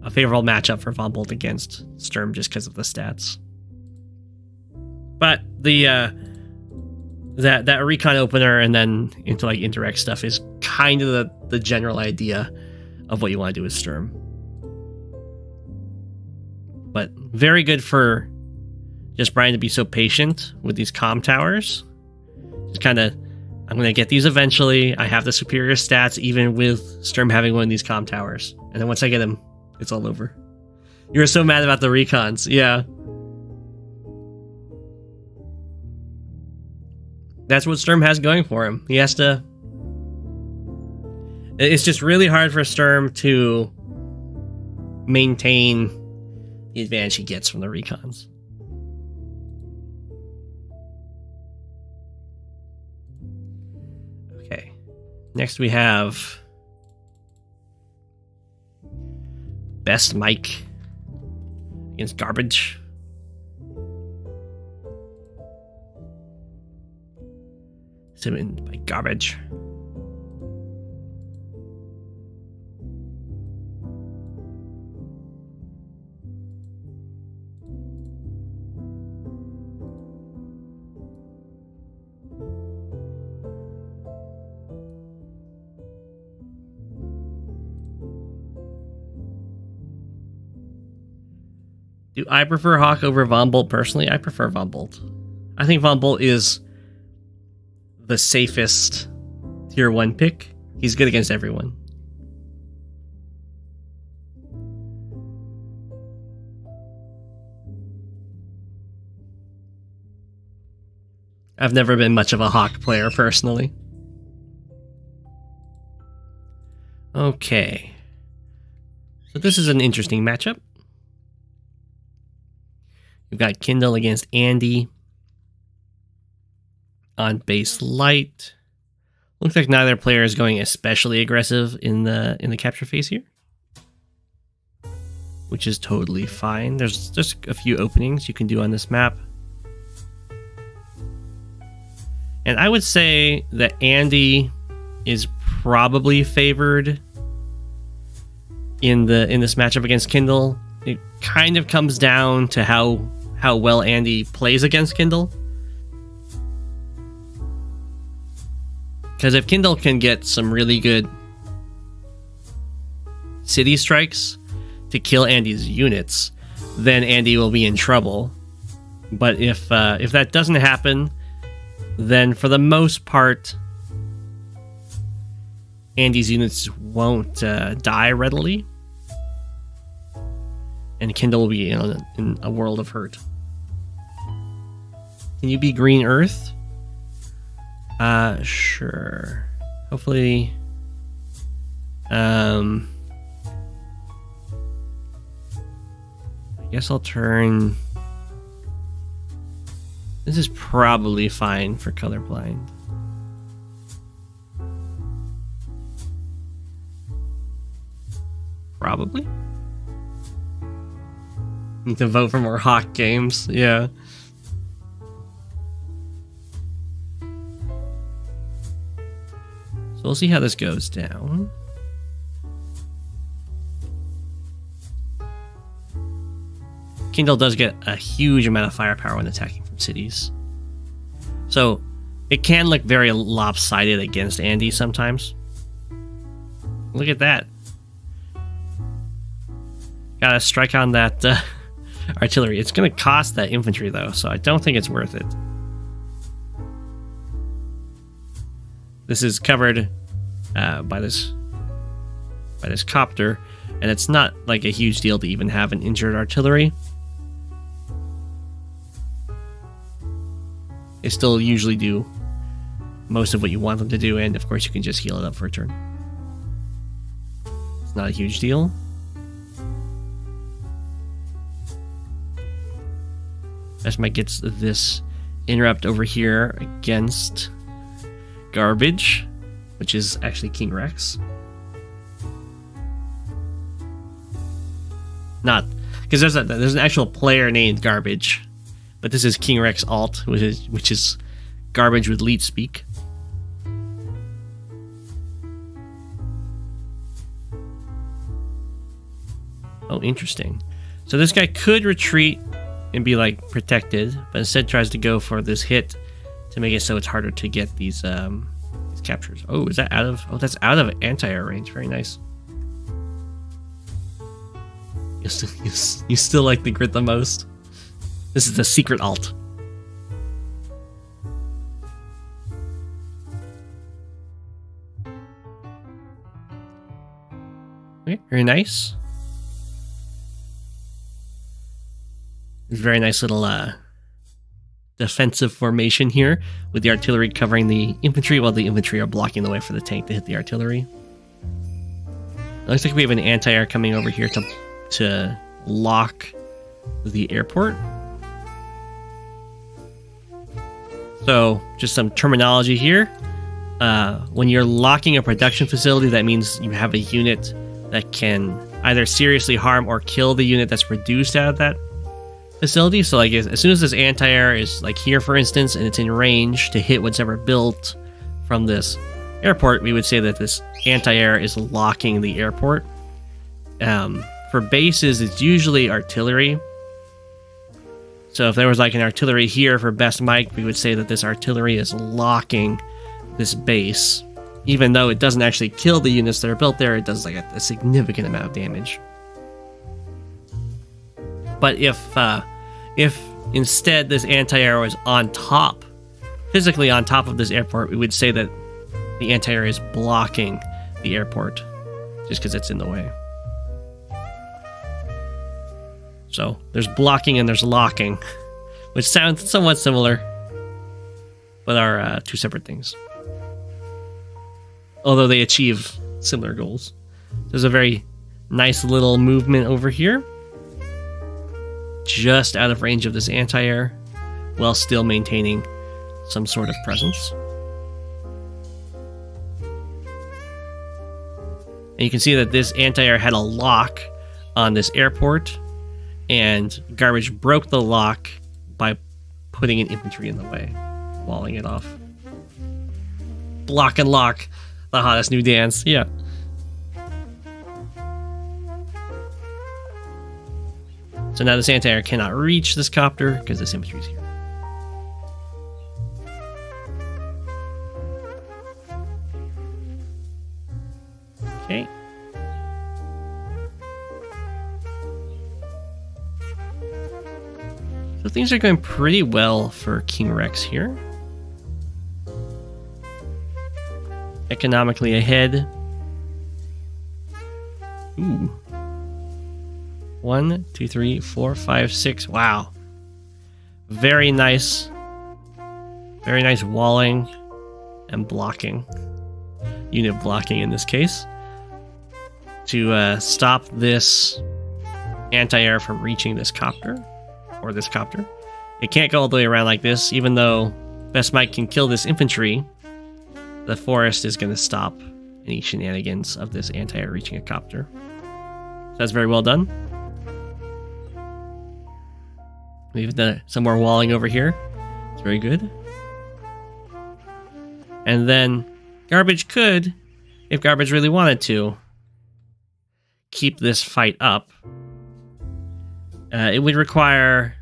a favorable matchup for Von Bolt against Sturm just because of the stats. But the that recon opener and then into like indirect stuff is kind of the general idea of what you want to do with Sturm. But very good for just Brian to be so patient with these comm towers. Just kind of, I'm going to get these eventually. I have the superior stats even with Sturm having one of these comm towers. And then once I get him, it's all over. You were so mad about the recons. Yeah. That's what Sturm has going for him. He has to... It's just really hard for Sturm to maintain the advantage he gets from the recons. Okay. Next we have BestMike against Garbage. Summoned by Garbage. Do I prefer Hawk over Von Bolt personally? I prefer Von Bolt. I think Von Bolt is the safest tier 1 pick. He's good against everyone. I've never been much of a Hawk player personally. Okay. So this is an interesting matchup. We've got Kindle against Andy on base light. Looks like neither player is going especially aggressive in the capture phase here, which is totally fine. There's just a few openings you can do on this map, and I would say that Andy is probably favored in this matchup against Kindle. It kind of comes down to how well Andy plays against Kindle. Because if Kindle can get some really good city strikes to kill Andy's units, then Andy will be in trouble. But if that doesn't happen, then for the most part, Andy's units won't die readily, and Kindle will be in a world of hurt. Can you be Green Earth? Sure. Hopefully, I guess I'll turn. This is probably fine for colorblind. Probably. Need to vote for more Hawk games. Yeah. So we'll see how this goes down. Kindle does get a huge amount of firepower when attacking from cities. So it can look very lopsided against Andy sometimes. Look at that. Gotta strike on that artillery. It's gonna cost that infantry though, so I don't think it's worth it. This is covered by this copter, and it's not like a huge deal to even have an injured artillery. They still usually do most of what you want them to do, and of course you can just heal it up for a turn. It's not a huge deal. BestMike gets this interrupt over here against Garbage, which is actually King Rex. Not because there's an actual player named Garbage, but this is King Rex alt, which is Garbage with lead speak. Oh, interesting. So this guy could retreat and be like protected, but instead tries to go for this hit to make it so it's harder to get these captures. Oh, is that out of? Oh, that's out of anti-air range. Very nice. You still like the grit the most. This is the secret alt. Okay, very nice. Very nice little defensive formation here with the artillery covering the infantry while the infantry are blocking the way for the tank to hit the artillery. It looks like we have an anti-air coming over here to lock the airport. So just some terminology here. When you're locking a production facility, that means you have a unit that can either seriously harm or kill the unit that's produced out of that facility. So like as soon as this anti-air is like here, for instance, and it's in range to hit what's ever built from this airport, we would say that this anti-air is locking the airport. For bases, it's usually artillery. So if there was like an artillery here for BestMike, we would say that this artillery is locking this base. Even though it doesn't actually kill the units that are built there, it does like a significant amount of damage. But if instead this anti-air was on top, physically on top of this airport, we would say that the anti-air is blocking the airport just because it's in the way. So there's blocking and there's locking, which sounds somewhat similar, but are two separate things. Although they achieve similar goals. There's a very nice little movement over here, just out of range of this anti-air, while still maintaining some sort of presence. And you can see that this anti-air had a lock on this airport, and Garbage broke the lock by putting an infantry in the way, walling it off. Block and lock. The hottest new dance, yeah. So now this anti-air cannot reach this copter because this infantry's here. Okay. So things are going pretty well for King Rex here. Economically ahead. Ooh. 1, 2, 3, 4, 5, 6. Wow. Very nice. Very nice walling and blocking. Unit blocking in this case. To stop this anti-air from reaching this copter. Or this copter. It can't go all the way around like this, even though BestMike can kill this infantry. The forest is going to stop any shenanigans of this anti-air reaching a copter. So that's very well done. We've done some more walling over here. It's very good. And then Garbage could, if Garbage really wanted to, keep this fight up. It would require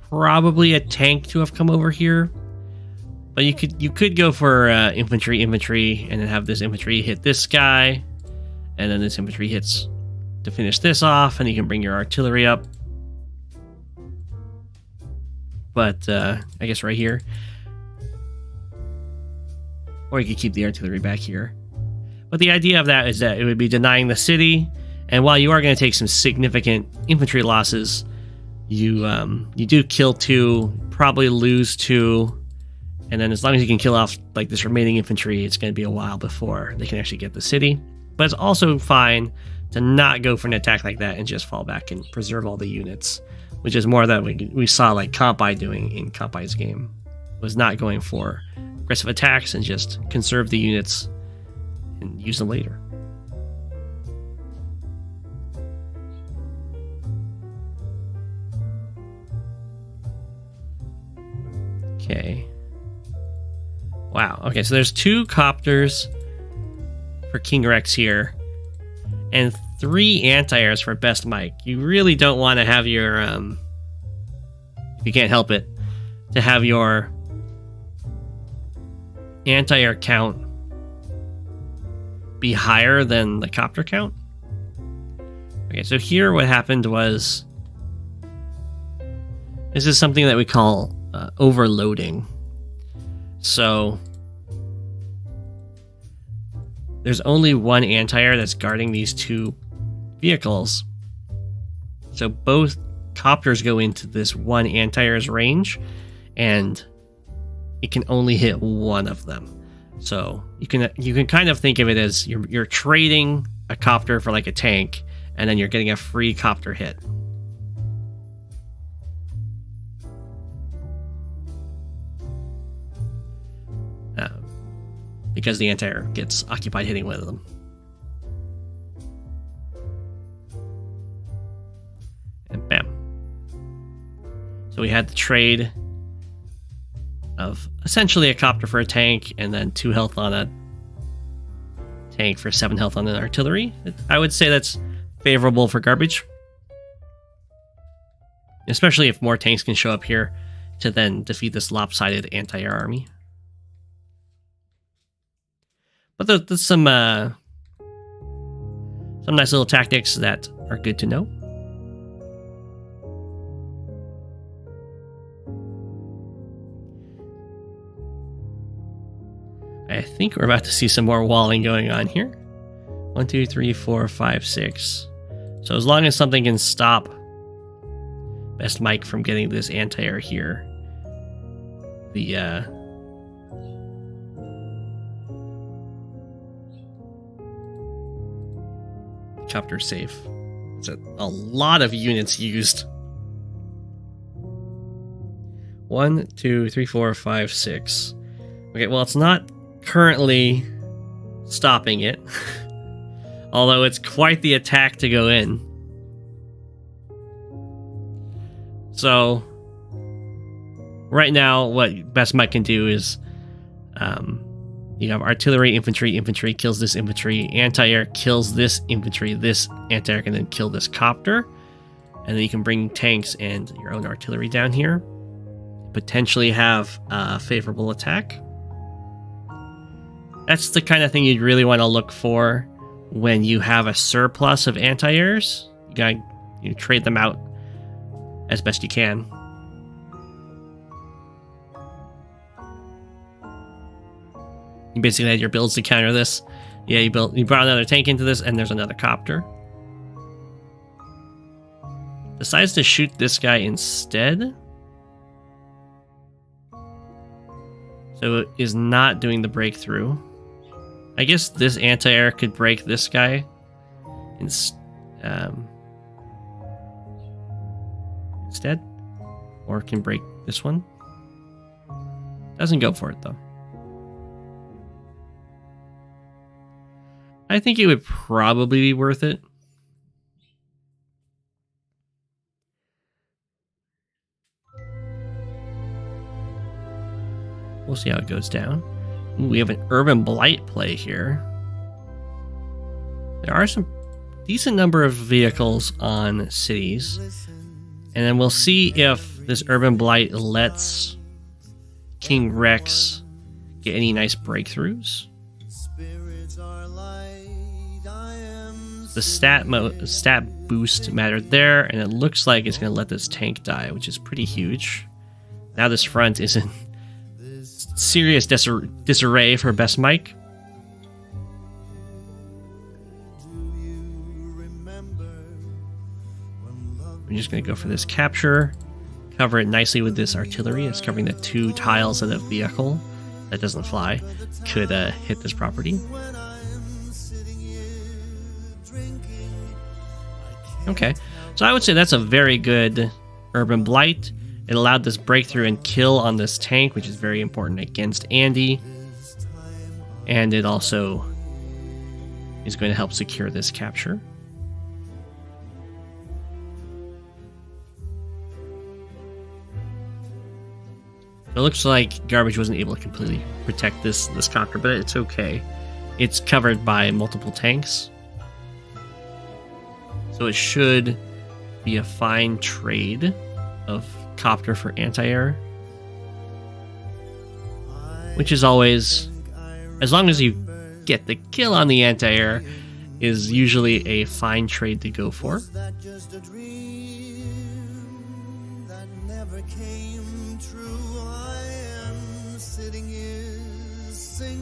probably a tank to have come over here. But you could go for infantry, and then have this infantry hit this guy, and then this infantry hits to finish this off, and you can bring your artillery up. But I guess right here. Or you could keep the artillery back here. But the idea of that is that it would be denying the city, and while you are going to take some significant infantry losses, you do kill 2, probably lose 2. And then as long as you can kill off like this remaining infantry, it's going to be a while before they can actually get the city. But it's also fine to not go for an attack like that and just fall back and preserve all the units, which is more that we saw like Kantbei doing in Kantbei's game, was not going for aggressive attacks and just conserve the units and use them later. Okay. Wow. Okay, so there's 2 copters for King Rex here. and 3 anti-airs for BestMike. You really don't want to have your, if you can't help it, to have your anti-air count be higher than the copter count. Okay, so here what happened was, this is something that we call overloading. So there's only one anti-air that's guarding these 2 vehicles. So both copters go into this one anti-air's range, and it can only hit one of them. So you can kind of think of it as you're trading a copter for like a tank, and then you're getting a free copter hit. Because the anti-air gets occupied hitting one of them. And bam. So we had the trade of essentially a copter for a tank, and then 2 health on a tank for 7 health on an artillery. I would say that's favorable for garbage. Especially if more tanks can show up here to then defeat this lopsided anti-air army. But there's some nice little tactics that are good to know. I think we're about to see some more walling going on here. 1, 2, 3, 4, 5, 6. So as long as something can stop BestMike from getting this anti-air here, the copter safe. It's a lot of units used. 1, 2, 3, 4, 5, 6. Okay, well, it's not currently stopping it. Although it's quite the attack to go in. So right now, what BestMike can do is you have artillery, infantry kills this infantry, anti-air kills this infantry, this anti-air can then kill this copter, and then you can bring tanks and your own artillery down here, potentially have a favorable attack. That's the kind of thing you'd really want to look for when you have a surplus of anti-airs. You gotta trade them out as best you can. You basically had your builds to counter this. Yeah, you brought another tank into this, and there's another copter. Decides to shoot this guy instead. So it is not doing the breakthrough. I guess this anti-air could break this guy instead. Or can break this one. Doesn't go for it, though. I think it would probably be worth it. We'll see how it goes down. Ooh, we have an urban blight play here. There are some decent number of vehicles on cities. And then we'll see if this urban blight lets King Rex get any nice breakthroughs. The stat boost mattered there, and it looks like it's going to let this tank die, which is pretty huge. Now this front is in serious disarray for BestMike. I'm just going to go for this capture, cover it nicely with this artillery. It's covering the 2 tiles of the vehicle that doesn't fly. Could hit this property. Okay, so I would say that's a very good urban blight. It allowed this breakthrough and kill on this tank, which is very important against Andy. And it also is going to help secure this capture. It looks like Garbage wasn't able to completely protect this copter, but it's okay. It's covered by multiple tanks. So it should be a fine trade of copter for anti-air. Which is always, as long as you get the kill on the anti-air, is usually a fine trade to go for.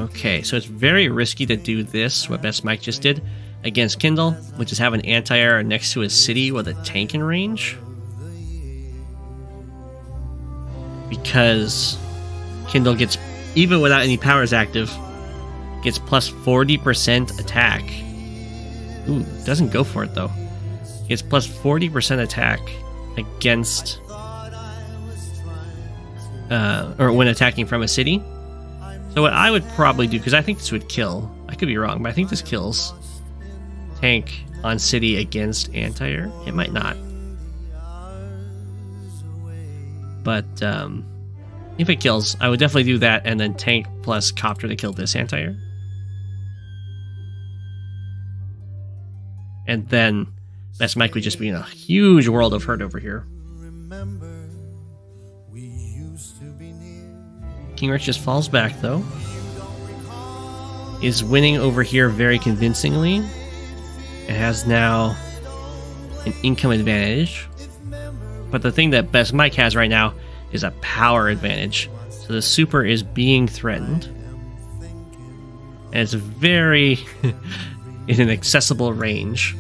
Okay, so it's very risky to do this, what BestMike just did, against Kindle, which is have an anti-air next to a city with a tank in range. Because Kindle gets, even without any powers active, gets plus 40% attack. Ooh, doesn't go for it though. Gets plus 40% attack against, or when attacking from a city. So what I would probably do, because I think this would kill, I could be wrong, but I think this kills tank on city against anti-air. It might not. But if it kills, I would definitely do that and then tank plus copter to kill this anti-air. And then BestMike would just be in a huge world of hurt over here. King Rex just falls back though. Is winning over here very convincingly. It has now an income advantage. But the thing that BestMike has right now is a power advantage. So the super is being threatened. And it's very in an accessible range.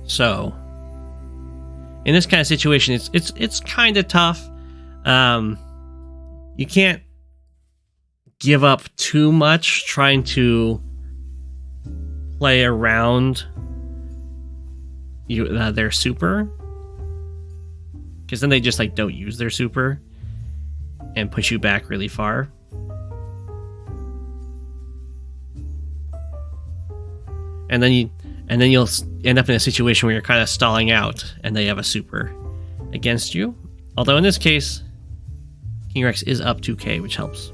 So in this kind of situation, it's kind of tough. You can't give up too much trying to play around their super, because then they just like don't use their super and push you back really far. And then you'll end up in a situation where you're kind of stalling out and they have a super against you. Although in this case, King Rex is up 2k, which helps.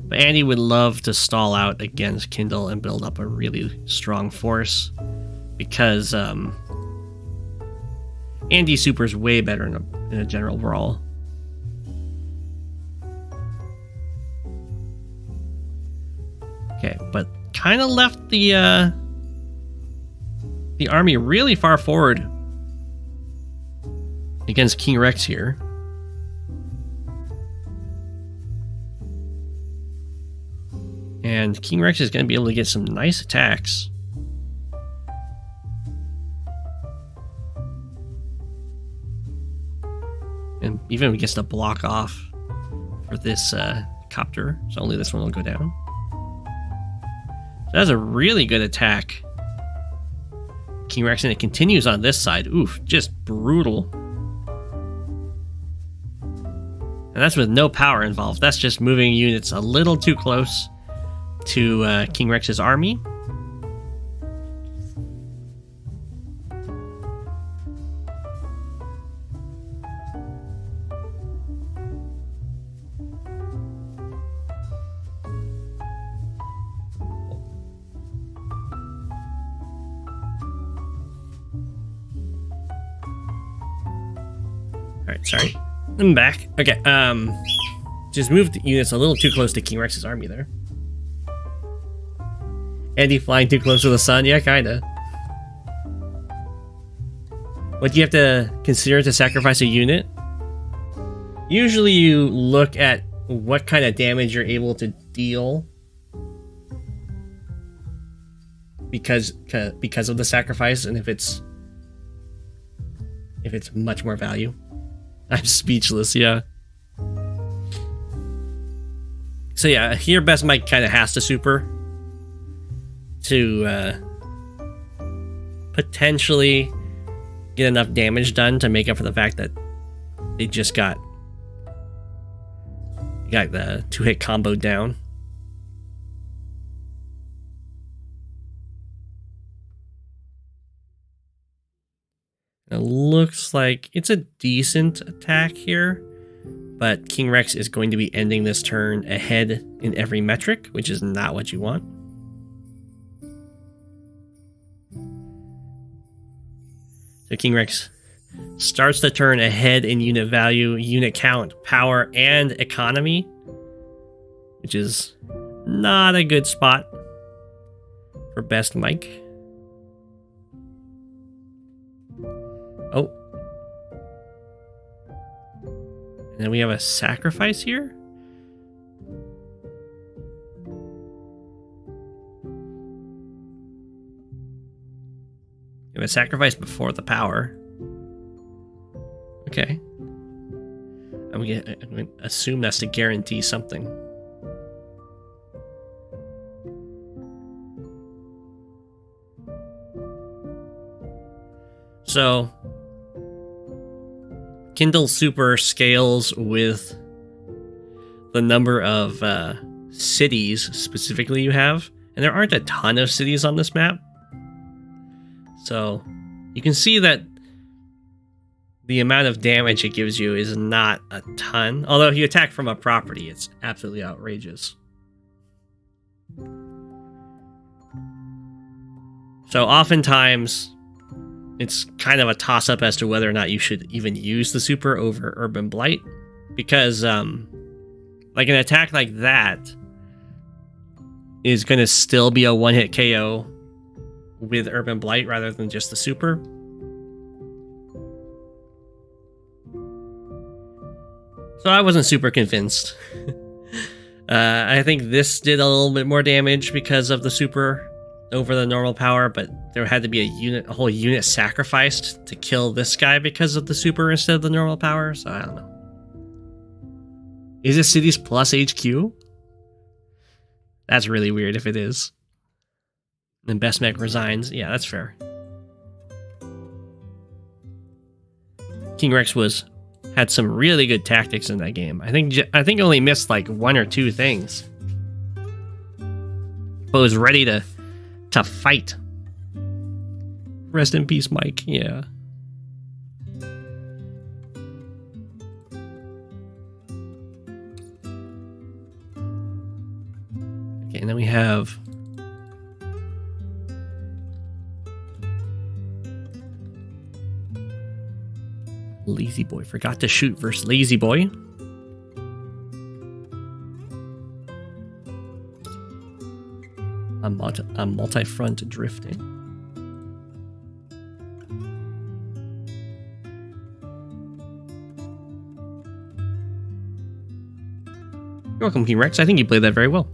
But Andy would love to stall out against Kindle and build up a really strong force, because Andy's super is way better in a general brawl. Okay, but kind of left the army really far forward against King Rex here. And King Rex is going to be able to get some nice attacks. And even if he gets to block off for this copter, so only this one will go down. So that's a really good attack. King Rex, and it continues on this side. Oof, just brutal. And that's with no power involved. That's just moving units a little too close to King Rex's army. Alright, sorry. I'm back. Okay, just moved units a little too close to King Rex's army there. Andy flying too close to the sun? Yeah, kinda. What do you have to consider to sacrifice a unit? Usually you look at what kind of damage you're able to deal because of the sacrifice, and if it's much more value. I'm speechless, yeah. So yeah, here BestMike kind of has to super to potentially get enough damage done to make up for the fact that they just got the 2-hit combo down. looks like it's a decent attack here, but King Rex is going to be ending this turn ahead in every metric, which is not what you want. So King Rex starts the turn ahead in unit value, unit count, power, and economy, which is not a good spot for BestMike. Oh. And then we have a sacrifice here. We have a sacrifice before the power. Okay. I'm gonna assume that's to guarantee something. So, Kindle Super scales with the number of cities specifically you have, and there aren't a ton of cities on this map. So, you can see that the amount of damage it gives you is not a ton. Although if you attack from a property, it's absolutely outrageous. So oftentimes, it's kind of a toss-up as to whether or not you should even use the super over Urban Blight. Because, like an attack like that is going to still be a one-hit KO with Urban Blight rather than just the super. So I wasn't super convinced. I think this did a little bit more damage because of the super over the normal power, but there had to be a whole unit sacrificed to kill this guy because of the super instead of the normal power, so I don't know. Is it cities plus HQ? That's really weird if it is. Then BestMike resigns. Yeah, that's fair. King Rex had some really good tactics in that game. I think only missed like one or two things, but was ready to fight. Rest in peace, Mike. Yeah. Okay, and then we have lazyboi. Forgot to shoot versus lazyboi. A multi-front drifting. You're welcome, King Rex. I think you played that very well.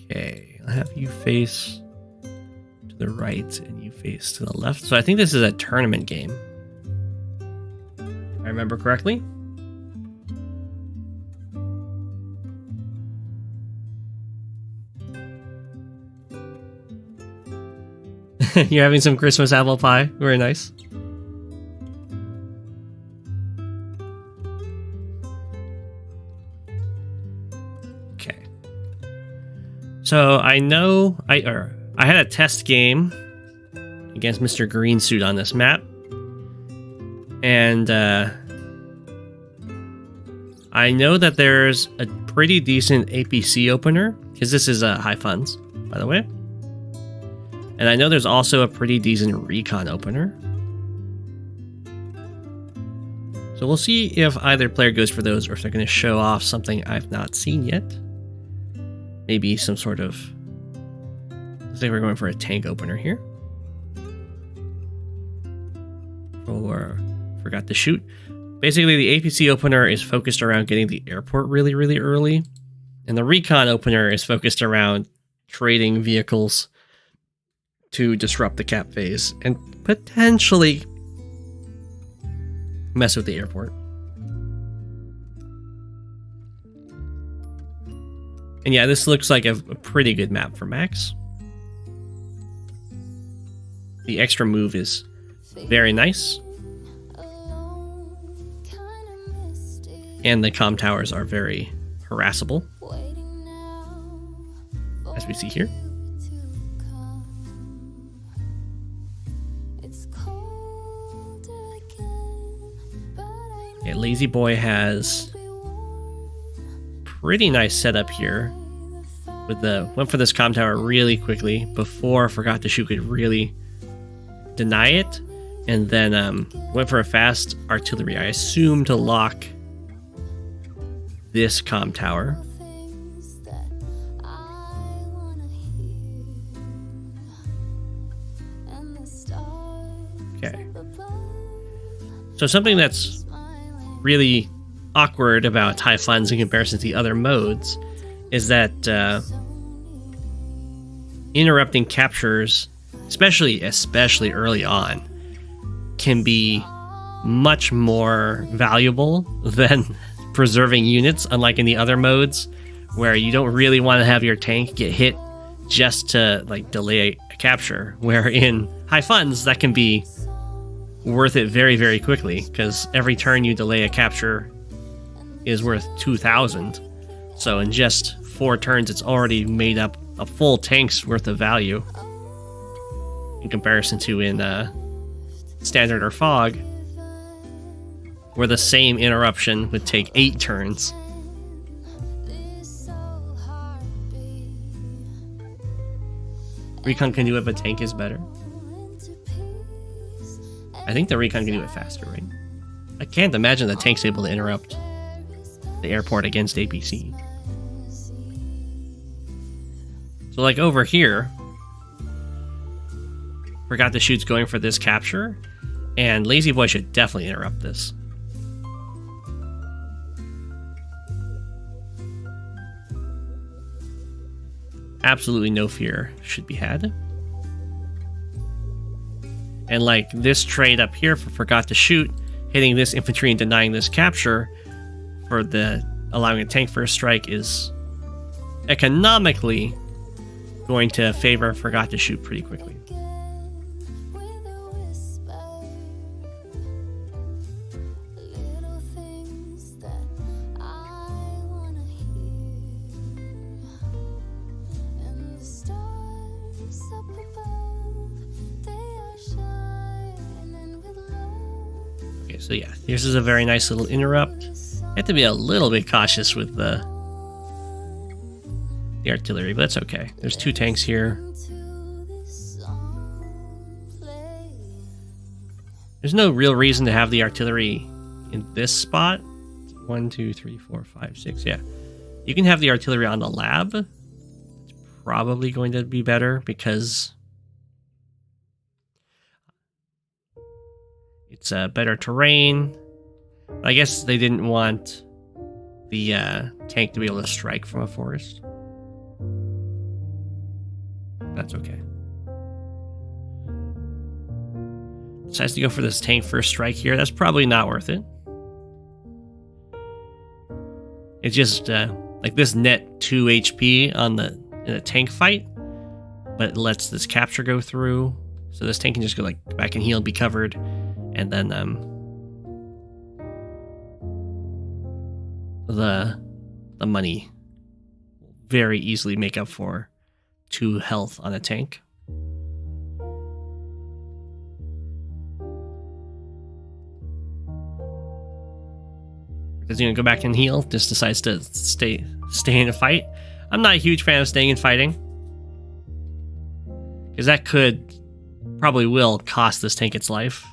Okay, I'll have you face to the right and you face to the left. So I think this is a tournament game, if I remember correctly. You're having some Christmas apple pie. Very nice. Okay. So I know I had a test game against Mr.Greensuit on this map, and I know that there's a pretty decent APC opener because this is high funds, by the way. And I know there's also a pretty decent recon opener. So we'll see if either player goes for those or if they're going to show off something I've not seen yet. Maybe some sort of... Looks like we're going for a tank opener here. Forgot to shoot. Basically, the APC opener is focused around getting the airport really, really early. And the recon opener is focused around trading vehicles to disrupt the cap phase and potentially mess with the airport. And yeah, this looks like a pretty good map for Max. The extra move is very nice. And the comm towers are very harassable, as we see here. Yeah, lazyboi has pretty nice setup here. With the went for this comm tower really quickly before ForgotToShoot could really deny it, and then went for a fast artillery, I assume, to lock this comm tower. Okay. So something that's really awkward about high funds in comparison to the other modes is that interrupting captures, especially early on, can be much more valuable than preserving units, unlike in the other modes where you don't really want to have your tank get hit just to like delay a capture, where in high funds that can be worth it very, very quickly, because every turn you delay a capture is worth 2,000. So in just 4 turns it's already made up a full tank's worth of value, in comparison to in standard or fog, where the same interruption would take 8 turns. Recon can do it, but tank is better. I think the recon can do it faster, right? I can't imagine the tank's able to interrupt the airport against APC. So like over here, ForgotToShoot's going for this capture, and lazyboi should definitely interrupt this. Absolutely no fear should be had. And like this trade up here for ForgotToShoot, hitting this infantry and denying this capture for the allowing a tank first strike is economically going to favor ForgotToShoot pretty quickly. So yeah, this is a very nice little interrupt. You have to be a little bit cautious with the artillery, but that's okay. There's 2 tanks here. There's no real reason to have the artillery in this spot. 1, 2, 3, 4, 5, 6. Yeah, you can have the artillery on the lab. It's probably going to be better because it's better terrain. I guess they didn't want the tank to be able to strike from a forest. That's okay. Decides to go for this tank first strike here. That's probably not worth it. It's just like this net 2 HP on in a tank fight, but it lets this capture go through. So this tank can just go like back and heal and be covered. And then the money will very easily make up for 2 health on a tank. Doesn't even go back and heal, just decides to stay in a fight. I'm not a huge fan of staying and fighting, because that could, probably will, cost this tank its life.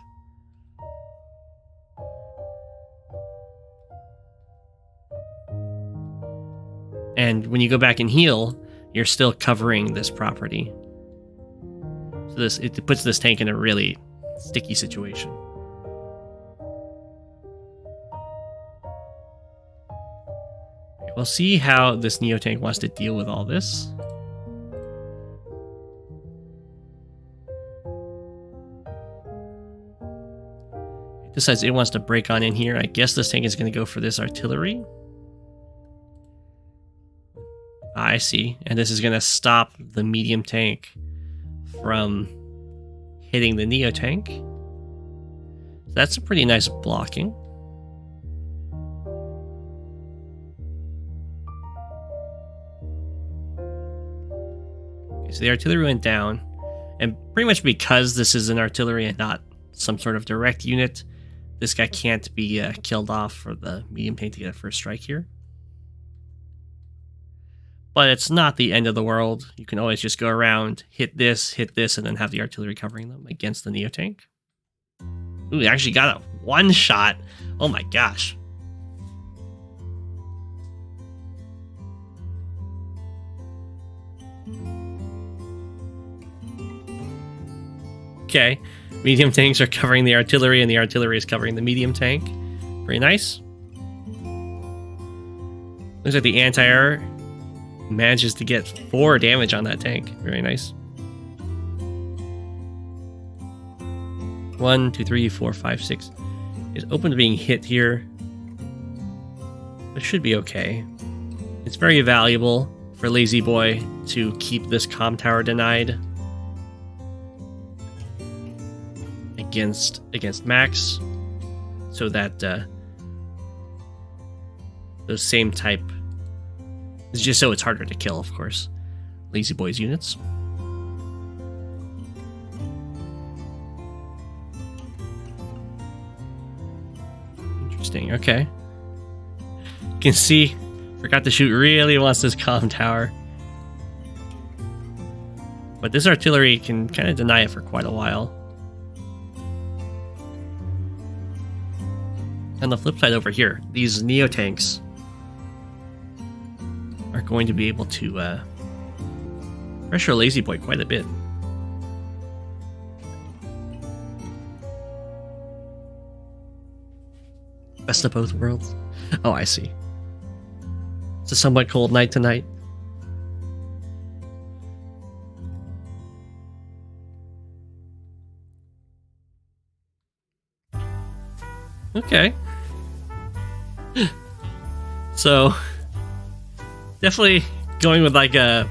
And when you go back and heal, you're still covering this property. So it puts this tank in a really sticky situation. We'll see how this Neo tank wants to deal with all this. It decides it wants to break on in here. I guess this tank is going to go for this artillery. I see. And this is going to stop the medium tank from hitting the Neo tank. That's a pretty nice blocking. Okay, so the artillery went down, and pretty much because this is an artillery and not some sort of direct unit, this guy can't be killed off for the medium tank to get a first strike here. But it's not the end of the world. You can always just go around, hit this, and then have the artillery covering them against the Neo tank. Ooh, they actually got a one shot. Oh my gosh. Okay, medium tanks are covering the artillery, and the artillery is covering the medium tank. Very nice. Looks like the anti-air manages to get 4 damage on that tank. Very nice. 1, 2, 3, 4, 5, 6 is open to being hit here. It should be okay. It's very valuable for lazyboi to keep this comm tower denied against Max, so that those same type. It's just so it's harder to kill, of course, lazyboi's units. Interesting. Okay. You can see ForgotToShoot really wants this comm tower, but this artillery can kind of deny it for quite a while. On the flip side over here, these Neo tanks are going to be able to pressure lazyboi quite a bit. Best of both worlds. Oh, I see. It's a somewhat cold night tonight. Okay. So, definitely going with like a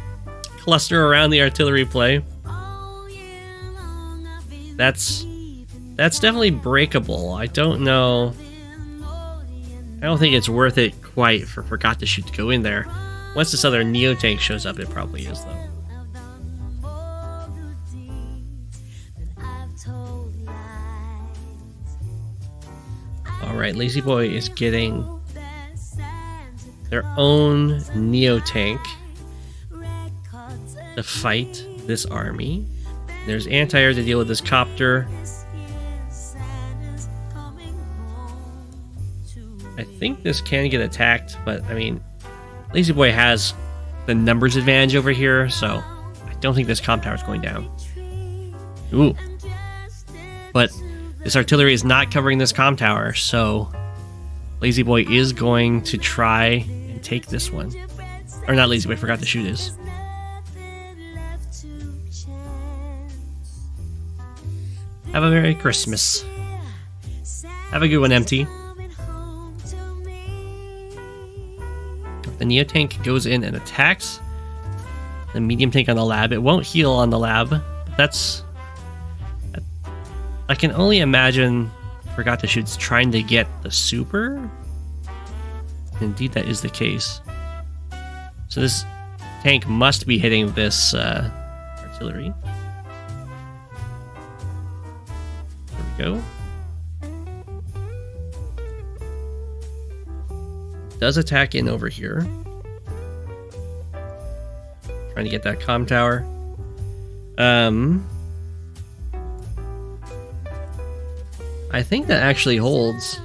cluster around the artillery play. That's definitely breakable. I don't know. I don't think it's worth it quite for ForgotToShoot to go in there. Once this other Neo tank shows up, it probably is though. Alright, lazyboi is getting their own Neo tank to fight this army. There's anti-air to deal with this copter. I think this can get attacked, but I mean, lazyboi has the numbers advantage over here, so I don't think this comm tower is going down. Ooh. But this artillery is not covering this comm tower, so lazyboi is going to try and take this one. Or not lazyboi, ForgotToShoot is. Have a Merry Christmas. Have a good one, MT. If the Neo tank goes in and attacks the medium tank on the lab, it won't heal on the lab. That's... I can only imagine ForgotToShoot's trying to get the super. Indeed, that is the case. So this tank must be hitting this artillery. There we go. Does attack in over here. Trying to get that comm tower. I think that actually holds,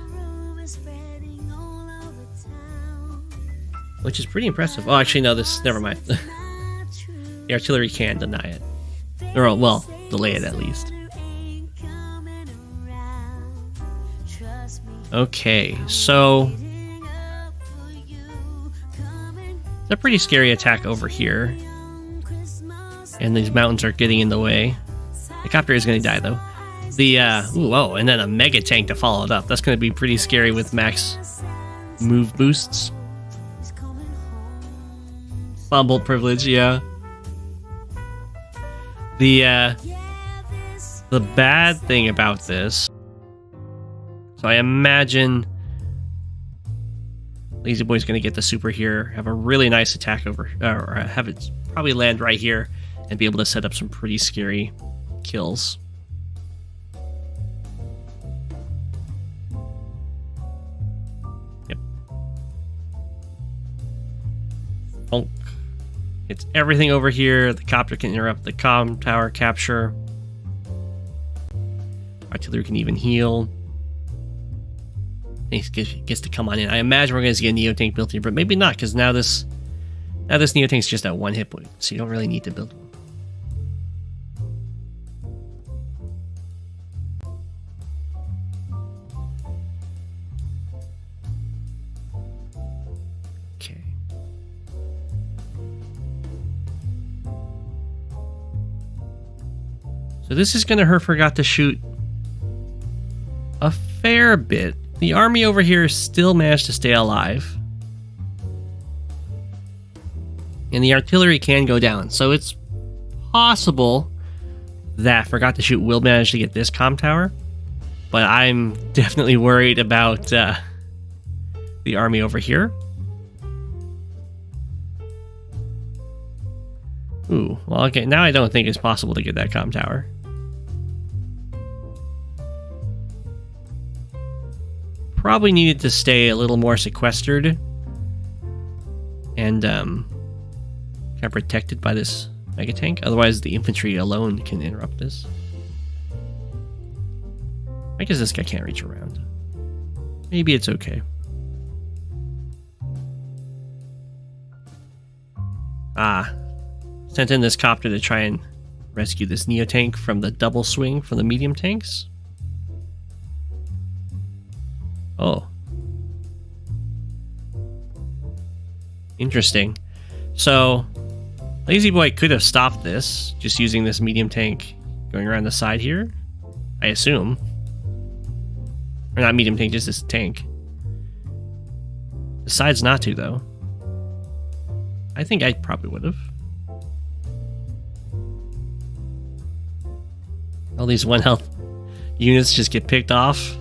which is pretty impressive. Oh, actually, no, never mind. The artillery can deny it. Or, well, delay it at least. Okay, so it's a pretty scary attack over here. And these mountains are getting in the way. The copter is going to die, though. Whoa, and then a mega tank to follow it up. That's going to be pretty scary with max move boosts. Bomb bolt privilege, yeah. The bad thing about this, so I imagine lazyboi's going to get the super here, have a really nice attack over, or have it probably land right here, and be able to set up some pretty scary kills. Yep. Bonk. It's everything over here. The copter can interrupt the comm tower capture. Artillery can even heal. It gets to come on in. I imagine we're going to get a Neo Tank built here, but maybe not, because now this Neo Tank's just at 1 hit point, so you don't really need to build one. Okay. So this is going to hurt ForgotToShoot a fair bit. The army over here still managed to stay alive. And the artillery can go down. So it's possible that ForgotToShoot will manage to get this comm tower. But I'm definitely worried about the army over here. Ooh, well, okay, now I don't think it's possible to get that comm tower. Probably needed to stay a little more sequestered and kind of protected by this mega tank. Otherwise, the infantry alone can interrupt this. I guess this guy can't reach around. Maybe it's okay. Sent in this copter to try and rescue this Neo tank from the double swing from the medium tanks. Oh. Interesting. So, lazyboi could have stopped this, just using this medium tank going around the side here, I assume. Or not medium tank, just this tank. Decides not to, though. I think I probably would have. All these 1 health units just get picked off.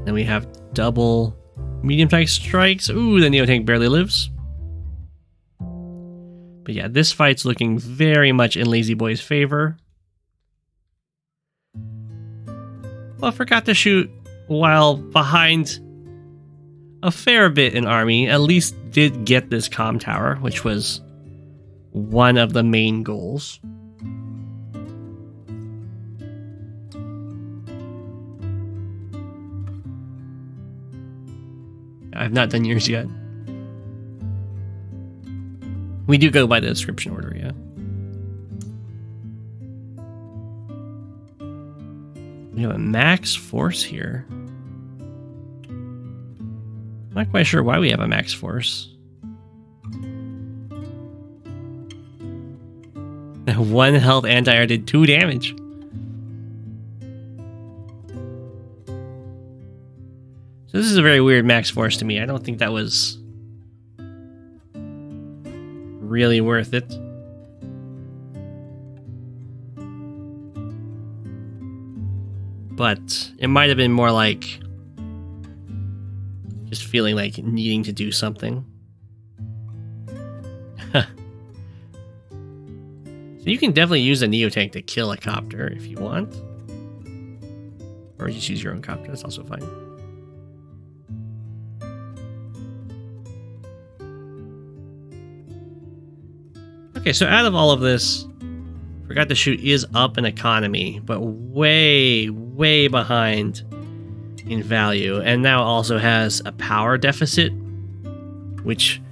Then we have double medium tank strikes. Ooh, the Neo tank barely lives. But yeah, this fight's looking very much in lazyboi's favor. Well, ForgotToShoot, while behind a fair bit in army, at least did get this comm tower, which was one of the main goals. I've not done yours yet. We do go by the description order, yeah. We have a max force here. I'm not quite sure why we have a max force. 1 health anti-air did 2 damage. So this is a very weird max force to me. I don't think that was really worth it. But it might have been more like just feeling like needing to do something. So you can definitely use a Neo tank to kill a copter if you want. Or just use your own copter, that's also fine. Okay, so out of all of this, ForgotToShoot is up in economy, but way, way behind in value, and now also has a power deficit, which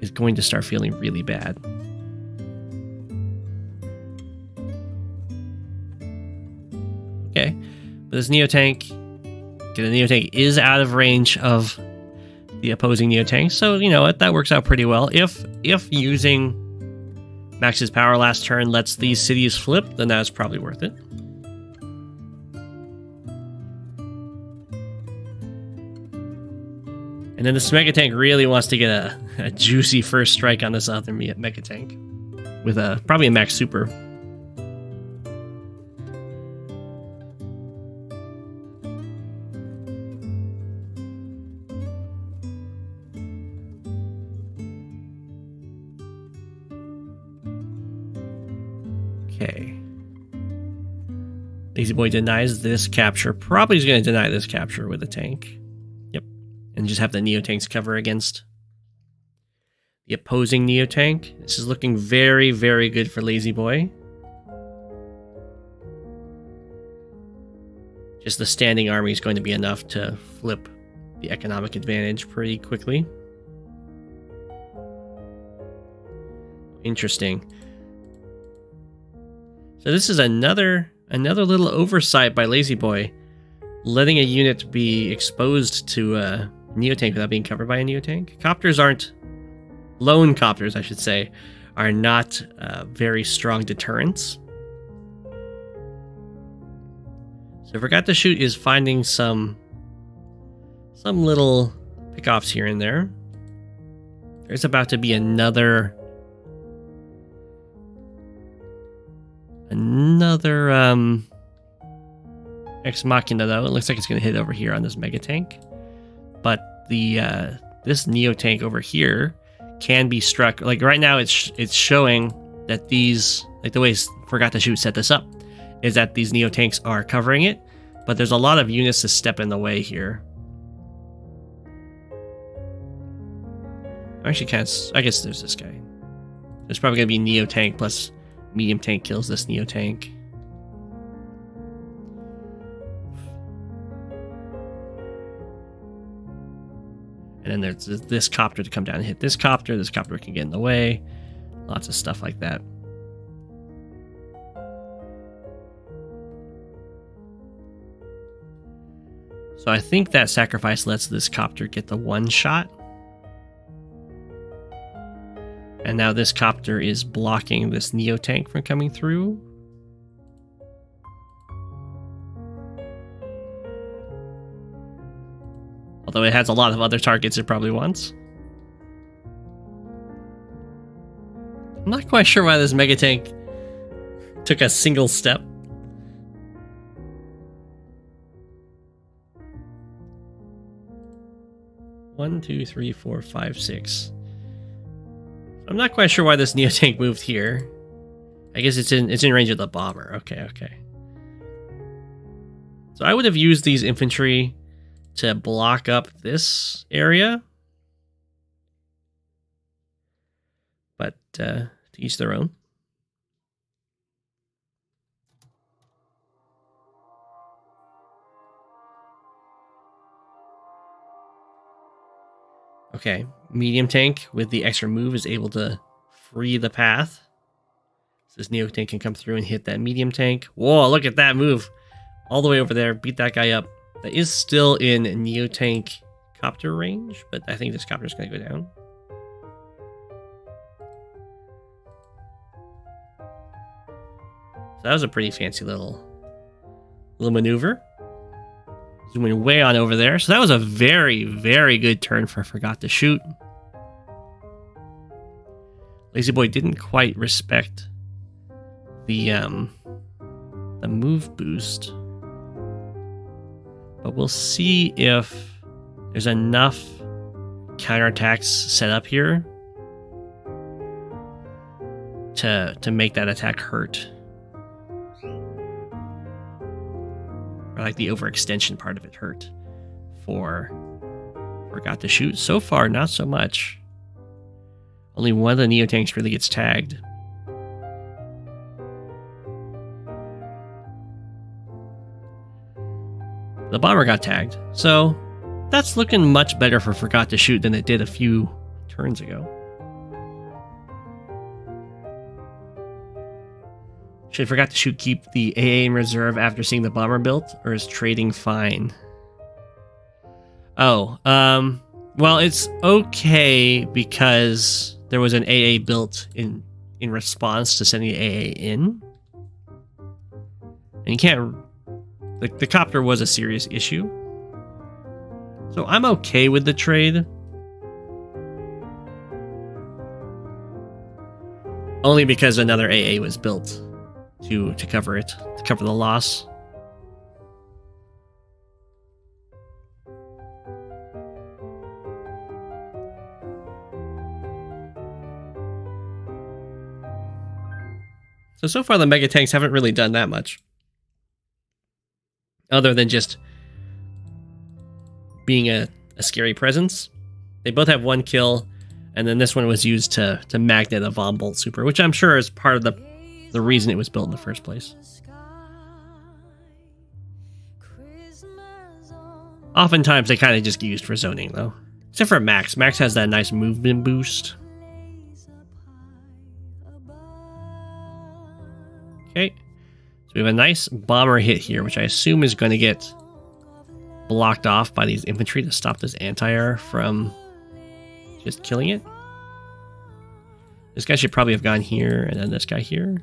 is going to start feeling really bad. Okay, but this Neo tank, the Neo tank is out of range of the opposing Neo tank, so you know what, that works out pretty well. If using Max's power last turn lets these cities flip, then that's probably worth it. And then this Mega Tank really wants to get a juicy first strike on this other Mega Tank with probably a Max Super. Okay. lazyboi denies this capture. Probably is going to deny this capture with a tank. Yep. And just have the Neo-tanks cover against the opposing Neo-tank. This is looking very, very good for lazyboi. Just the standing army is going to be enough to flip the economic advantage pretty quickly. Interesting. So this is another little oversight by lazyboi, letting a unit be exposed to a Neo-tank without being covered by a Neo-tank. Copters aren't... Lone copters, I should say, are not very strong deterrents. So ForgotToShoot is finding some little pickoffs here and there. There's about to be another Ex Machina, though. It looks like it's going to hit over here on this Mega Tank. But the this Neo Tank over here can be struck. Like right now, it's showing that these, like the way ForgotToShoot set this up, is that these Neo Tanks are covering it, but there's a lot of units to step in the way here. Actually, I guess there's this guy. There's probably going to be Neo Tank plus medium tank kills this Neo Tank. And then there's this copter to come down and hit this copter. This copter can get in the way. Lots of stuff like that. So I think that sacrifice lets this copter get the one shot. And now this copter is blocking this Neo Tank from coming through. Although it has a lot of other targets it probably wants. I'm not quite sure why this Mega Tank took a single step. One, two, three, four, five, six. I'm not quite sure why this Neo Tank moved here. I guess it's in range of the bomber. Okay. So I would have used these infantry to block up this area. But to each their own. Okay, medium tank with the extra move is able to free the path. So this Neo tank can come through and hit that medium tank. Whoa, look at that move. All the way over there, beat that guy up. That is still in Neo tank copter range, but I think this copter is going to go down. So that was a pretty fancy little maneuver. Zooming way on over there. So that was a very, very good turn for ForgotToShoot. lazyboi didn't quite respect the move boost. But we'll see if there's enough counterattacks set up here to make that attack hurt. Or like the overextension part of it hurt for ForgotToShoot. So far, not so much. Only one of the Neo tanks really gets tagged. The bomber got tagged, so that's looking much better for ForgotToShoot than it did a few turns ago. Should ForgotToShoot keep the AA in reserve after seeing the bomber built, or is trading fine? Oh, well, it's okay because there was an AA built in response to sending the AA in. And you can't... The copter was a serious issue. So I'm okay with the trade. Only because another AA was built to cover it, to cover the loss. So far the mega tanks haven't really done that much. Other than just being a scary presence. They both have 1 kill, and then this one was used to magnet a Von Bolt super, which I'm sure is part of the reason it was built in the first place. Oftentimes they kind of just get used for zoning though. Except for Max. Max has that nice movement boost. Okay. So we have a nice bomber hit here, which I assume is going to get blocked off by these infantry to stop this anti-air from just killing it. This guy should probably have gone here, and then this guy here.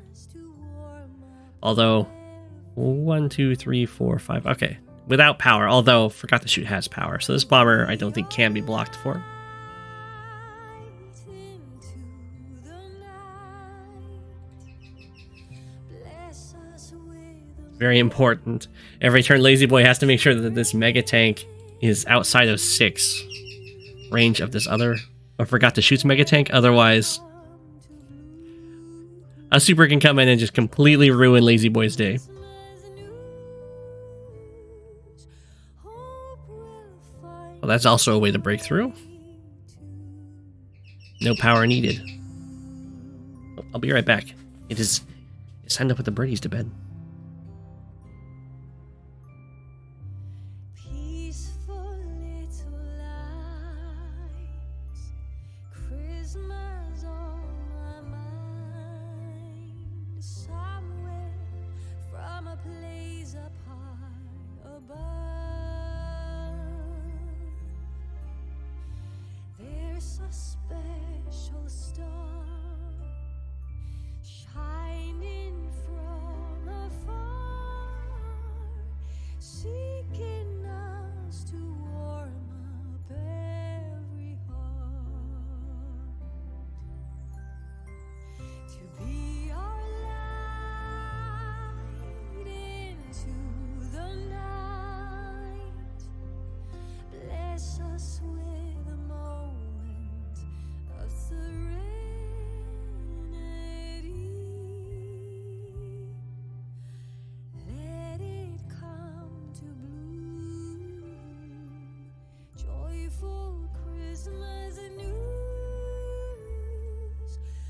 Although, 1, 2, 3, 4, 5. Okay. Without power, although ForgotToShoot has power. So this bomber, I don't think can be blocked for. Very important. Every turn, lazyboi has to make sure that this mega tank is outside of 6 range of this other ForgotToShoot's mega tank. Otherwise, a super can come in and just completely ruin lazyboi's day. Well, that's also a way to break through. No power needed. I'll be right back. It's time to put the birdies to bed.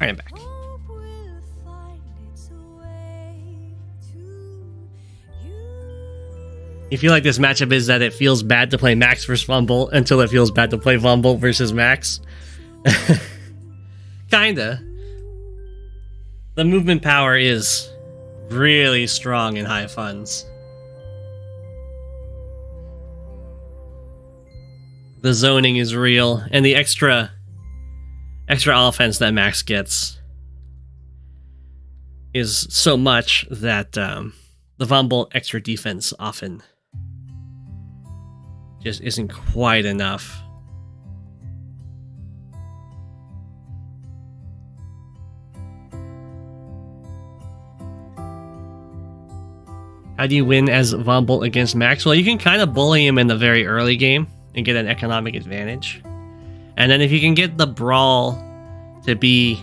Alright, I'm back. You feel like this matchup is that it feels bad to play Max versus Von Bolt until it feels bad to play Von Bolt versus Max? Kinda. The movement power is really strong in high funds. The zoning is real, and the extra offense that Max gets is so much that the Von Bolt extra defense often just isn't quite enough. How do you win as Von Bolt against Max? Well, you can kind of bully him in the very early game and get an economic advantage. And then if you can get the brawl to be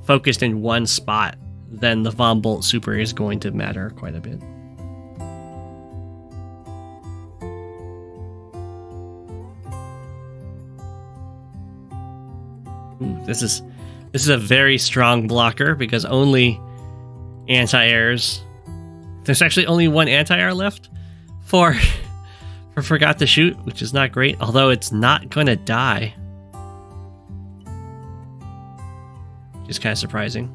focused in one spot, then the Von Bolt super is going to matter quite a bit. Ooh, this is a very strong blocker because only anti-airs. There's actually only one anti-air left for ForgotToShoot, which is not great, although it's not gonna die. Which is kind of surprising.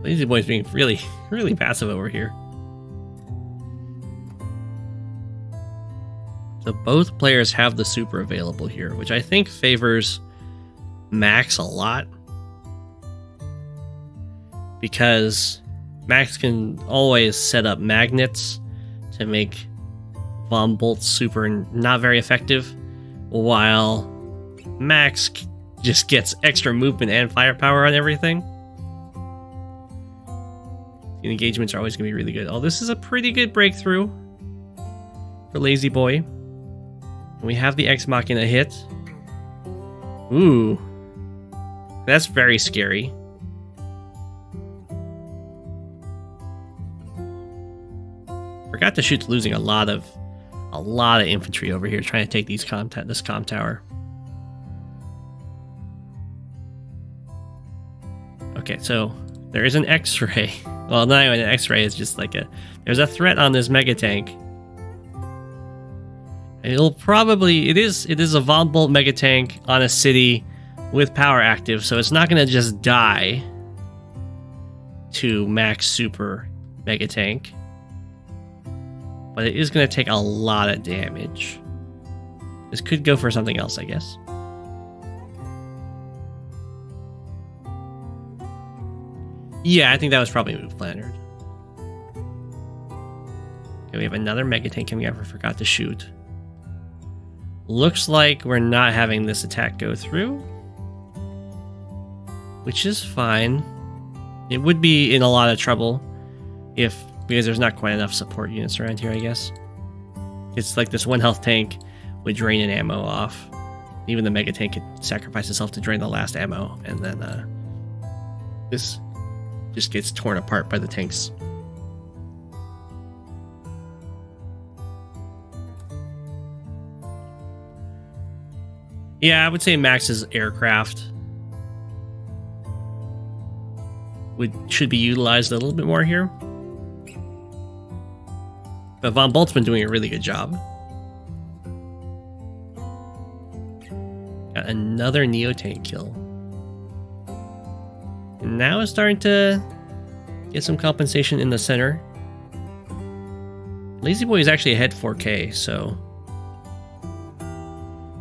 Lazyboi's being really, really passive over here. So both players have the super available here, which I think favors Max a lot. Because Max can always set up magnets to make Von Bolt's super not very effective, while Max just gets extra movement and firepower on everything. The engagements are always going to be really good. Oh, this is a pretty good breakthrough for lazyboi. We have the Ex Machina hit. Ooh. That's very scary. ForgotToShoot's losing a lot of infantry over here trying to take this comm tower. Okay, so there is an X-ray. Well, not even an X-ray, it's just like there's a threat on this mega tank. It'll probably it is a Von Bolt mega tank on a city with power active, so it's not gonna just die to max super mega tank. But it is going to take a lot of damage. This could go for something else, I guess. Yeah, I think that was probably move planner. Okay, we have another mega tank coming out for ForgotToShoot. Looks like we're not having this attack go through, which is fine. It would be in a lot of trouble because there's not quite enough support units around here, I guess. It's like this 1 health tank would drain an ammo off. Even the mega tank could sacrifice itself to drain the last ammo, and then this just gets torn apart by the tanks. Yeah, I would say Max's aircraft should be utilized a little bit more here. But Von Bolt's been doing a really good job. Got another Neo tank kill. And now it's starting to get some compensation in the center. Lazyboi is actually ahead 4K, so...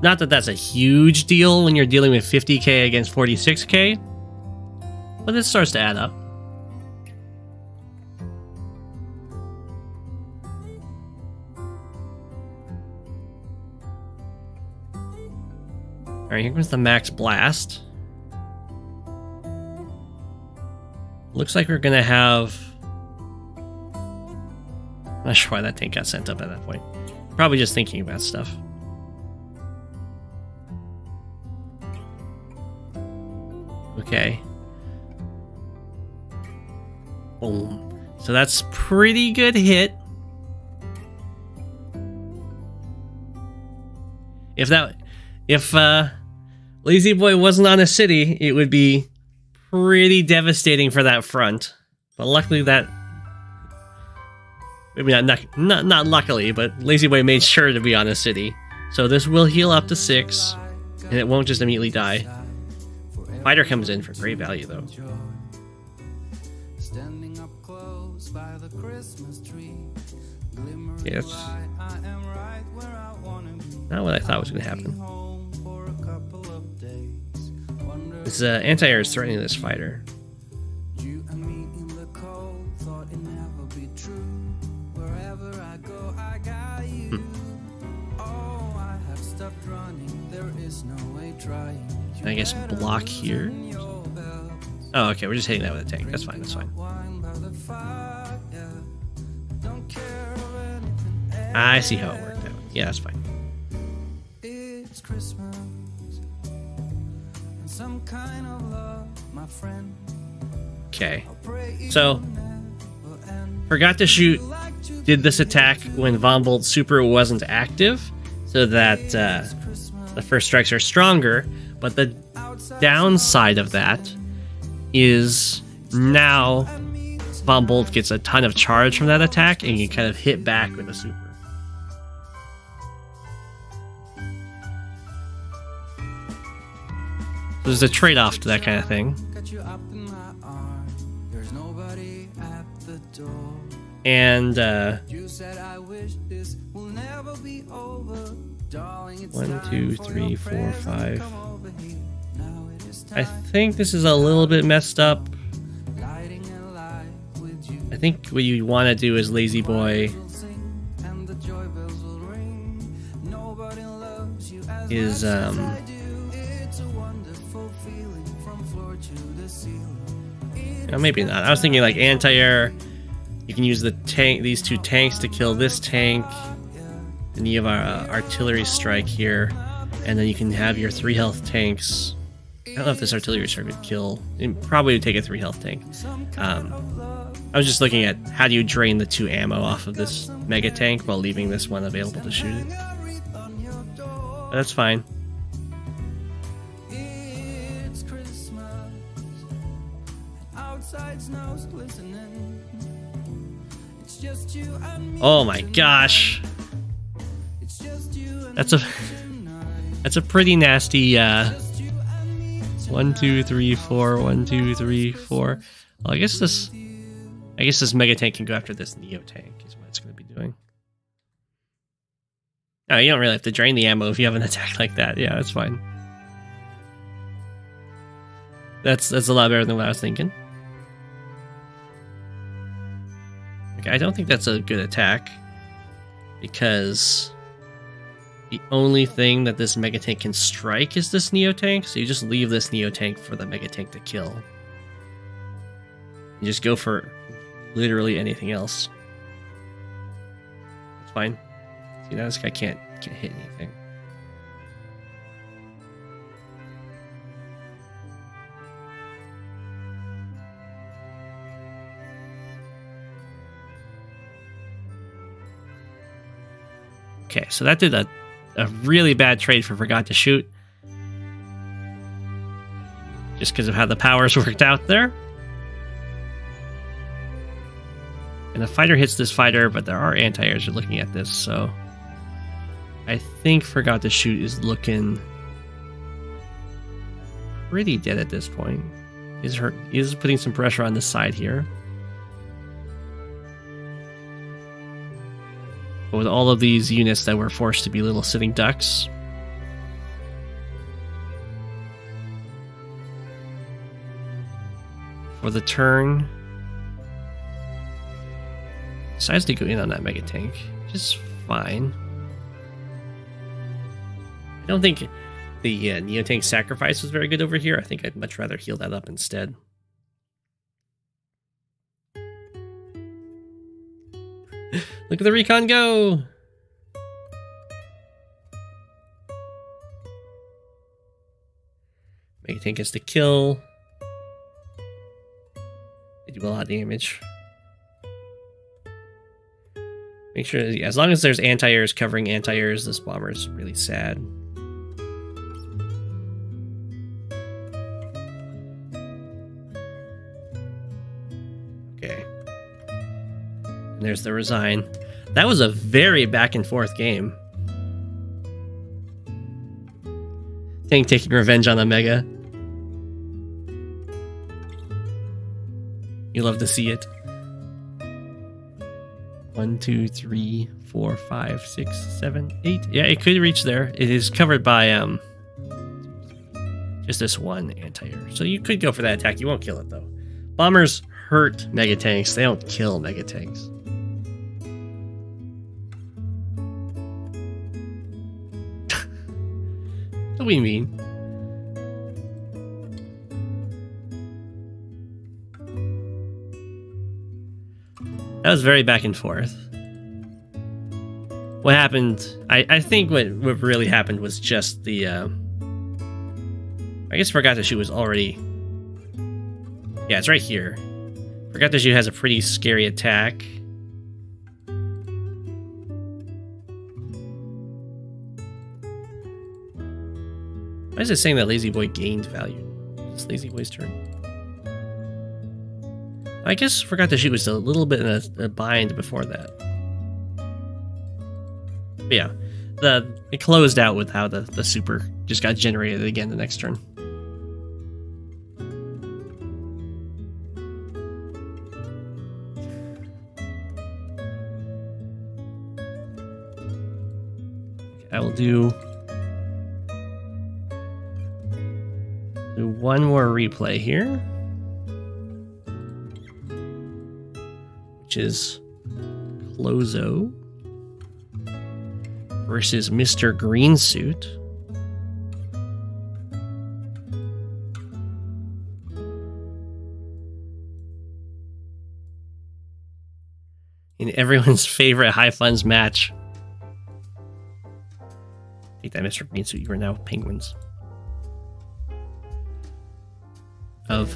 Not that that's a huge deal when you're dealing with 50K against 46K, but it starts to add up. Alright, here comes the Max Blast. Looks like we're gonna have... Not sure why that tank got sent up at that point. Probably just thinking about stuff. Okay. Boom. So that's pretty good hit. If Lazyboi wasn't on a city, it would be pretty devastating for that front. But luckily that... Maybe not luckily, but Lazyboi made sure to be on a city. So this will heal up to 6, and it won't just immediately die. Fighter comes in for great value, though. Yes. Not what I thought was going to happen. This anti-air is threatening this fighter. I guess block here. Oh, okay, we're just hitting that with a tank. That's fine, that's fine. I see how it worked out. Yeah, that's fine. It's Christmas, and some kind of love, my friend. Okay, so ForgotToShoot did this attack when Von Bolt Super wasn't active, so that the first strikes are stronger. But the downside of that is now Von Bolt gets a ton of charge from that attack and you kind of hit back with a super. So there's a trade-off to that kind of thing. And 1, 2, 3, 4, 5. I think this is a little bit messed up. I think what you want to do is Lazyboi is no, maybe not. I was thinking like anti-air. You can use the tank, these two tanks to kill this tank, And you have our artillery strike here, and then you can have your 3 health tanks. I don't know if this artillery strike would kill. It probably would take a 3 health tank. I was just looking at how do you drain the 2 ammo off of this mega tank while leaving this one available to shoot it. But that's fine. Oh my gosh. That's a pretty nasty 1, 2, 3, 4, 1, 2, 3, 4. Well, I guess this mega tank can go after this Neo tank is what it's going to be doing. No, you don't really have to drain the ammo if you have an attack like that. Yeah, that's fine. That's a lot better than what I was thinking. Okay, I don't think that's a good attack because the only thing that this mega tank can strike is this Neo tank. So you just leave this Neo tank for the mega tank to kill. You just go for literally anything else. It's fine. See, now this guy can't hit anything. Okay, so that did a really bad trade for ForgotToShoot. Just because of how the powers worked out there. And the fighter hits this fighter, but there are anti-airs looking at this, so I think ForgotToShoot is looking pretty dead at this point. He's putting some pressure on this side here. But with all of these units that were forced to be little sitting ducks, for the turn, decides to go in on that mega tank, which is fine. I don't think the Neo tank sacrifice was very good over here. I think I'd much rather heal that up instead. Look at the recon go! Mega tank gets the kill. They do a lot of damage. Make sure, as long as there's anti-airs covering anti-airs, this bomber is really sad. Okay. And there's the resign. That was a very back and forth game. Tank taking revenge on the Mega. You love to see it. 1, 2, 3, 4, 5, 6, 7, 8. Yeah, it could reach there. It is covered by just this one anti-air. So you could go for that attack. You won't kill it though. Bombers hurt mega tanks. They don't kill mega tanks. What do we mean? That was very back and forth. What happened? I think what really happened was just the. I guess ForgotToShoot was already. Yeah, it's right here. ForgotToShoot has a pretty scary attack. Why is it saying that lazyboi gained value? It's lazyboi's turn. I guess ForgotToShoot was a little bit in a bind before that. But yeah, it closed out with how the super just got generated again the next turn. Okay, I will do one more replay here, which is Klozo versus Mr.Greensuit. In everyone's favorite high funds match. Take that, Mr. Greensuit. You are now penguins. Of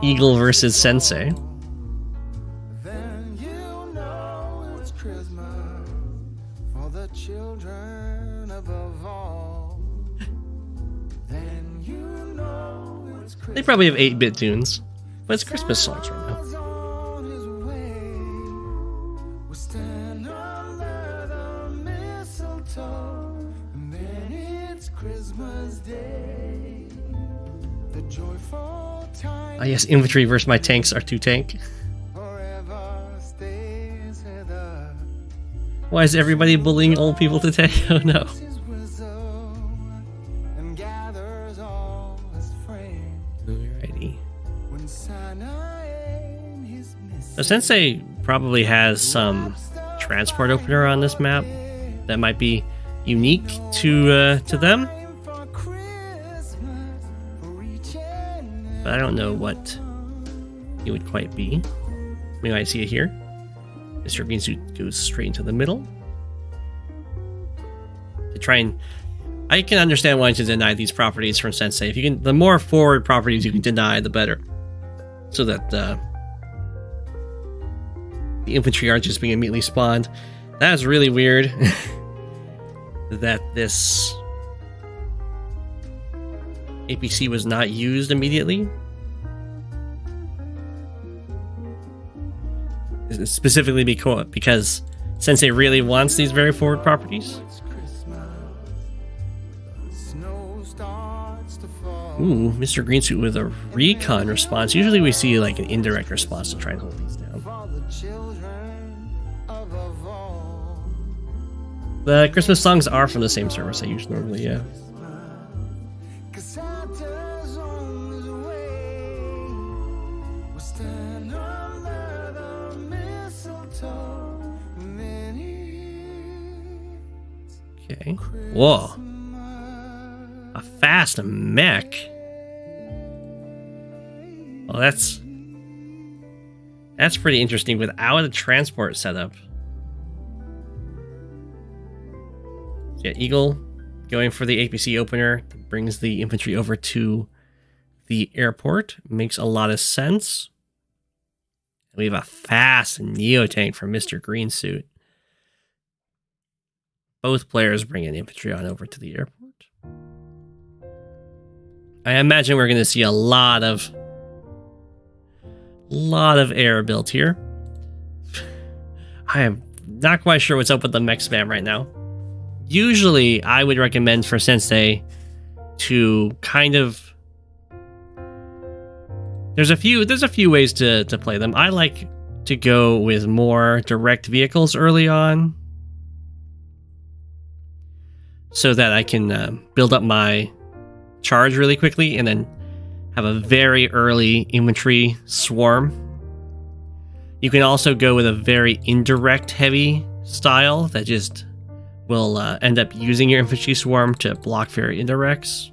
Eagle versus Sensei. Then you know it's Christmas for the children above all. Then you know it's Christmas. They probably have 8-bit tunes, but it's Christmas songs right now. On his way. We'll stand under the mistletoe, and then it's Christmas Day. The joyful time. Ah, yes, infantry versus my tanks are 2 tank. Forever stays with us. Why is everybody bullying old people today? Oh no. His wisdom and gathers all his friends. Alrighty. When Santa and his So Sensei probably has some transport opener on this map that might be unique to them, for Christmas for each and but I don't know what it would quite be. We might see it here. Mr. Greensuit goes straight into the middle to try and. I can understand wanting to deny these properties from Sensei. If you can, the more forward properties you can deny, the better, so that the infantry aren't just being immediately spawned. That is really weird. That this APC was not used immediately. Specifically because Sensei really wants these very forward properties. it's Christmas. The snow starts to fall. Ooh, Mr. Greensuit with a recon response. Usually we see like an indirect response to try and hold these down. For the children above all. The Christmas songs are from the same service I use normally, yeah. 'Cause Santa's on his way. We'll stand under the mistletoe, and then it's Okay. Whoa. Christmas. A fast mech. Well, that's pretty interesting without a transport setup. Yeah, Eagle going for the APC opener brings the infantry over to the airport. Makes a lot of sense. We have a fast Neo tank from Mr. Greensuit. Both players bring an infantry on over to the airport. I imagine we're going to see a lot of air built here. I am not quite sure what's up with the mech spam right now. Usually, I would recommend for Sensei to kind of. There's a few ways to play them. I like to go with more direct vehicles early on, so that I can build up my charge really quickly and then have a very early infantry swarm. You can also go with a very indirect heavy style that just will end up using your infantry swarm to block very indirects.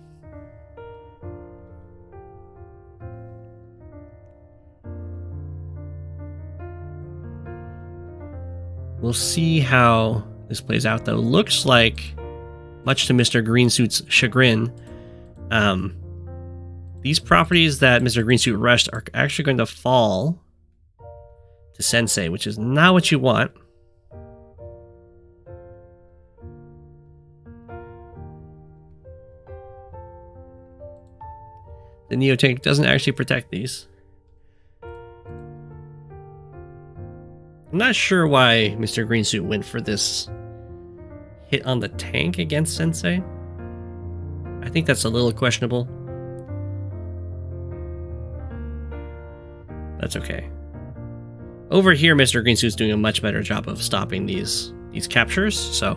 We'll see how this plays out, though. Looks like, much to Mr. Greensuit's chagrin, these properties that Mr. Greensuit rushed are actually going to fall to Sensei, which is not what you want. The Neo tank doesn't actually protect these. I'm not sure why Mr. Greensuit went for this hit on the tank against Sensei. I think that's a little questionable. That's okay. Over here, Mr. Greensuit's doing a much better job of stopping these captures, so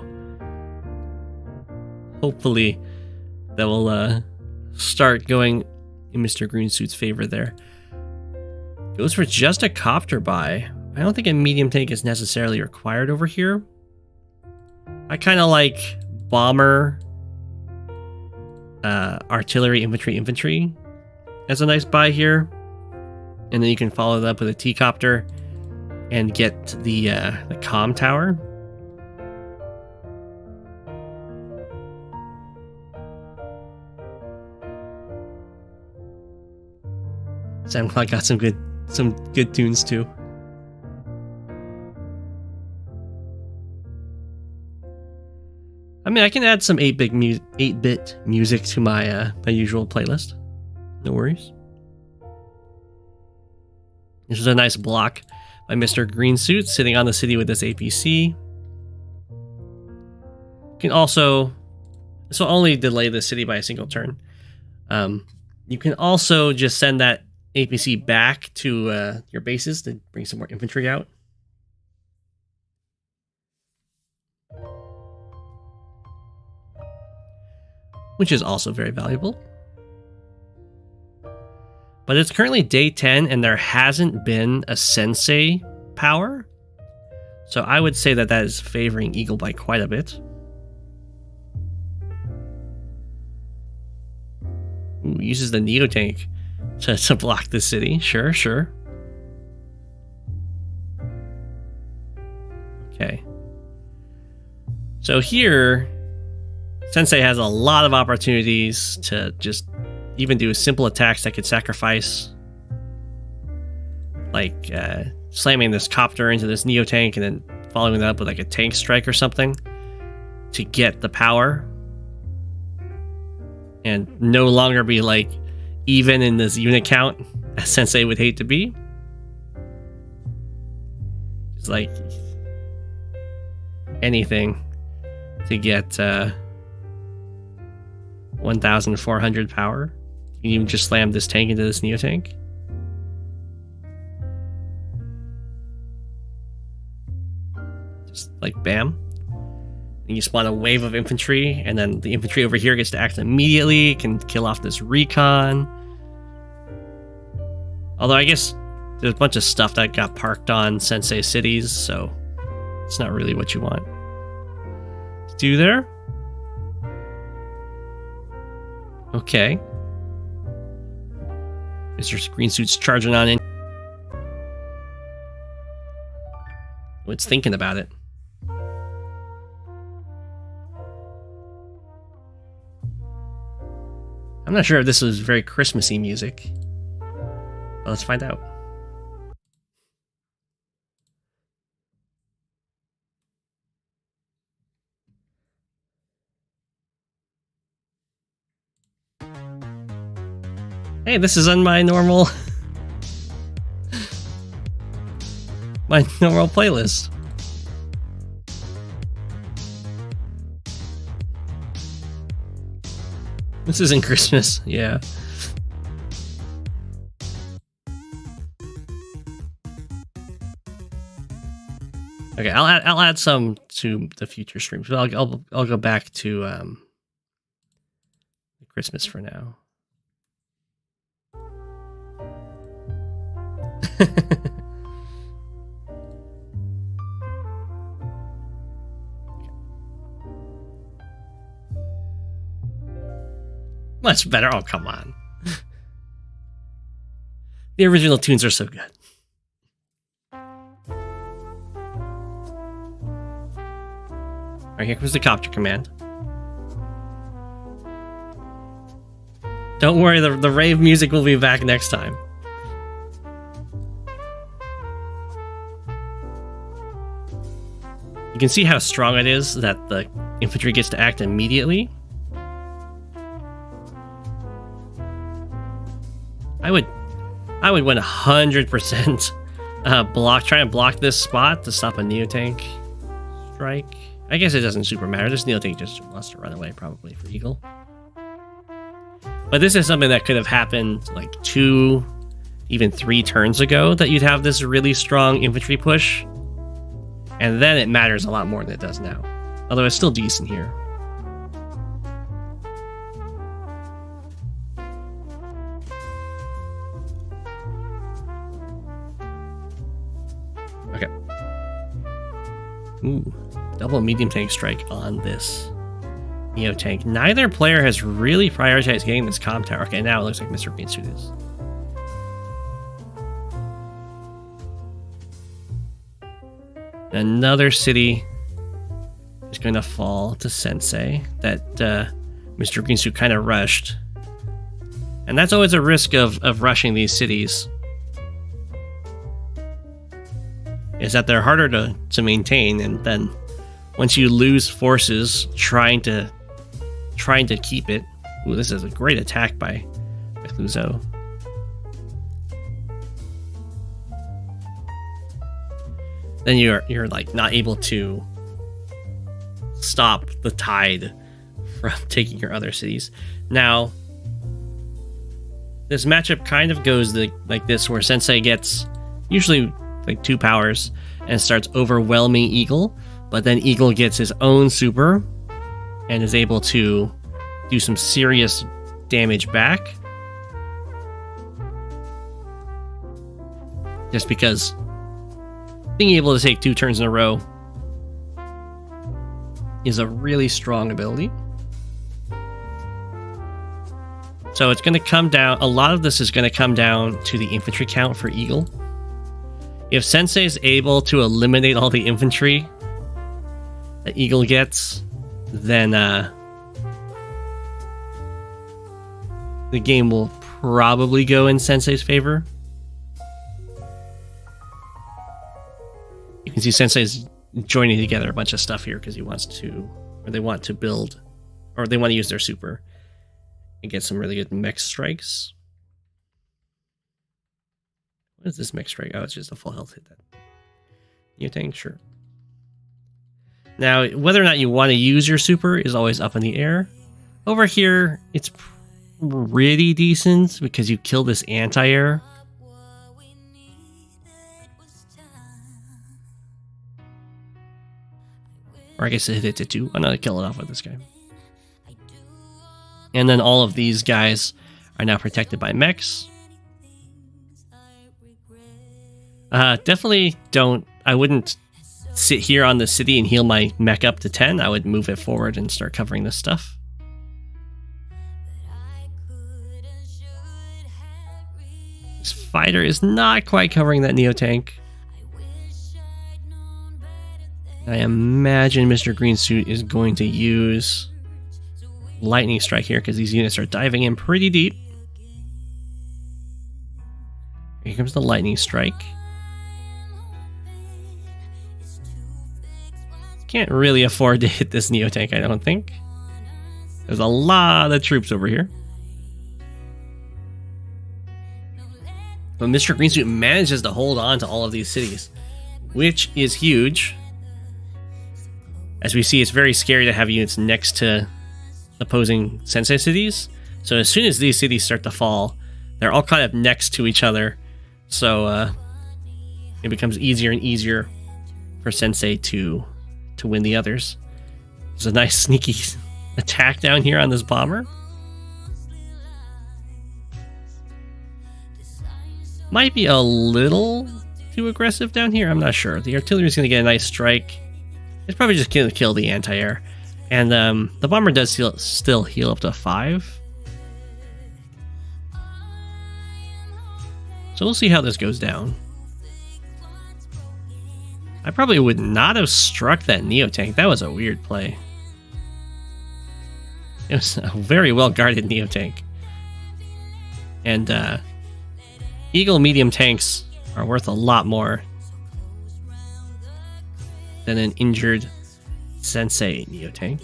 hopefully that will start going in Mr. Greensuit's favor there. Goes for just a copter buy. I don't think a medium tank is necessarily required over here. I kind of like bomber, artillery, infantry as a nice buy here. And then you can follow that up with a T-copter and get the comm tower. SoundCloud got some good tunes too. I mean, I can add some 8-bit music to my my usual playlist. No worries. This is a nice block by Mr.Greensuit sitting on the city with this APC. You can also, this will only delay the city by a single turn. You can also just send that APC back to your bases to bring some more infantry out. Which is also very valuable. But it's currently day 10 and there hasn't been a Sensei power. So I would say that that is favoring Eagle by quite a bit. Ooh, uses the Neo tank to block the city. Sure, sure. Okay. So here, Sensei has a lot of opportunities to just even do simple attacks that could sacrifice, like slamming this copter into this Neo tank and then following that up with like a tank strike or something to get the power and no longer be like even in this unit count as Sensei would hate to be. It's like anything to get 1,400 power. You can even just slam this tank into this Neo tank. Just like bam. And you spawn a wave of infantry, and then the infantry over here gets to act immediately, can kill off this recon. Although I guess there's a bunch of stuff that got parked on Sensei cities, so it's not really what you want to do there. Okay. Mr. Greensuit's charging on in. Oh, it's thinking about it. I'm not sure if this was very Christmassy music. Well, let's find out. Hey, this is on my normal playlist. This isn't Christmas, yeah. Okay, I'll add some to the future streams, but I'll go back to Christmas for now. Much better. Oh, come on. The original tunes are so good. Alright, here comes the copter command. Don't worry, the rave music will be back next time. You can see how strong it is that the infantry gets to act immediately. I would 100% try and block this spot to stop a Neo tank strike. I guess it doesn't super matter. This Neo tank just wants to run away probably for Eagle. But this is something that could have happened like 2, even 3 turns ago, that you'd have this really strong infantry push. And then it matters a lot more than it does now. Although it's still decent here. Okay. Ooh. Double medium tank strike on this Neo tank. Neither player has really prioritized getting this comm tower. Okay, now it looks like Mr. Greensuit is. Another city is going to fall to Sensei that Mr. Greensuit kind of rushed. And that's always a risk of rushing these cities. Is that they're harder to maintain, and then once you lose forces trying to keep it. Ooh, this is a great attack by Klozo. Then you're like not able to stop the tide from taking your other cities. Now, this matchup kind of goes like this, where Sensei gets usually like 2 powers and starts overwhelming Eagle, but then Eagle gets his own super and is able to do some serious damage back. Just because being able to take 2 turns in a row is a really strong ability. So it's going to come down, a lot of this is going to come down to the infantry count for Eagle. If Sensei is able to eliminate all the infantry that Eagle gets, then the game will probably go in Sensei's favor. You can see Sensei's joining together a bunch of stuff here because he wants to, or they want to build, or they want to use their super and get some really good mech strikes. What is this mech strike? Oh, it's just a full health hit. That new tank, sure. Now, whether or not you want to use your super is always up in the air. Over here, it's pretty decent because you kill this anti-air. Or I guess it hit it to 2. I'm gonna kill it off with this guy. And then all of these guys are now protected by mechs. Definitely don't, I wouldn't sit here on the city and heal my mech up to 10. I would move it forward and start covering this stuff. This fighter is not quite covering that Neo tank. I imagine Mr. Greensuit is going to use Lightning Strike here because these units are diving in pretty deep. Here comes the Lightning Strike. Can't really afford to hit this Neo tank, I don't think. There's a lot of troops over here. But Mr. Greensuit manages to hold on to all of these cities, which is huge. As we see, it's very scary to have units next to opposing Sensei cities. So as soon as these cities start to fall, they're all kind of next to each other. So it becomes easier and easier for Sensei to win the others. There's a nice sneaky attack down here on this bomber. Might be a little too aggressive down here. I'm not sure. The artillery is going to get a nice strike. It's probably just going to kill the anti-air. And the bomber does still heal up to 5. So we'll see how this goes down. I probably would not have struck that Neo tank. That was a weird play. It was a very well guarded Neo tank. And Eagle medium tanks are worth a lot more than an injured Sensei Neo tank.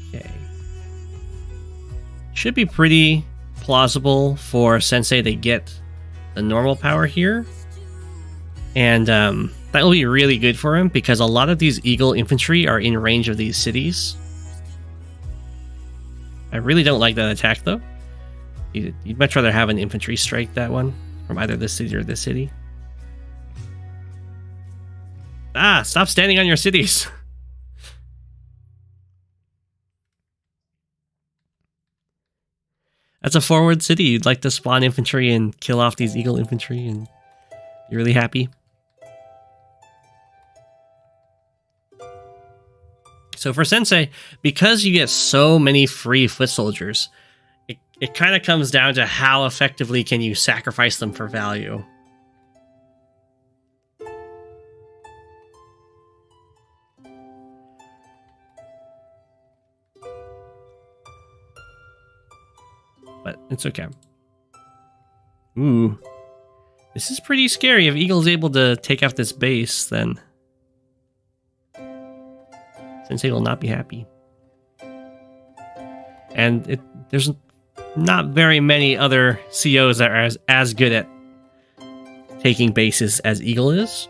Okay. Should be pretty plausible for Sensei to get the normal power here. And that will be really good for him because a lot of these Eagle infantry are in range of these cities. I really don't like that attack though. You'd much rather have an infantry strike that one from either this city or this city. Ah, stop standing on your cities. That's a forward city. You'd like to spawn infantry and kill off these Eagle infantry and you're really happy. So for Sensei, because you get so many free foot soldiers, it it kind of comes down to how effectively can you sacrifice them for value. But it's okay. Ooh. This is pretty scary. If Eagle's able to take out this base, then Sensei will not be happy. And there's not very many other COs that are as good at taking bases as Eagle is.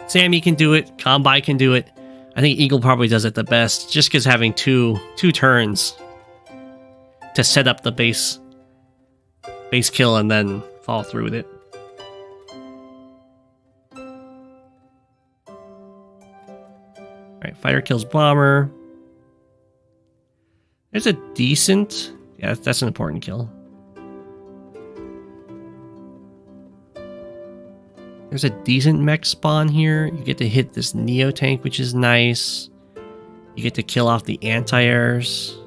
Sammy can do it. Kantbei can do it. I think Eagle probably does it the best, just because having two turns to set up the base kill and then follow through with it. Alright, fighter kills bomber. There's a decent... Yeah, that's an important kill. There's a decent mech spawn here. You get to hit this Neo tank, which is nice. You get to kill off the anti-airs.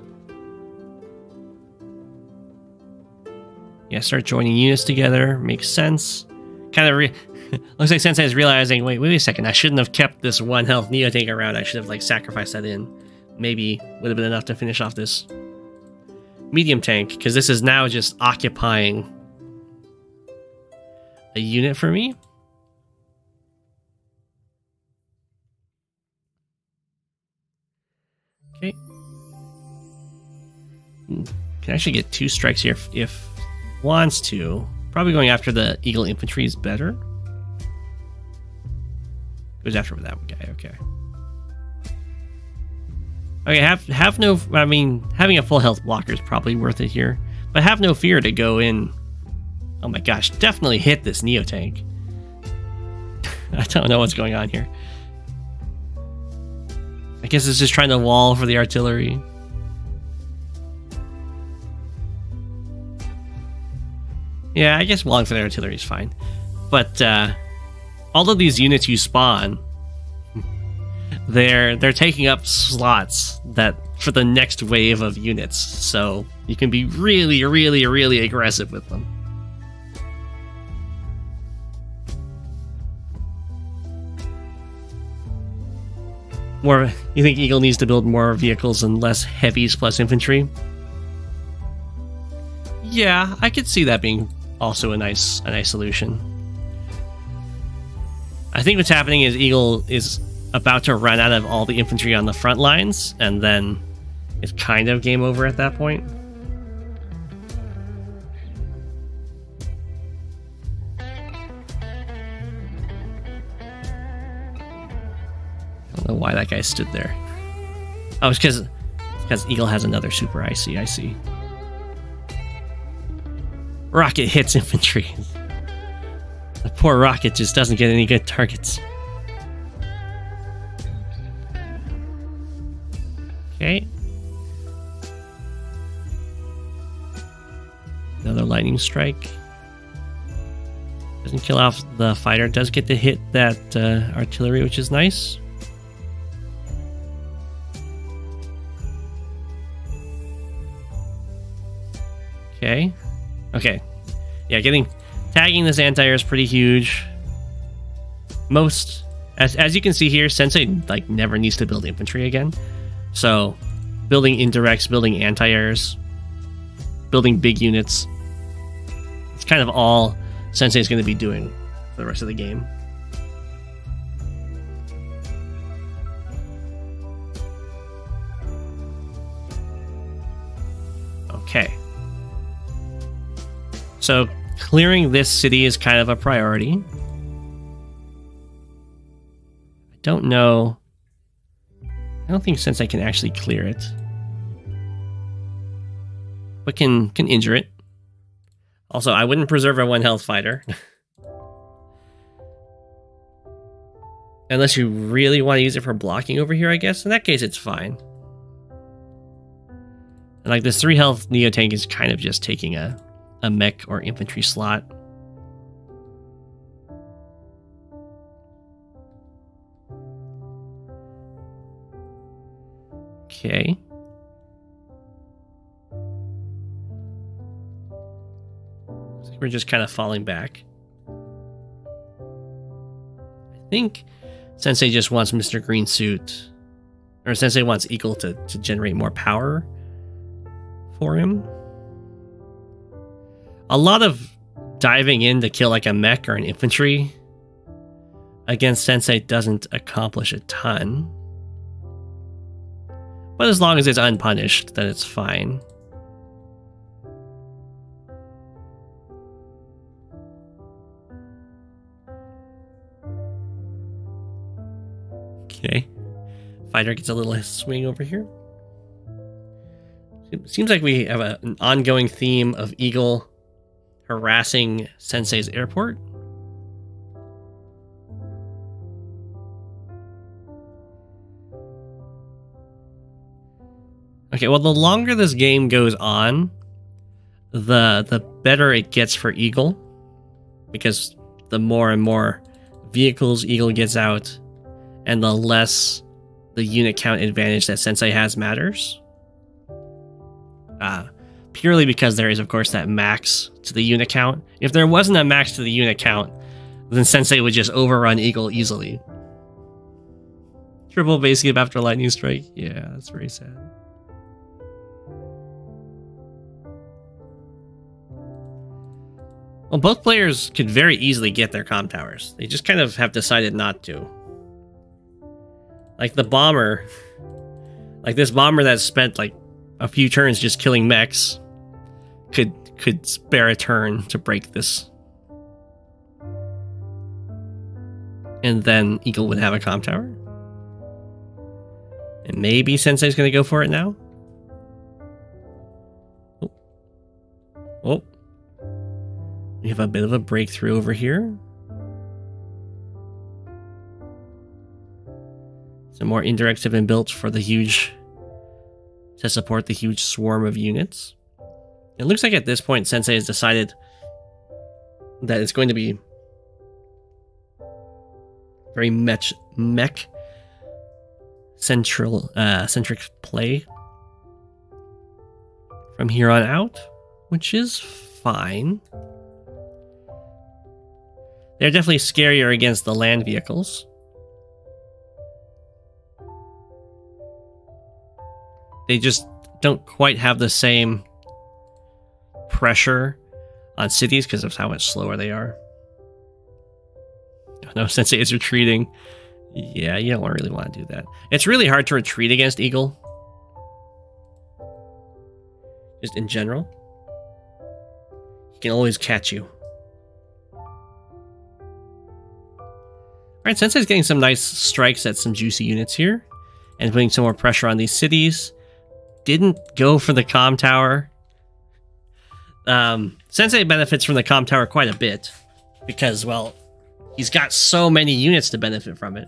Yeah, start joining units together. Makes sense. Kind of looks like Sensei is realizing, wait a second, I shouldn't have kept this 1 health Neo tank around. I should have like sacrificed that in. Maybe would have been enough to finish off this medium tank, because this is now just occupying a unit for me. Okay. Can actually get 2 strikes here if wants to. Probably going after the Eagle infantry is better. Goes after that guy, okay. Okay, have no... I mean, having a full health blocker is probably worth it here. But have no fear to go in... Oh my gosh, definitely hit this Neo tank. I don't know what's going on here. I guess it's just trying to wall for the artillery. Yeah, I guess walling for the artillery is fine. But all of these units you spawn... They're taking up slots that for the next wave of units, so you can be really, really, really aggressive with them. More, you think Eagle needs to build more vehicles and less heavies plus infantry? Yeah, I could see that being also a nice solution. I think what's happening is Eagle is about to run out of all the infantry on the front lines, and then it's kind of game over at that point. I don't know why that guy stood there. Oh, it's because Eagle has another super IC. I see. Rocket hits infantry. The poor rocket just doesn't get any good targets. Okay. Another lightning strike. Doesn't kill off the fighter. Does get to hit that artillery, which is nice. Okay. Okay. Yeah, tagging this anti-air is pretty huge. As you can see here, Sensei like never needs to build infantry again. So, building indirects, building anti-airs, building big units. It's kind of all Sensei is going to be doing for the rest of the game. Okay. So, clearing this city is kind of a priority. I don't know... I don't think Sensei can actually clear it. But can injure it. Also, I wouldn't preserve a 1 health fighter. Unless you really want to use it for blocking over here, I guess. In that case, it's fine. And like this 3 health Neo tank is kind of just taking a mech or infantry slot. Okay. We're just kind of falling back. I think Sensei just wants Mr. Greensuit, or Sensei wants Eagle to generate more power for him. A lot of diving in to kill like a mech or an infantry against Sensei doesn't accomplish a ton. But as long as it's unpunished, then it's fine. Okay. Fighter gets a little swing over here. Seems like we have an ongoing theme of Eagle harassing Sensei's airport. Okay, well, the longer this game goes on, the better it gets for Eagle, because the more and more vehicles Eagle gets out, and the less the unit count advantage that Sensei has matters. Purely because there is, of course, that max to the unit count. If there wasn't a max to the unit count, then Sensei would just overrun Eagle easily. Triple base skip after lightning strike. Yeah, that's very sad. Well, both players could very easily get their comm towers. They just kind of have decided not to. Like the bomber, like this bomber that spent like a few turns just killing mechs, could spare a turn to break this. And then Eagle would have a comm tower. And maybe Sensei's going to go for it now. Oh. Oh. We have a bit of a breakthrough over here. Some more indirects have been built for the huge, to support the huge swarm of units. It looks like at this point Sensei has decided that it's going to be very mech centric play from here on out, which is fine. They're definitely scarier against the land vehicles. They just don't quite have the same pressure on cities because of how much slower they are. Oh, no, Sensei is retreating. Yeah, you don't really want to do that. It's really hard to retreat against Eagle. Just in general. He can always catch you. Alright, Sensei's getting some nice strikes at some juicy units here. And putting some more pressure on these cities. Didn't go for the comm tower. Sensei benefits from the comm tower quite a bit. Because, well, he's got so many units to benefit from it.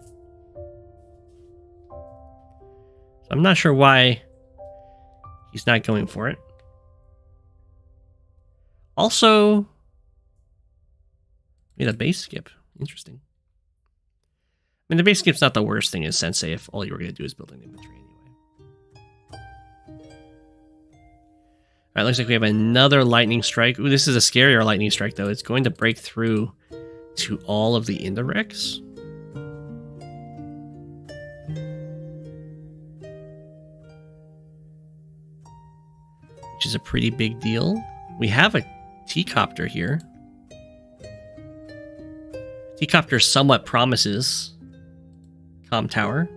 So I'm not sure why he's not going for it. Also, we had a base skip. Interesting. I mean, the base skip's not the worst thing as Sensei if all you were going to do is build an infantry anyway. Alright, looks like we have another lightning strike. Ooh, this is a scarier lightning strike, though. It's going to break through to all of the indirects. Which is a pretty big deal. We have a T-copter here. T-copter somewhat promises comm tower.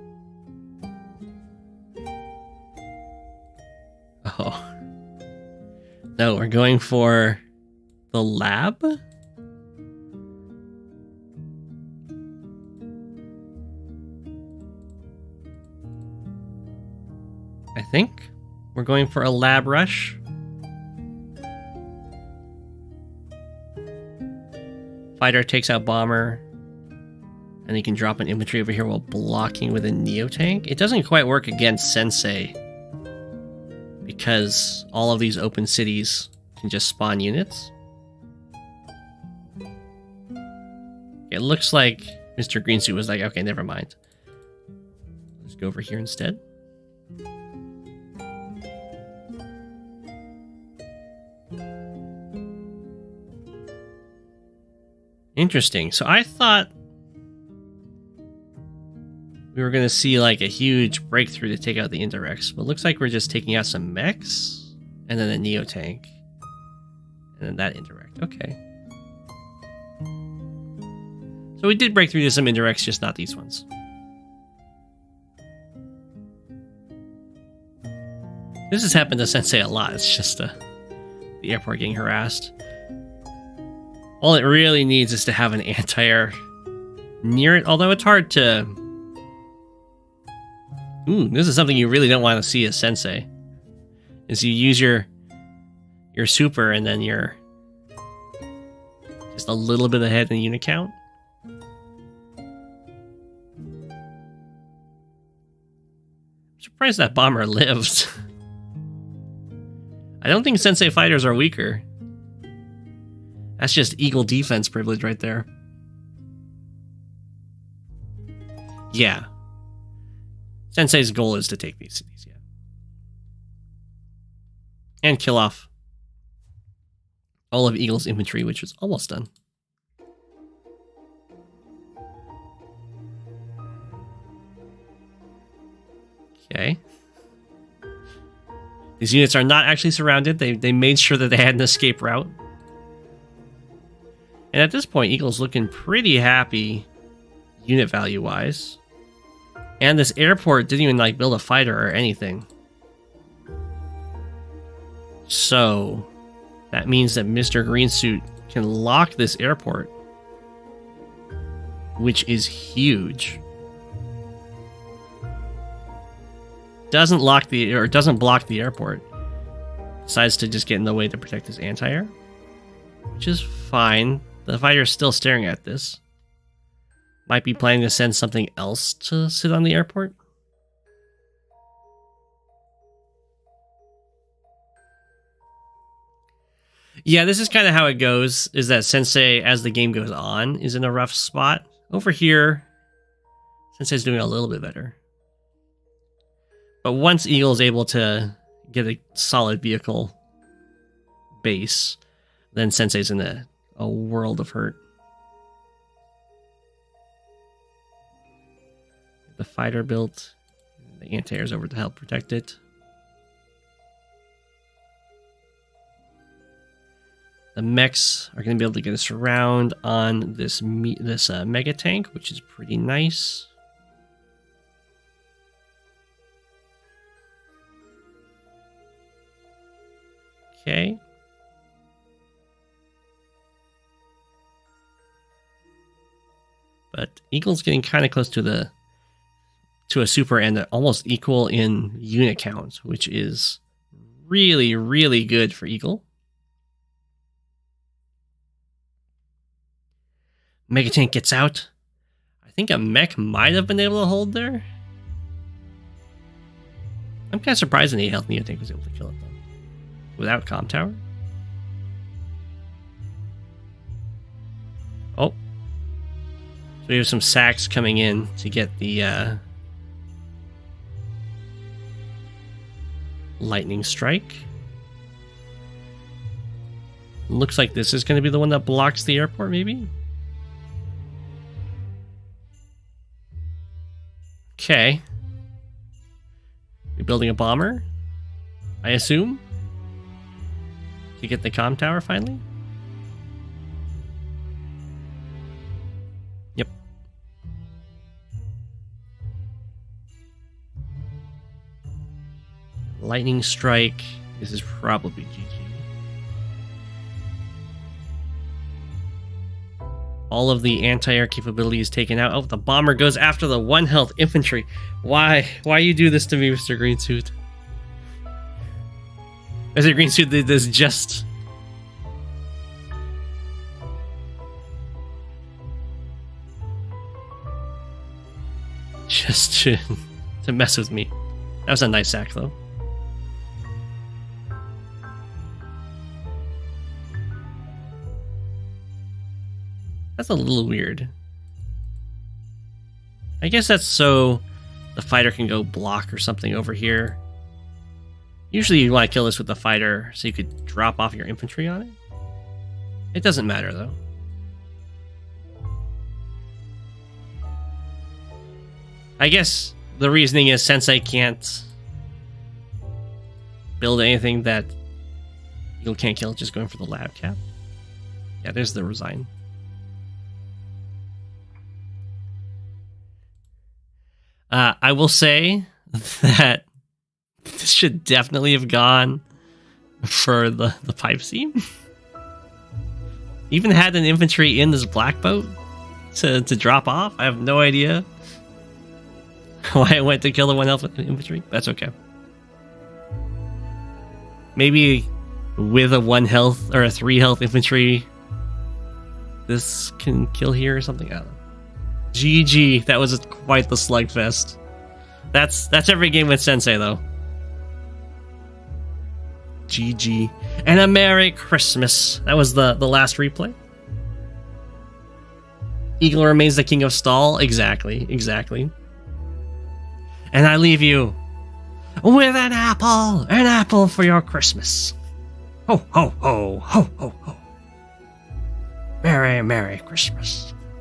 Oh. No, we're going for the lab? I think we're going for a lab rush. Fighter takes out bomber. And he can drop an infantry over here while blocking with a neo-tank. It doesn't quite work against Sensei. Because all of these open cities can just spawn units. It looks like Mr. Greensuit was like, okay, never mind. Let's go over here instead. Interesting. So I thought we were going to see like a huge breakthrough to take out the indirects, but it looks like we're just taking out some mechs and then a Neo tank and then that indirect. Okay. So we did break through to some indirects, just not these ones. This has happened to Sensei a lot. It's just the airport getting harassed. All it really needs is to have an anti-air near it, although it's hard to... Ooh, this is something you really don't want to see as Sensei. Is you use your super and then you're just a little bit ahead in unit count. I'm surprised that bomber lived. I don't think Sensei fighters are weaker. That's just Eagle defense privilege right there. Yeah. Sensei's goal is to take these cities, yeah. And kill off all of Eagle's infantry, which is almost done. Okay. These units are not actually surrounded. They made sure that they had an escape route. And at this point, Eagle's looking pretty happy unit value-wise. And this airport didn't even like build a fighter or anything. So that means that Mr.Greensuit can lock this airport, which is huge. Doesn't block the airport. Decides to just get in the way to protect his anti-air, which is fine. The fighter's still staring at this. Might be planning to send something else to sit on the airport. Yeah, this is kind of how it goes, is that Sensei, as the game goes on, is in a rough spot. Over here, Sensei's doing a little bit better. But once Eagle is able to get a solid vehicle base, then Sensei's in a world of hurt. The fighter built, the anti-air's over to help protect it. The mechs are going to be able to get us around on this mega tank, which is pretty nice. Okay. But Eagle's getting kind of close to a super and almost equal in unit count, which is really, really good for Eagle. Mega tank gets out. I think a mech might have been able to hold there. I'm kind of surprised an 8 health Neo tank was able to kill it though. Without comm tower? Oh. So we have some sacks coming in to get the lightning strike. Looks like this is going to be the one that blocks the airport, maybe? Okay. You're building a bomber, I assume? To get the comm tower finally? Yep. Lightning strike. This is probably GG. All of the anti-air capability is taken out. Oh, the bomber goes after the 1 health infantry. Why? Why you do this to me, Mr. Greensuit? Mr. Greensuit did this just... just to mess with me. That was a nice sack, though. That's a little weird. I guess that's so the fighter can go block or something over here. Usually you want to kill this with the fighter so you could drop off your infantry on it. It doesn't matter though. I guess the reasoning is Sensei can't build anything that Eagle can't kill, just going for the lab cap. Yeah, there's the resign. I will say that this should definitely have gone for the pipe seam. Even had an infantry in this black boat to drop off. I have no idea why I went to kill the 1 health infantry. That's okay. Maybe with a 1 health or a 3 health infantry, this can kill here or something. I don't know. GG. That was quite the slugfest. That's every game with Sensei though. GG. And a Merry Christmas. That was the last replay. Eagle remains the king of stall. Exactly. And I leave you with an apple for your Christmas. Ho, ho, ho, ho, ho, ho. Merry, Merry Christmas.